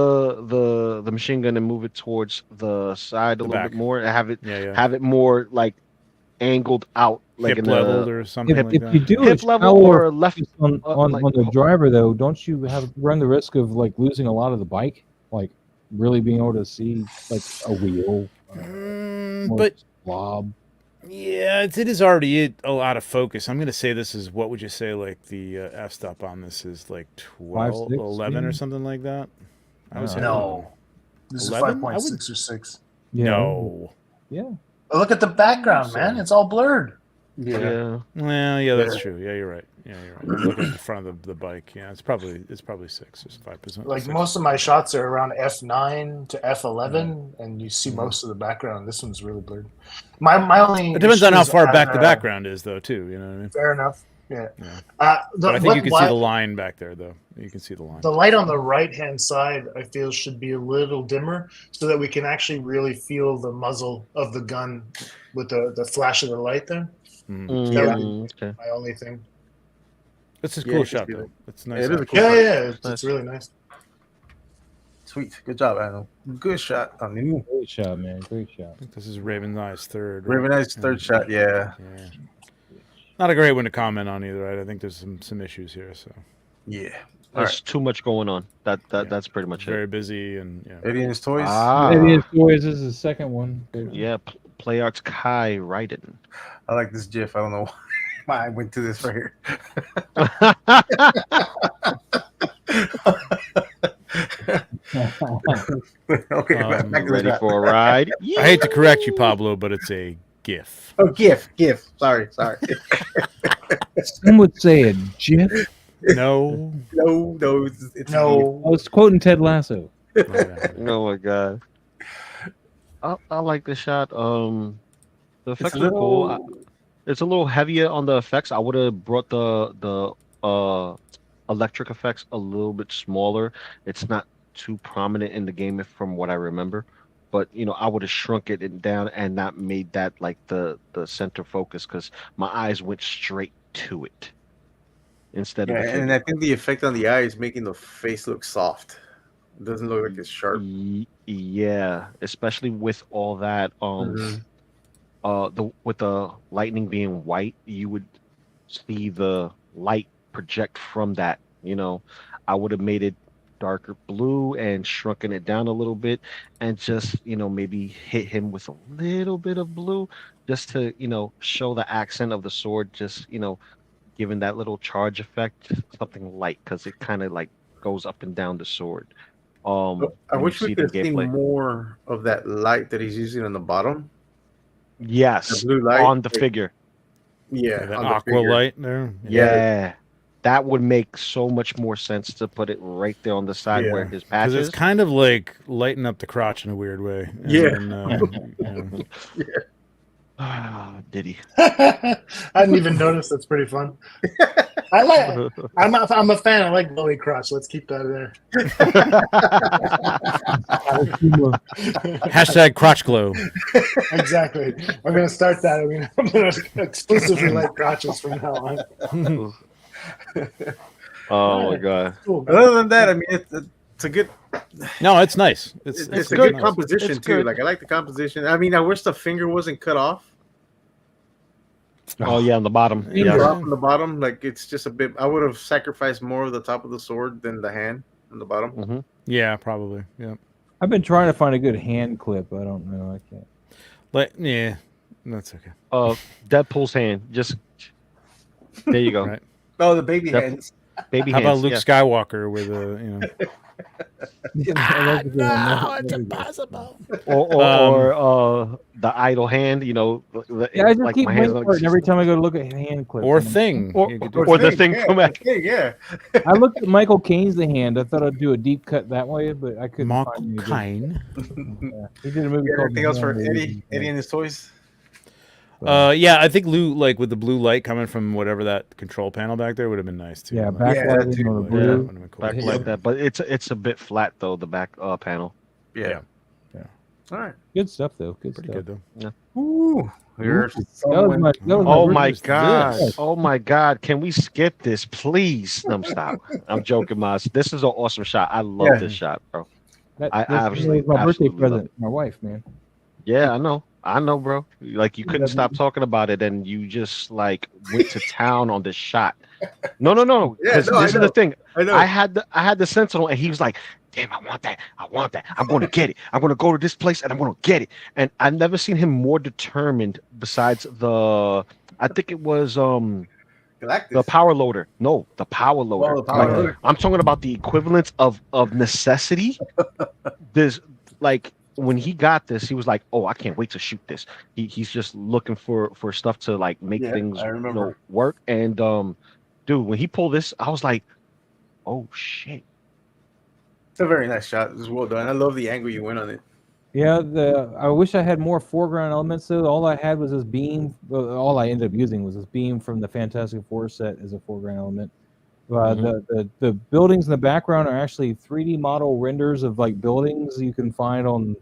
the machine gun and move it towards the side a The little back. bit more, and Yeah. have it more like angled out, like Hip in leveled a or something like If that. you do hip a level shallower or left focus on like the driver, though, don't you run the risk of like losing a lot of the bike, like really being able to see like a wheel, more But blob. yeah, it is already a lot of focus. I'm gonna say this is, what would you say, like the f-stop on this is like 12, 6, 11 or maybe? something like that. I would say No. This is 11? I 5.6 or 6. Yeah. No. Yeah. But look at the background, man. It's all blurred. yeah. Well, yeah, that's true. Yeah, you're right. I'm looking at the front of the bike. Yeah, it's probably 6 or 5%. Like most of my shots are around f9 to f11, and you see most of the background. This one's really blurred. My only It depends on issue how is far on, back the background is, though, too. You know what I mean? Fair enough. Yeah. But I think you can see the line back there, though. You can see the line. The light on the right-hand side, I feel, should be a little dimmer so that we can actually really feel the muzzle of the gun with the flash of the light there. Okay. My only thing. It's a Yeah, cool you can shot, see though. that. It's nice. It is a shot. cool shot. It's really nice. Sweet. Good job, Adam. Good shot on the new Great shot, man. Great shot. I think this is Raven Eye's third. Right? Raven Eye's third shot. Yeah. Yeah. Not a great one to comment on either, right? I think there's some issues here. So Yeah. There's too much going on. That's pretty much very it. busy and yeah. Eddie and his toys. Maybe his toys is the second one. Yeah, Play Arts Kai Raiden. I like this GIF. I don't know why I went to this right here. Okay, back to Ready that. for a ride? I hate to correct you, Pablo, but it's a GIF. Oh, GIF. Sorry. Some would say a GIF. No. No, it's No. I was quoting Ted Lasso. Oh my god. I like the shot. The effects are cool. It's a little heavier on the effects. I would have brought the electric effects a little bit smaller. It's not too prominent in the game from what I remember. But I would have shrunk it down and not made that like the center focus, because my eyes went straight to it instead of the figure. And I think the effect on the eye is making the face look soft. It doesn't look like it's sharp. Yeah, especially with all that with the lightning being white, you would see the light project from that. I would have made it darker blue and shrunken it down a little bit, and just maybe hit him with a little bit of blue, just to show the accent of the sword, just giving that little charge effect, something light, because it kind of like goes up and down the sword. I wish we could see more of that light that he's using on the bottom. Yes, the blue light on the figure. Yeah, that on aqua light there. Yeah. That would make so much more sense to put it right there on the side where his patch is. Because it's kind of like lighting up the crotch in a weird way. And Did he? I didn't even notice. That's pretty fun. I'm a fan. I like glowy crotch. Let's keep that in there. Hashtag crotch glow. Exactly. I'm gonna start that. I'm gonna exclusively like crotches from now on. Oh my god! Cool. Other than that, I mean, it's a good. No, it's nice. It's a good nice. composition too. Good. Like I like the composition. I mean, I wish the finger wasn't cut off. Oh yeah, on the bottom. Finger Yeah. off on the bottom, like it's just a bit. I would have sacrificed more of the top of the sword than the hand on the bottom. Mm-hmm. Yeah, probably. Yeah. I've been trying to find a good hand clip. I don't know. I can't. Yeah, that's okay. Deadpool's hand. Just there you go. Right. Oh, the baby hands. Baby How hands. about Luke Skywalker with it's impossible. Or the idle hand. Yeah, I just like keep my hands waiting for it every time I go to look at hand clips. Or I'm like, Thing. Or You could do the thing from Yeah. I looked at Michael Caine's The Hand. I thought I'd do a deep cut that way, but I couldn't Mark find any. Kine. Yeah. He did a movie called Anything else for The Hand. Eddie and his toys? Yeah, I think Lou, like with the blue light coming from whatever that control panel back there, would have been nice too. Backlighting on the blue. Would've been cool. back like that. But it's a bit flat though, the back panel. Yeah. Yeah. All right. Good stuff though. Good Pretty stuff. good though. Ooh. Here's That was my Oh first- my Who's god! this? Oh my god! Can we skip this, please? No, stop. I'm joking, Maz. This is an awesome shot. I love this shot, bro. That, I this absolutely- was my birthday absolutely love present. My wife, man. Yeah, I know, bro. Like you couldn't stop talking about it, and you just like went to town on this shot. No. Yeah, Because no, I this is know. the thing. I know. I had the Sentinel, and he was like, "Damn, I want that. I'm going to get it. I'm going to go to this place, and I'm going to get it." And I've never seen him more determined. Besides I think it was Galactus. the power loader. No, the power loader. Oh, the power Like, loader. I'm talking about the equivalence of necessity. There's like when he got this, he was like, "Oh, I can't wait to shoot this." He's just looking for stuff to like make things I remember. work. And dude, when he pulled this, I was like, "Oh shit!" It's a very nice shot. It was well done. I love the angle you went on it. Yeah, I wish I had more foreground elements. Though all I had was this beam. All I ended up using was this beam from the Fantastic Four set as a foreground element. The buildings in the background are actually 3D model renders of like buildings you can find on,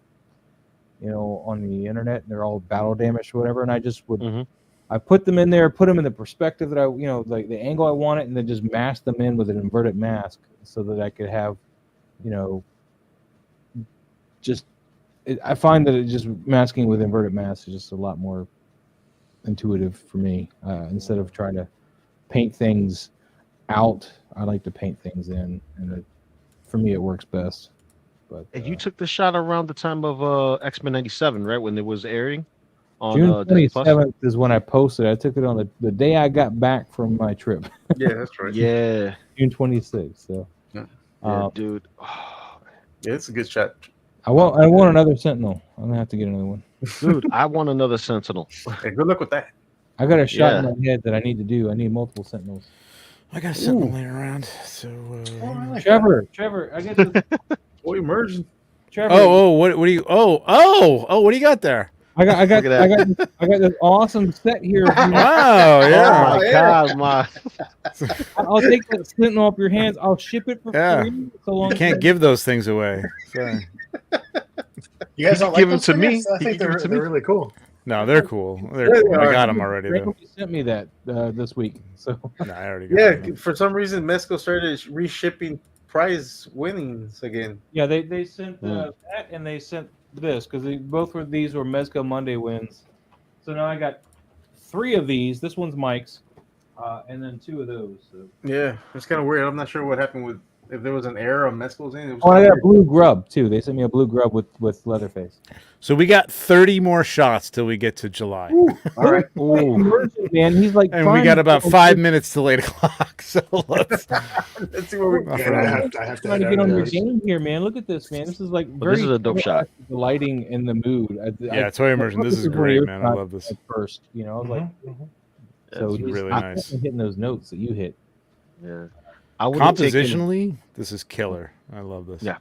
on the internet, and they're all battle damaged or whatever. And I just would, I put them in there, put them in the perspective that I, like the angle I wanted, and then just mask them in with an inverted mask so that I could have, just. I find that it just masking with inverted masks is just a lot more intuitive for me. Instead of trying to paint things out, I like to paint things in, and for me it works best. But And you took the shot around the time of X-Men '97, right, when it was airing on June Disney Plus? 27th is when I posted. I took it on the day I got back from my trip. Yeah, that's right. Yeah, June 26th. So, dude. Yeah, it's a good shot. I want another Sentinel. I'm gonna have to get another one. Dude, I want another Sentinel. Hey, good luck with that. I got a shot in my head that I need to do. I need multiple Sentinels. I got a Sentinel laying around. So, Trevor, I get the Toy immersion. Trevor. what do you? What do you got there? I got this awesome set here. Wow, yeah. Oh my god, my. I'll take that Sentinel off your hands. I'll ship it for free. So long You can't give those things away. Sorry. You guys don't give like them to those me. figures? I think they're really cool. No, they're cool. They're cool. I got them already though. Frankie sent me that this week. So No, I already got them. For some reason, Mezco started reshipping prize winnings again. yeah, they sent that and they sent this because these were Mezco Monday wins. So now I got 3 of these. This one's Mike's, and then 2 of those. So. Yeah, it's kind of weird. I'm not sure what happened with if there was an error of Mezco's in. It was Oh, I kinda got a weird. blue grub too. They sent me a blue grub with Leatherface. So we got 30 more shots till we get to July. All right. Man, he's like, And we got about 5 minutes till 8 o'clock. So let's Let's see what we Yeah, I have to trying to head get out on your there. game here, man. Look at this, man. This is like But this is a dope shot. The lighting and the mood. Toy immersion. This is great, man. I love this. At first, I was like, That's just really I'm nice. hitting those notes that you hit. Yeah. I would have taken. Compositionally, this is killer. I love this. Yeah.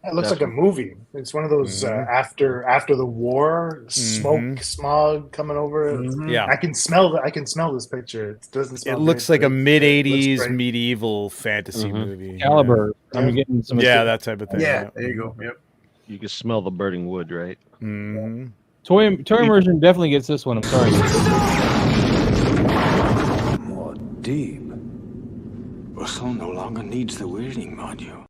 It looks like a movie. It's one of those after the war smoke smog coming over. Yeah. I can smell this picture. It doesn't smell. It looks great, like a but mid it looks '80s great. medieval fantasy movie. Caliber. I'm getting some. Yeah, that type of thing. Yeah, there you go. Yep. You can smell the burning wood, right? Mhm. Toy immersion definitely gets this one. I'm sorry. More deep. Russell no longer needs the weirding module.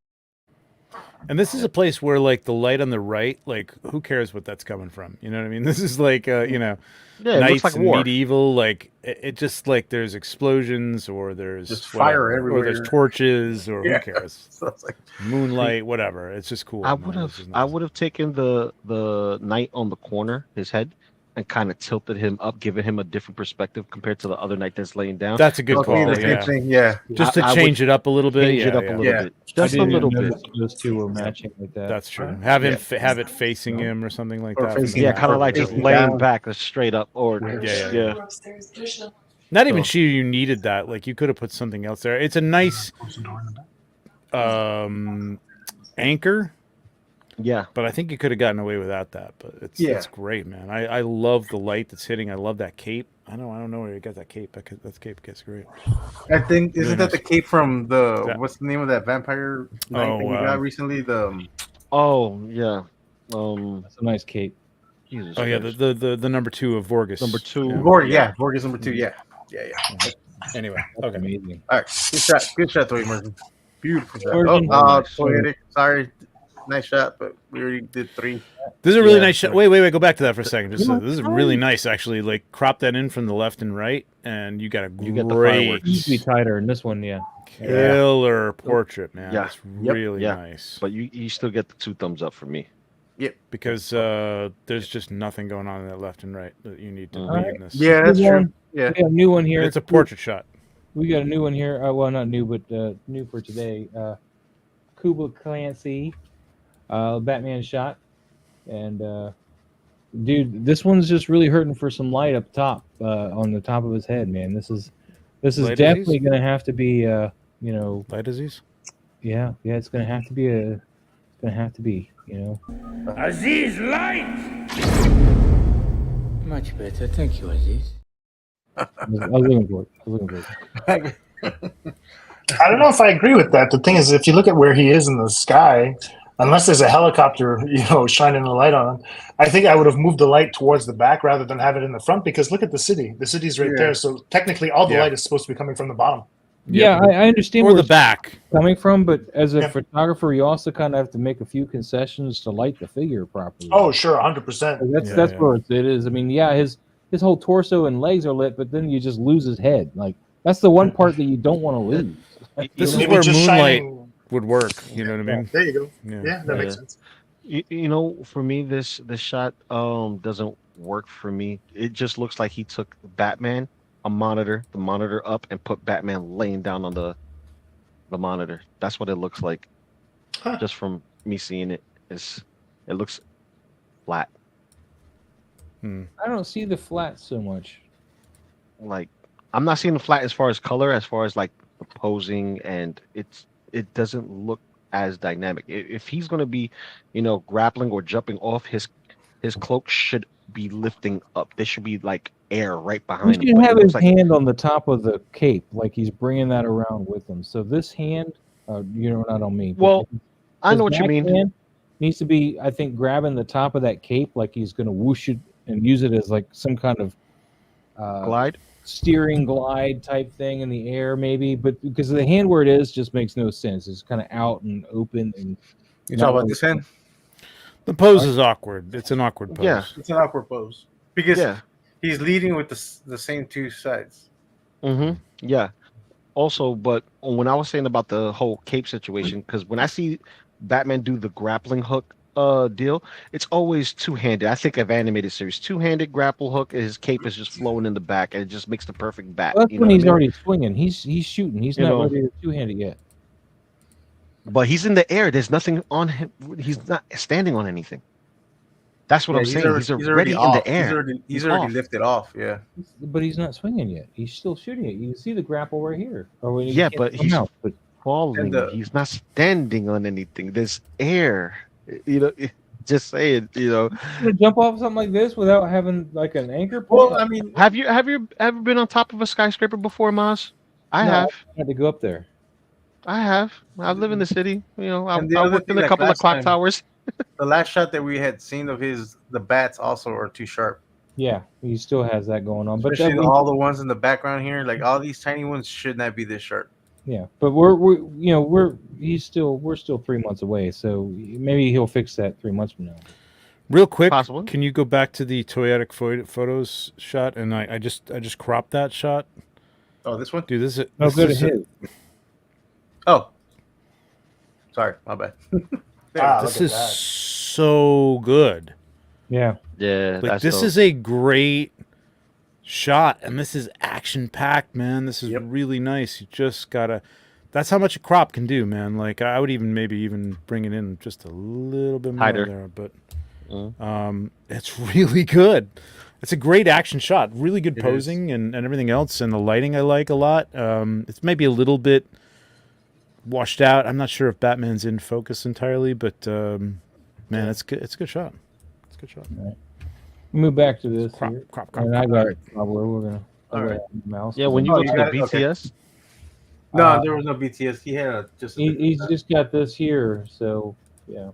And this is a place where, like, the light on the right, like, who cares what that's coming from? You know what I mean? This is like, Yeah, it knights looks like and war. medieval. Like, it just like there's explosions or there's Just fire whatever, or there's everywhere. torches or Yeah. who cares? So it's like Moonlight, whatever. It's just cool. I man. would This have is I nice. would have taken the knight on the corner, his head, and kind of tilted him up, giving him a different perspective compared to the other knight that's laying down. That's a good okay, call. the same Yeah. thing. Yeah. Just to I would change it up a little bit. Change Yeah, it up yeah. a little Yeah. bit, just a I didn't little even bit. notice those 2 were matching like that. That's true. Have him Yeah. have it facing him or something like Or that. facing Yeah, Yeah, kind of or like just facing laying down. back, straight up, or Yeah. Not even sure you needed that. Like, you could have put something else there. It's a nice anchor, yeah. but I think you could have gotten away without that. But it's great, man. I love the light that's hitting. I love that cape. I don't know where you got that cape. That cape gets great. I think isn't that the cape from the Yeah. what's the name of that vampire knight that you got recently? The Oh yeah. That's a nice cape. Jesus Oh yeah, Christ. the number 2 of Vorgus. Number 2. Yeah. Vorgus number 2. Yeah. Anyway, That's okay. amazing. All right, good shot, Toy Immersion. Beautiful shot. Immersion. Toyetic, sorry, nice shot, but we already did 3. This is a really Yeah, nice shot. so- Wait, go back to that for a second. This No, is really nice, actually. Like, crop that in from the left and right, and you got a You get the great, fireworks. Needs to be tighter in this one, yeah. killer portrait, man. Yeah. It's Yep. really Yeah. nice. But you still get the 2 thumbs up for me. Because there's just nothing going on in that left and right that you need to Mhm. be Alright. in this. Yeah, that's Good true. one. Yeah, We got a new one here. It's a portrait shot. We got a new one here. Well, not new, but new for today. Kubla Clancy, Batman shot, and dude, this one's just really hurting for some light up top, on the top of his head, man. This is Light definitely disease? gonna have to be, you know, Light disease? yeah, it's gonna have to be you know. Aziz, light! Much better, thank you, Aziz. I was looking for it. I don't know if I agree with that. The thing is, if you look at where he is in the sky, unless there's a helicopter, shining the light on him, I think I would have moved the light towards the back rather than have it in the front, because look at the city. The city's right there. So technically all the light is supposed to be coming from the bottom. Yeah, I understand Or where the back. it's coming from, but as a Yeah. photographer, you also kind of have to make a few concessions to light the figure properly. Oh, sure, 100%. That's where it is. I mean, yeah, his whole torso and legs are lit, but then you just lose his head. Like, that's the one part that you don't want to lose. This is Maybe where just moonlight shining- would work. You know what I mean? There you go. Yeah. Yeah, that makes sense. For me, this shot doesn't work for me. It just looks like he took Batman, the monitor up, and put Batman laying down on the monitor. That's what it looks like. Huh. Just from me seeing it, it looks flat. I don't see the flat so much. Like, I'm not seeing the flat as far as color, as far as like the posing, and it doesn't look as dynamic. If he's going to be, grappling or jumping off, his cloak should be lifting up. There should be like air right He behind him. should but it have looks his like- hand on the top of the cape, like he's bringing that around with him. So this hand, not on me. but Well, I his know what you back mean. hand needs to be, I think, grabbing the top of that cape, like he's going to whoosh it and use it as like some kind of Glide. steering glide type thing in the air, maybe. But because the hand where it is just makes no sense. It's kind of out and open, and You talk about this hand? The pose is awkward. It's an awkward pose. Yeah. It's an awkward pose because Yeah. he's leading with the same 2 sides. Mm-hmm. Yeah. Also, but when I was saying about the whole cape situation, because when I see Batman do the grappling hook deal, it's always two-handed. I think of animated series, two-handed grapple hook, and his cape is just flowing in the back, and it just makes the perfect bat. that's you when know he's what I mean? already swinging. He's shooting. He's not know. ready to two-hand it yet. But he's in the air. There's nothing on him. He's not standing on anything. That's what I'm saying. He's already in off. the air. He's already off. lifted off. Yeah. But he's not swinging yet. He's still shooting it. You can see the grapple right here. Or when Yeah, can't but come he's out, but falling. He's not standing on anything. There's air. Just saying. to jump off something like this without having like an anchor point. Well, I mean, Have you ever been on top of a skyscraper before, Maz? I No, have. I had to go up there. I have. I live in the city. I And the other worked in thing, a like couple of last clock time- towers. the last shot that we had seen of the bats also are too sharp. Yeah, he still has that going on. But Especially that, all the ones in the background here, like all these tiny ones should not be this sharp. yeah, but we're still 3 months away, so maybe he'll fix that 3 months from now. Real quick, Possible. can you go back to the Toyetic photos shot? And I just cropped that shot. Oh, this one? Dude, this is No, this good is ahead. Oh, sorry, my bad. this is so good. Yeah, Yeah, Like, this is a great shot, and this is action packed, man. This is really nice. You just gotta. That's how much a crop can do, man. Like, I would even bring it in just a little bit more Tighter. there, but it's really good. It's a great action shot. Really good posing and everything else, and the lighting I like a lot. It's maybe a little bit washed out. I'm not sure if Batman's in focus entirely, but man, it's good. It's a good shot. It's a good shot. move back to this. Crop, here. crop. And I got it. We're gonna. All right. Mouse. Yeah, when you Oh, go you to got the it? Okay. BTS, No, there was no BTS. He had just. he's just got this here, so yeah.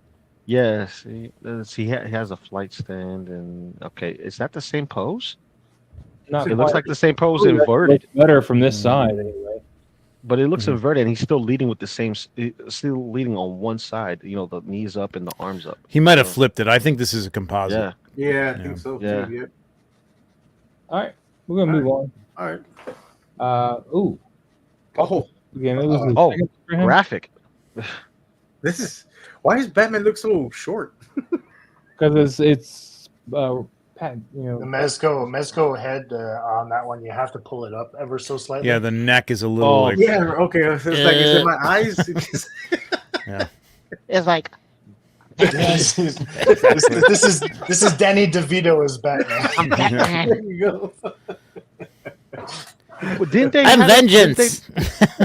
Yes, he has a flight stand, and okay, is that the same pose? Not It looks quite. like the same pose Ooh, that inverted, looks better from this side anyway. but it looks Mhm. inverted, and he's still leading with the same, still leading on one side. You know, the knees up and the arms up. He might have So, flipped it. I think this is a composite. Yeah, Yeah, I Yeah. think so Yeah. too. Yep. All right, we're gonna move on. All right. Ooh, Oh, again, it was the Oh, second for him graphic. this is why does Batman look so short? because it's Pat, The Mezco head on that one, you have to pull it up ever so slightly. Yeah, the neck is a little Oh, like. Yeah. Okay. It's like is it my eyes? Yeah. It's like this is Danny DeVito as Batman. There you go. Well, didn't they? I'm vengeance.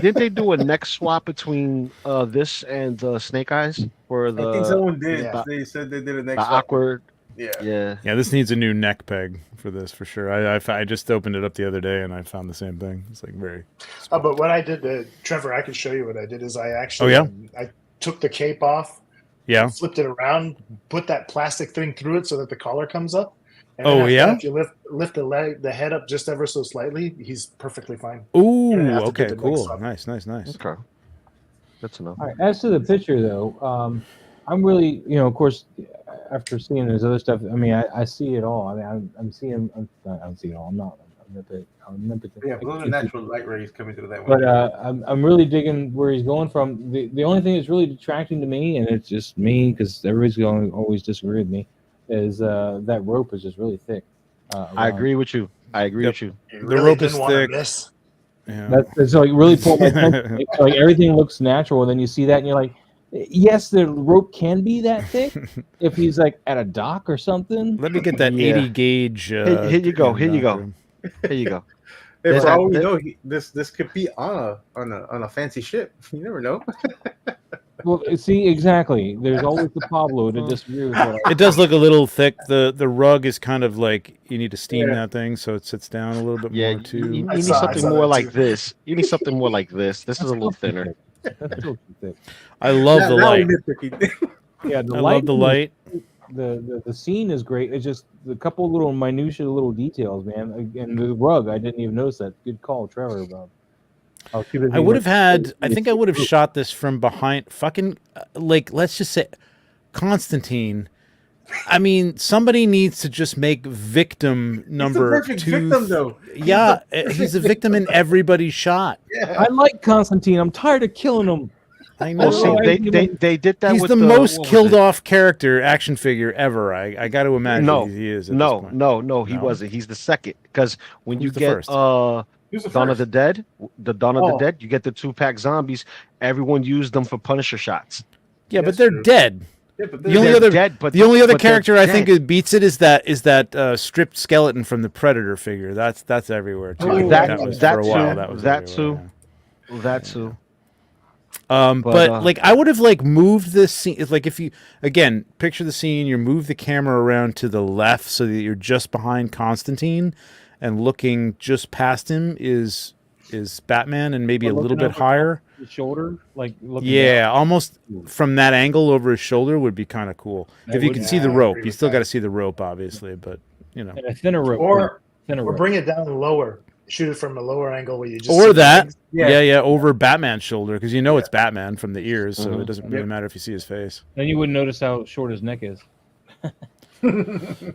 Didn't they do a neck swap between this and Snake Eyes for the I think someone did. Yeah. They said they did a the next awkward? Yeah. Yeah. Yeah, this needs a new neck peg for this for sure. I just opened it up the other day and I found the same thing. It's like very. Oh, but what I did, Trevor, I can show you what I did. Is I actually, I took the cape off, Yeah. flipped it around, put that plastic thing through it so that the collar comes up. And Oh, then after yeah? that, if you lift the head up just ever so slightly, he's perfectly fine. Ooh. You don't have to Okay. do the neck Cool. swap. Nice. Okay. Good to know. All right. As to the picture, though, I'm really, of course, after seeing his other stuff, I mean, I see it all. I mean, I'm seeing, I'm seeing it all. I'm not. Yeah, those are natural light rays coming through that one. But I'm really digging where he's going from. The only thing that's really detracting to me, and it's just me because everybody's going to always disagree with me, is that rope is just really thick. I agree with you. With you. You The really rope didn't is want to thick. miss. Yeah. That's like really pulled my attention. It's like everything looks natural, and then you see that, and you're like, yes, the rope can be that thick if he's like at a dock or something. Let me get that Yeah. 80 gauge. Here you go. pin Here you go. doctor. Here you go. Hey, There's for all we that- know, this could be on a fancy ship. You never know. Well, see, exactly. There's always the Pablo to disagree with what I It does look a little thick. The rug is kind of like you need to steam Yeah. that thing so it sits down a little bit Yeah, more too. you I need saw something that more like too. this. You need something more like this. This is a little thinner. That's still too thick. I love the Now we light. nitpicky. Yeah, the I light. love the light. The scene is great. It's just the couple little minutia, little details, man. And the rug, I didn't even notice that. Good call, Trevor. About. I would have had. I think I would have shot this from behind. Fucking like, let's just say, Constantine. I mean, somebody needs to just make victim number He's the perfect 2. victim, though. Yeah, he's a victim in everybody's shot. Yeah. I like Constantine. I'm tired of killing him. I know. Oh, see, they did that He's with the most what was killed it? off character action figure ever. I got to imagine No, he is. At this No, point. no, he No? wasn't. He's the second. Because when you Who's the get first? Who's the Dawn of first? the Dead, Dawn of Oh. the Dead, you get the 2-pack zombies. Everyone used them for Punisher shots. Yeah, but That's they're true. dead. Yeah, but The only They're other dead, but the only other but they're character I think dead. it beats it is that stripped skeleton from the Predator figure. That's everywhere too. Oh, that was that for a too, while. That was that everywhere, too. That too. But But, like I would have like moved this scene. Like if you again picture the scene, you move the camera around to the left so that you're just behind Constantine, and looking just past him is Batman, and maybe But a little looking bit over higher. The shoulder, like looking Yeah, down. almost from that angle over his shoulder would be kind of cool. That If you would- can see the yeah, I rope, agree you with still that. got to see the rope, obviously. But you know, And a thinner rope. Or thinner or rope. bring it down lower. Shoot it from a lower angle where you just see or the that. legs. Yeah, over Batman's shoulder because you know it's Batman from the ears, so Mhm. it doesn't really Yep. matter if you see his face. Then you wouldn't notice how short his neck is.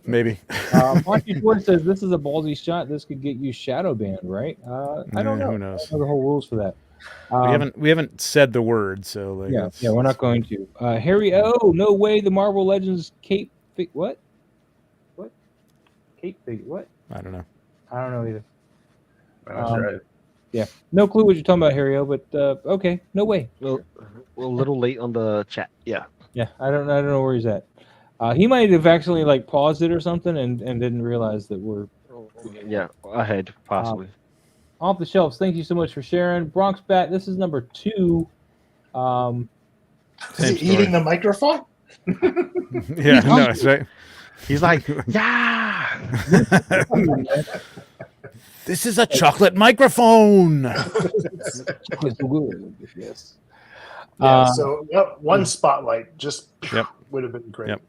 Maybe. Monty Ford says this is a ballsy shot. This could get you shadow banned, right? I don't know. Who knows? I don't know the whole rules for that. We haven't said the word, so like Yeah, it's- yeah, we're not going to. Harry, no way. The Marvel Legends cape. What? Cape figure? What? I don't know. I don't know either. I'm not sure. Yeah, no clue what you're talking about, Harry. But okay, no way. Well, a little late on the chat. Yeah. Yeah, I don't know where he's at. He might have actually like paused it or something and didn't realize that we're Yeah. Ahead, possibly. off the shelves. Thank you so much for sharing. Bronx Bat, this is number 2. Is Same he eating the microphone? Yeah, no, that's right. He's like, yeah. This is a chocolate microphone. Yes. Yeah, so one spotlight, just Yep. would have been great. Yep.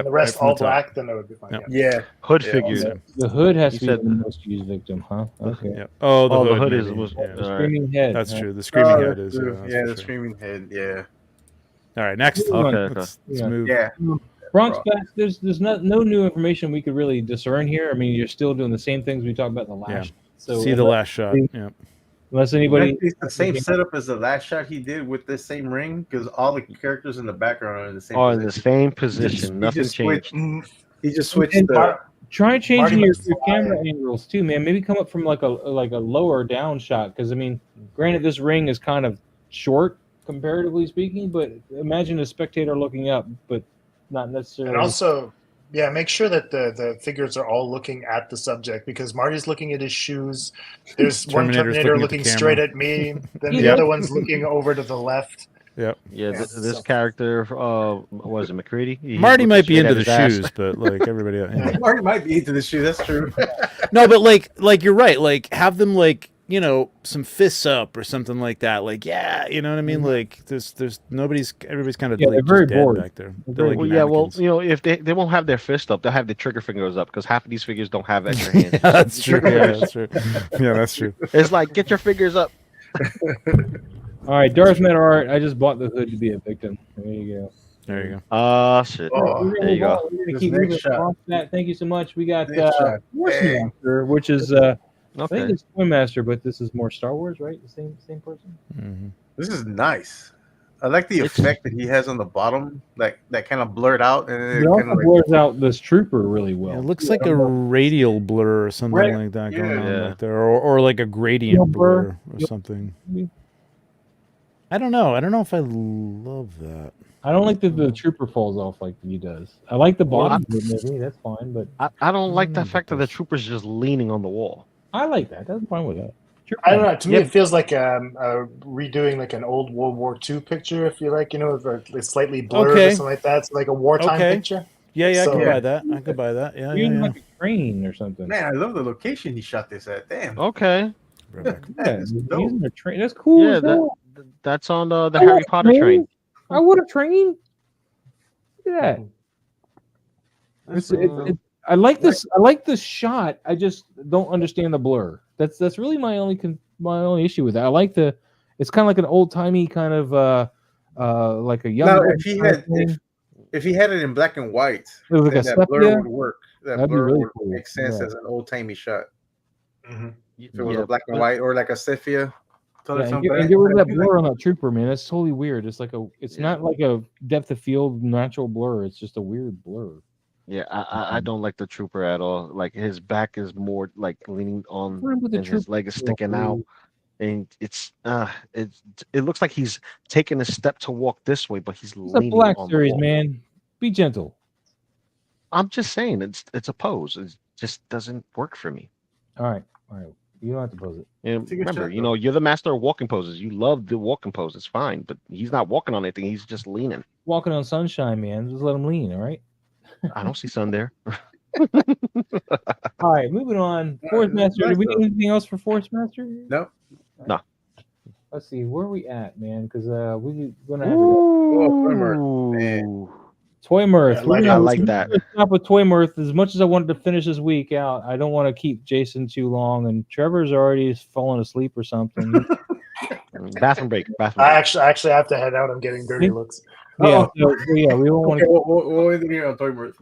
The rest right from all the top. black, then that would be fine. Yep. Yeah. Hood Yeah, figures. The hood has You to said- be the most used victim, huh? Okay. Yep. Oh, the Oh, hood, the hood maybe. was. Yeah. The All right. screaming head. That's huh? true. The screaming Oh, head that's is. true. That's Yeah, for the sure. screaming head. Yeah. All right, next. Moving on. Okay. Let's Yeah. move. Yeah. Bronx Fest, there's no new information we could really discern here. I mean, you're still doing the same things we talked about in the last. Yeah. So See the last shot. Yeah. unless anybody, It's the same setup as the last shot he did with this same ring, because all the characters in the background are in the same Oh, in the position. same He position. Nothing just changed. switched. He just switched And the. try changing Marty your McFly. camera angles too, man. Maybe come up from like a lower down shot, because I mean, granted, this ring is kind of short comparatively speaking, but imagine a spectator looking up, but not necessarily. And also, yeah, make sure that the figures are all looking at the subject, because Marty's looking at his shoes. There's one Terminator's Terminator looking at the looking straight camera. at me. Then the Yeah. other one's looking over to the left. Yep. Yeah, Yeah, this so- character, what was it, McCready? He's Marty looking might be straight into at the his ass. shoes, but like everybody else. Yeah. Marty might be into the shoe. That's true. No, but like you're right. Like have them like, you know, some fists up or something like that. Like, yeah, you know what I mean? Like there's everybody's kind of Yeah, like they're very just dead bored. back there. They're They're very like Well, yeah, well, mannequins. you know, if they won't have their fist up, they'll have their trigger fingers up, because half of these figures don't have extra hands. Yeah, that's true. Yeah, that's true. Yeah, that's true. It's like, get your fingers up. All right, Darth Matter art. I just bought the hood to be a victim. There you go. There you go. Shit. Oh, there you go. We're gonna This keep next moving shot. off that. Thank you so much. We got Next shot. Force Hey. Master, which is I think Okay. it's Toy Master, but this is more Star Wars, right? The same person. Mm-hmm. This is nice. I like the It's- effect that he has on the bottom, that kind of blurred out, and It it also kind of like, blurs out this trooper really well. It looks like a radial blur or something Right. like that Yeah. going on Yeah. like there, or like a gradient Yep. blur or Yep. something. I don't know. I don't know if I love that. I don't like that the trooper falls off like he does. I like the Well, bottom, maybe that's fine, but I don't like the Mm, fact that the trooper's just leaning on the wall. I like that. That's fine with that. Trooper. I don't know. To me, Yeah. it feels like redoing like an old World War II picture. If you like, you know, if it's slightly blurred Okay. or something like that. It's like a wartime Okay. picture. Yeah, I So- could Yeah. buy that. I could buy that. Yeah, Even yeah. like a train or something. man, I love the location he shot this at. Damn. Okay. Right back. Yeah, That's dope. using a train. That's cool. Yeah, as hell. that's on the I Harry want a Potter train. I want a train. Look at that. I like this. I like this shot. I just don't understand the blur. That's really my only issue with that. I like the. It's kind of like an old timey kind of like a young. Now, guy if he kind of had thing. if he had it in black and white, It was like then a that blur sepia. would work. That That'd be blur really would cool. make sense Yeah. as an old timey shot. Mhm. If it was Yeah, a black and but- white or like a sepia color, Yeah, and something. get rid of that I do blur on that trooper, man. That's totally weird. It's like it's Yeah. not like a depth of field natural blur. It's just a weird blur. Yeah, I don't like the trooper at all. Like his back is more like leaning on, What's wrong with the and his trooper? leg is sticking out, and it looks like he's taking a step to walk this way, but he's It's a leaning Black on Series, the wall. man. Be gentle. I'm just saying, it's a pose. It just doesn't work for me. All right. You don't have to pose it. And Take a remember, shot, you know, you're the master of walking poses. You love the walking pose. It's fine, but he's not walking on anything. He's just leaning. Walking on sunshine, man. Just let him lean. All right. I don't see sun there. All right. Moving on. Force Master. Did we get anything else for Force Master? No. No. Let's see. Where are we at, man? Because we're gonna have Ooh. Toy Mirth. Yeah, We're I gonna- like that. we're gonna Stop with Toy Mirth. As much as I wanted to finish this week out, I don't want to keep Jason too long. And Trevor's already fallen asleep or something. Bathroom break. I actually have to head out. I'm getting dirty looks. Yeah. We won't want Okay, to. we'll end it here on Toy Mirth.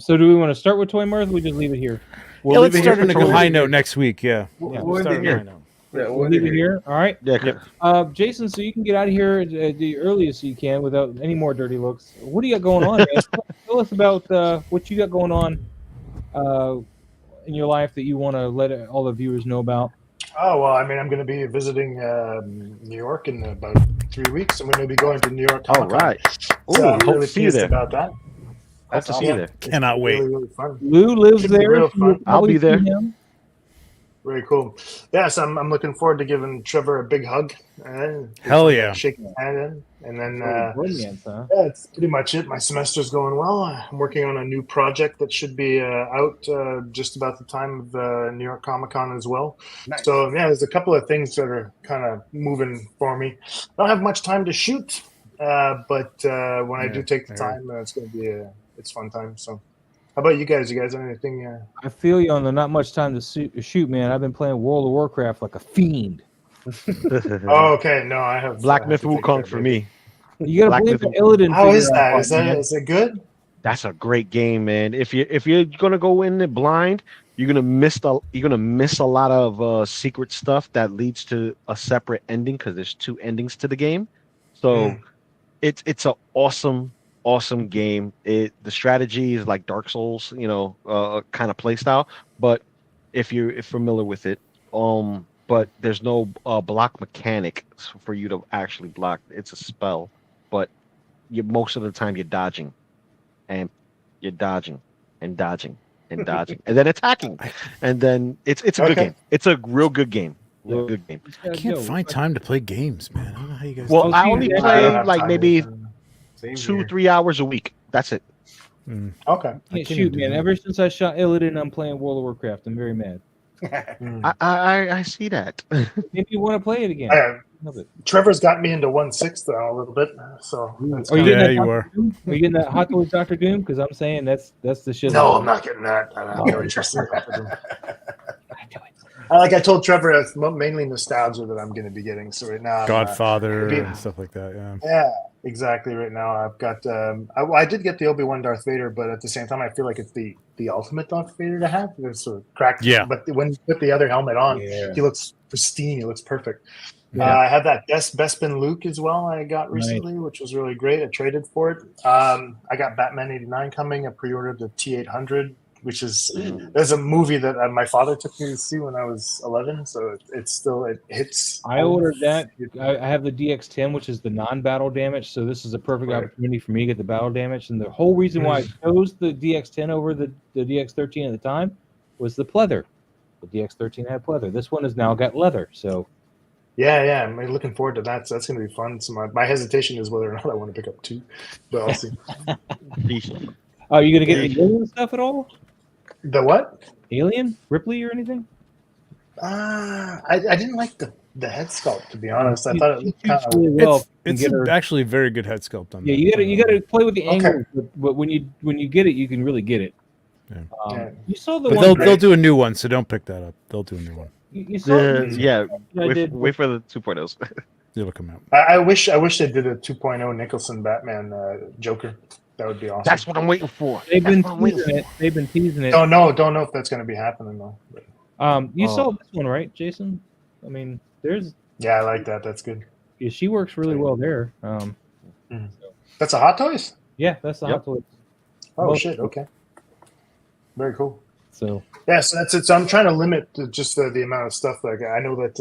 So do we want to start with Toy Mirth? Or we just leave it here. Yeah, let's leave it start here on for a Toy high Mirth. note next week. Yeah. We'll Yeah, end start it on a here. high note. Yeah, We'll leave it here. All right. Yeah. Jason, so you can get out of here the earliest you can without any more dirty looks. What do you got going on, man? Tell us about what you got going on in your life that you want to let all the viewers know about. Oh, well, I mean, I'm going to be visiting New York in about 3 weeks. I'm going to be going to New York. All Comic-Con. right. So Ooh, I'm hope really to see you pleased there. about that. Hope That's to see you awesome. there. Cannot wait. Really, really fun. Lou lives Should be there. real so you'll fun. I'll probably be there. see him. Very cool. Yes, I'm looking forward to giving Trevor a big hug. Hell yeah. Shake his hand in. And then Romance, huh? yeah, it's pretty much it. My semester's going well. I'm working on a new project that should be out just about the time of New York Comic Con as well. Nice. So yeah, there's a couple of things that are kind of moving for me. I don't have much time to shoot, but when I do take the time, it's going to be it's fun time. So, how about you guys? You guys have anything? I feel you on the not much time to shoot, man. I've been playing World of Warcraft like a fiend. Oh, okay. No, I have Black Myth Wukong for me. You gotta play the Illidan. How is that? Is it good? That's a great game, man. If you're gonna go in it blind, you're gonna miss a lot of secret stuff that leads to a separate ending because there's 2 endings to the game. So it's an awesome game. The strategy is like Dark Souls, kind of play style. But if you're familiar with it, but there's no block mechanic for you to actually block. It's a spell, but most of the time you're dodging, and you're dodging and dodging and dodging, and then attacking, and then it's a good game. It's a real good game. Real good game. I can't find time to play games, man. I don't know how you guys. Well, I only play like maybe 2-3 hours a week. That's it. Okay. Shoot, man. Ever since I shot Illidan, I'm playing World of Warcraft. I'm very mad. I see that. Maybe you want to play it again. Trevor's got me into 1/6 a little bit. So are you getting that Hot Toys Dr. Doom? Because I'm saying that's the shit. No, I'm not getting that. I don't know interested. Like I told Trevor, it's mainly nostalgia that I'm going to be getting. So right now, Godfather and stuff like that. Yeah, exactly. Right now, I've got. I did get the Obi-Wan Darth Vader, but at the same time, I feel like it's the ultimate Darth Vader to have. It's sort of cracked. Yeah. But when you put the other helmet on, he looks pristine. He looks perfect. Yeah. I have that Bespin Luke as well. I got recently, which was really great. I traded for it. I got Batman '89 coming. I pre-ordered the T800. Which is there's a movie that my father took me to see when I was 11, so it hits. I ordered that. I have the DX10, which is the non-battle damage, so this is a perfect opportunity for me to get the battle damage. And the whole reason why I chose the DX10 over the DX13 at the time was the pleather. The DX13 had pleather. This one has now got leather. So yeah, I'm looking forward to that. So that's going to be fun. So my hesitation is whether or not I want to pick up 2, but I'll see. Are you going to get the alien stuff at all? The what? Alien? Ripley or anything? I didn't like the head sculpt, to be honest. I thought it looked kind of really well. It's actually a very good head sculpt on that. Yeah, you gotta play with the angle, but when you get it, you can really get it. Yeah. You saw the one. They'll do a new one, so don't pick that up. They'll do a new one. You saw wait for the 2.0s. It'll come out. I wish they did a 2.0 Nicholson Batman Joker. That would be awesome. That's what I'm waiting for. They've been teasing it. Don't know if that's going to be happening though. You saw this one, right, Jason? I mean, there's. Yeah, I like that. That's good. Yeah, she works really well there. That's a Hot Toys. Yeah, that's the Hot Toys. Oh shit! Okay. Very cool. So. Yeah, so that's it. So I'm trying to limit just the amount of stuff. Like I know that.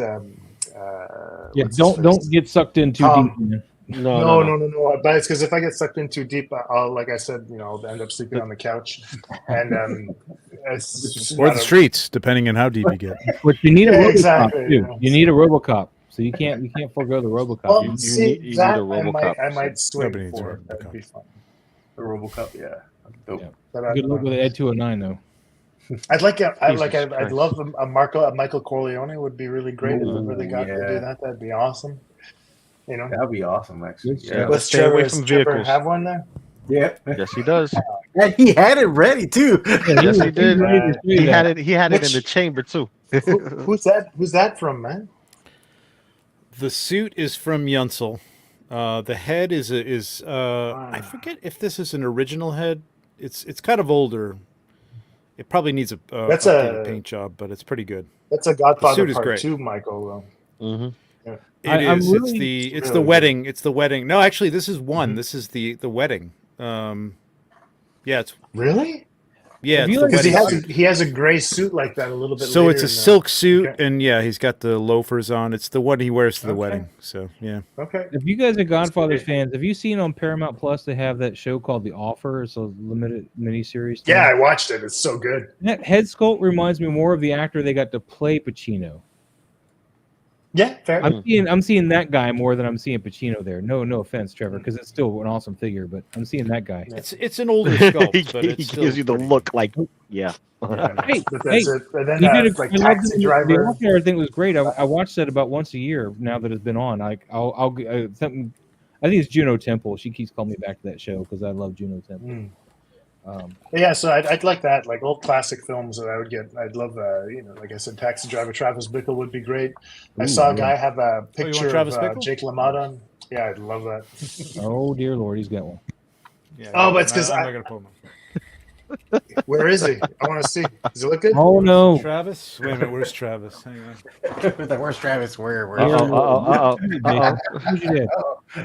Don't get sucked in too deep. No. But it's because if I get sucked in too deep, I'll, like I said, I'll end up sleeping on the couch, and or the streets, depending on how deep you get. But you need a RoboCop too. You need a RoboCop, so you can't forego the RoboCop. Well, you need a RoboCop. I might swing for it. That'd be fun. The RoboCop, yeah. Dope. Yeah. Good luck with the Ed 209 though. I'd love a Michael Corleone would be really great if ever they got to do that. That'd be awesome. That'd be awesome, actually. Yeah. Let's stay away from vehicles. Have one there? Yeah. Yes, he does. Yeah, he had it ready too. Yes, he did. He had it in the chamber too. Who's that from, man? The suit is from Yunsel. The head is I forget if this is an original head. It's kind of older. It probably needs a paint job, but it's pretty good. That's a Godfather Part Part 2, Michael. Mm-hmm. Yeah. It's the wedding. It's the wedding. No, actually, this is one. Mm-hmm. This is the wedding. It's really. Yeah, because he has a gray suit like that a little bit. So it's a silk suit, and he's got the loafers on. It's the one he wears to the wedding. So yeah. Okay. If you guys are Godfather fans, have you seen on Paramount Plus they have that show called The Offer? It's a limited miniseries. Yeah, I watched it. It's so good. That head sculpt reminds me more of the actor they got to play Pacino. Yeah, fair. I'm seeing that guy more than I'm seeing Pacino there. No offense, Trevor, because it's still an awesome figure, but I'm seeing that guy. It's an older sculpt, but he gives you the look like Hey, and then the Oscar thing was great. I watched that about once a year now that it's been on. Like I'll something. I think it's Juno Temple. She keeps calling me back to that show because I love Juno Temple. Mm. Yeah, so I'd like that, like old classic films that I would get. I'd love, like I said, Taxi Driver, Travis Bickle would be great. I saw a guy have a picture Travis of Bickle? Jake LaMotta on. Yeah, I'd love that. Oh dear Lord, he's got one. Yeah, Oh, but it's 'cause I'm not gonna pull him. Where is he? I want to see. Does it look good? Oh no, Travis? Wait a minute, where's Travis? Hang on. Like, where's Travis? Where? Uh-oh. Who's your dad?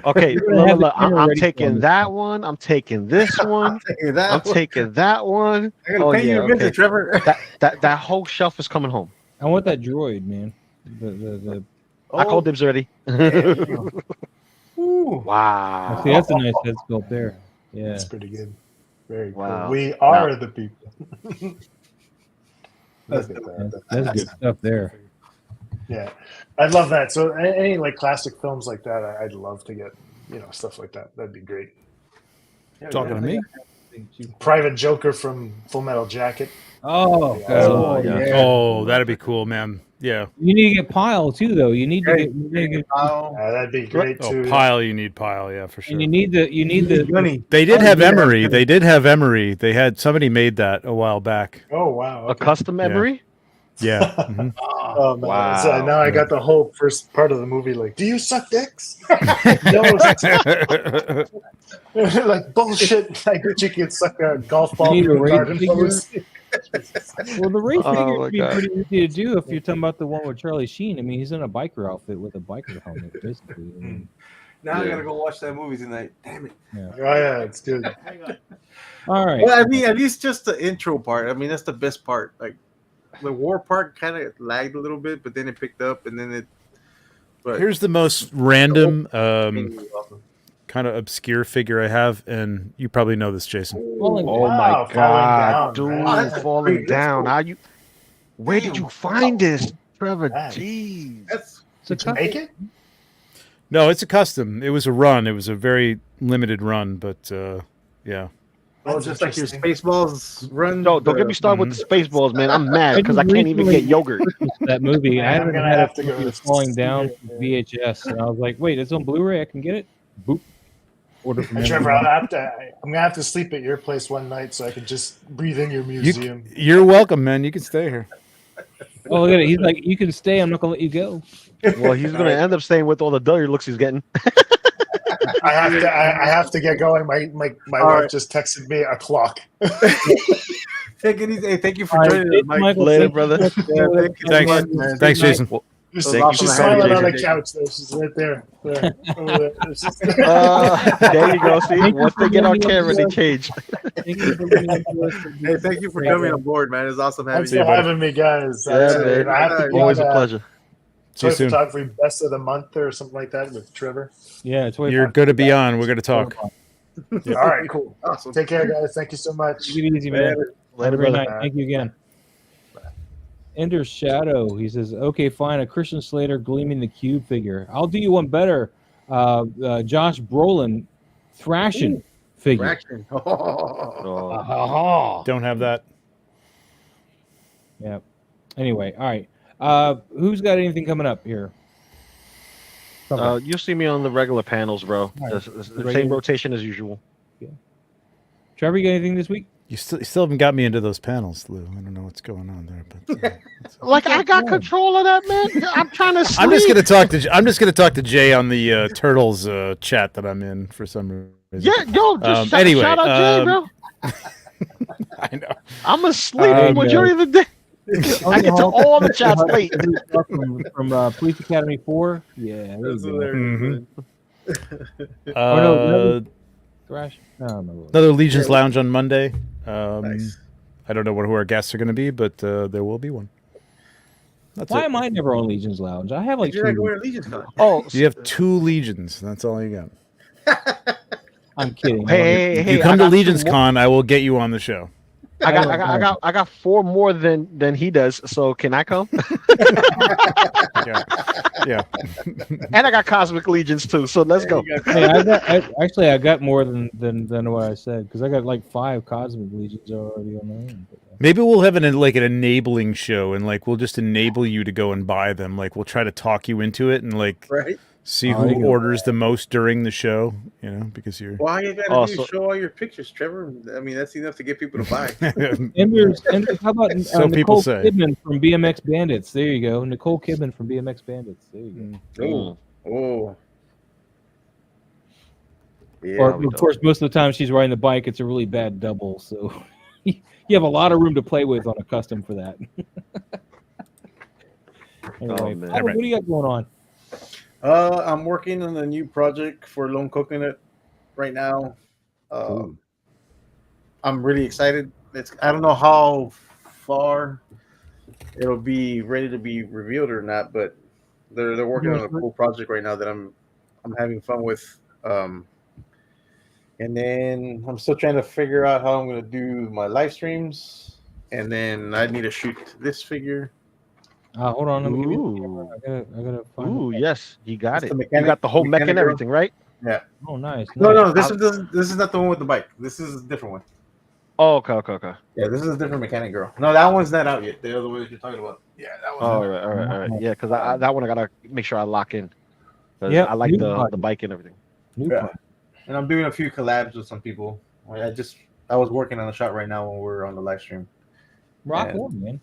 Okay, You're gonna have the look, camera I'm ready taking for that one. I'm taking this one. I'm taking that one. I'm gonna pay you a visit, Trevor. That whole shelf is coming home. I want that droid, man. The I called dibs already. Ooh. Wow. see, that's a nice head sculpt there. Yeah. That's pretty good. Very Wow. cool. We are the people. That's Look at good. that. That's good stuff there. Yeah, I'd love that. So any like classic films like that, I'd love to get, stuff like that. That'd be great. Talking to me? Private Joker from Full Metal Jacket. Oh, Oh, yeah. Oh, that'd be cool, man. Yeah. you need to get Pile too, though. You need to Hey, get, you need to get That'd be great Oh, too. Pile, you need Pile, yeah, for sure. and you need the Gunny. They did Oh, have yeah. Emery. They did have Emery. They had somebody made that a while back. Oh wow. A Okay. custom memory? Yeah. Mhm. Oh man. Wow. So now I got the whole first part of the movie. Like, do you suck dicks? No, like bullshit. Like you can suck a golf ball You need through a a race garden figure? hose. Well, the race Oh, figure my would be God. pretty easy to do if you're talking about the one with Charlie Sheen. I mean, he's in a biker outfit with a biker helmet, basically. I mean, Now I gotta go watch that movie tonight. Damn it. Oh yeah, it's good. all right. Well, I mean, at least just the intro part. I mean, that's the best part. Like the war part kind of lagged a little bit, but then it picked up, and then it. But Here's the most random, awesome. kind of obscure figure I have, and you probably know this, Jason. Falling Oh down. my Wow, God, falling down, dude, man. That's falling great. That's down. cool. How you? Where did you find this, Trevor? Wow. Jeez. That's It's a Did you make it? No, it's a custom. It was a run. It was a very limited run, but yeah. just like your interesting. Spaceballs run. No, don't get me started with the Spaceballs, man. I'm mad because I can't even get yogurt. that movie. Man, I I'm haven't gonna had have it to go since to Falling Down see it. VHS, and I was like, wait, it's on Blu-ray. I can get it. Boop. Order from And Trevor, Amazon. I'm gonna have to sleep at your place one night so I can just breathe in your museum. You're welcome, man. You can stay here. Oh, look at it. He's like, you can stay. I'm not gonna let you go. Well, he's gonna end up staying with all the dirty looks he's getting. I have to get going. My All wife right. just texted me a clock. Take it easy. Hey, thank you for All right, joining us, Jason Mike. Michael, Later, thank you brother. so much. Yeah, thank you so Thanks. much, man. Thanks, Good night. Jason. She's, Thank you. she's Thank you, smiling on the Jason. couch there. She's right there. There. Over there. It's just- There you go. See, Thank you once for they get on being camera, they on the change. Thank you for being on Hey, thank you for coming on board, man. It's awesome having Thanks you. for having me, guys. Yeah, Absolutely. man. I have to be Always on a pleasure. See you Toy soon. Photography Best of the Month or something like that with Trevor. Yeah, it's way You're good to be on. We're going to talk. All right, cool. Awesome. Take care, guys. Thank you so much. Take it easy, man. Have a Later, great brother. night. Thank you again. Ender's Shadow. He says, okay, fine. A Christian Slater gleaming the cube figure. I'll do you one better. Josh Brolin thrashing figure. Fraction. Oh. Oh. Don't have that. Yeah. Anyway, all right. Who's got anything coming up here? You'll see me on the regular panels, bro. All right. The Regular- same rotation as usual. Trevor, you got anything this week? You still haven't got me into those panels, Lou. I don't know what's going on there, but Like I got control of that, man. I'm trying to sleep. I'm just gonna talk to Jay on the Turtles chat that I'm in for some reason. Yeah, yo, just Anyway, shout out Jay, bro. I know. I'm asleep majority of the day. I get to all the chats late. from Police Academy 4. Yeah, there That's you go. hilarious, Mhm. man. Thrash. No, no. Another Legion's Lounge on Monday. Nice. I don't know who our guests are going to be, but there will be one. That's Why it. am I never on Legion's Lounge? I have like You're like two. wearing Legion con. Oh, You have 2 Legions. That's all you got. I'm kidding. hey, you I come to got Legion's two more- Con, I will get you on the show. I got 4 more than he does. So can I come? Yeah. And I got Cosmic Legions too. So let's go. Hey, I got more than what I said because I got like 5 Cosmic Legions already on my own. But, Maybe we'll have an enabling show, and like we'll just enable you to go and buy them. Like we'll try to talk you into it, and like Right. see who orders the most during the show. You know, because you're. Well, all you gotta do is show all your pictures, Trevor. I mean, that's enough to get people to buy. And there's how about So people Nicole say. Kidman from BMX Bandits? There you go, Nicole Kidman from BMX Bandits. There you go. Oh. Yeah, Or of course, most of the time she's riding the bike. It's a really bad double, so you have a lot of room to play with on a custom for that. Anyway, what do you got going on? I'm working on a new project for Lone Coconut right now. I'm really excited. I don't know how far it'll be ready to be revealed or not, but they're working on a cool project right now that I'm having fun with. And then I'm still trying to figure out how I'm going to do my live streams. And then I need to shoot this figure. Hold on. Let me give you I gotta find Ooh, yes. You got it. You got the whole mech and everything, right? Yeah. Oh, nice. No, this is not the one with the bike. This is a different one. Oh, okay. Yeah, this is a different mechanic girl. No, that one's not out yet. The other one that you're talking about. Yeah, that one's all right. Yeah, because that one I got to make sure I lock in. Yeah, I like the bike and everything. Yeah. And I'm doing a few collabs with some people. I was working on a shot right now when we're on the live stream. Rock on, man.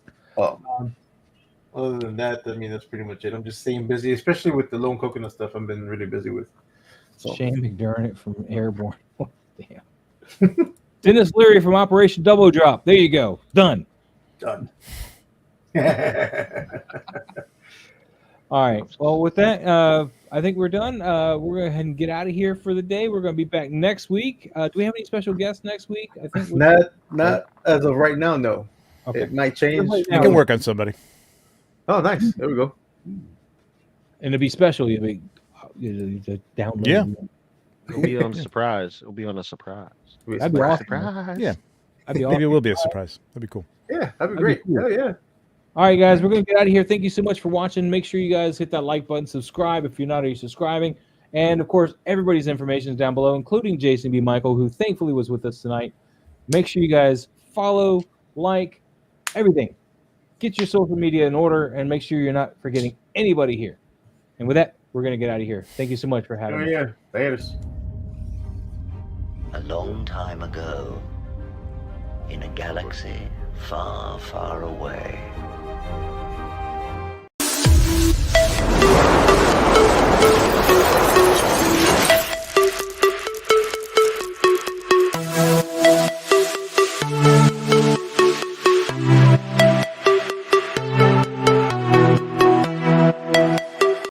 Other than that, I mean, that's pretty much it. I'm just staying busy, especially with the Lone Coconut stuff. I've been really busy with. So. Shane McDermott from Airborne. Oh, damn. Dennis Leary from Operation Double Drop. There you go. Done. All right. Well, with that, I think we're done. We're going to go ahead and get out of here for the day. We're going to be back next week. Do we have any special guests next week? I think not as of right now. No. Okay. It might change. We can work on somebody. Oh, nice. There we go. And it'll be special. You'll be download. Yeah. It'll be on a surprise. It'll be on a surprise. That'd be awesome. Surprise. Yeah. That'd be awesome. Maybe it will be a surprise. That'd be cool. Yeah, that'd be great. Cool. Hell yeah. All right, guys, we're going to get out of here. Thank you so much for watching. Make sure you guys hit that like button, subscribe if you're not already subscribing. And, of course, everybody's information is down below, including Jason B. Michael, who thankfully was with us tonight. Make sure you guys follow, like, everything. Get your social media in order, and make sure you're not forgetting anybody here. And with that, we're going to get out of here. Thank you so much for having me. Yeah, thanks. A long time ago, in a galaxy far, far away,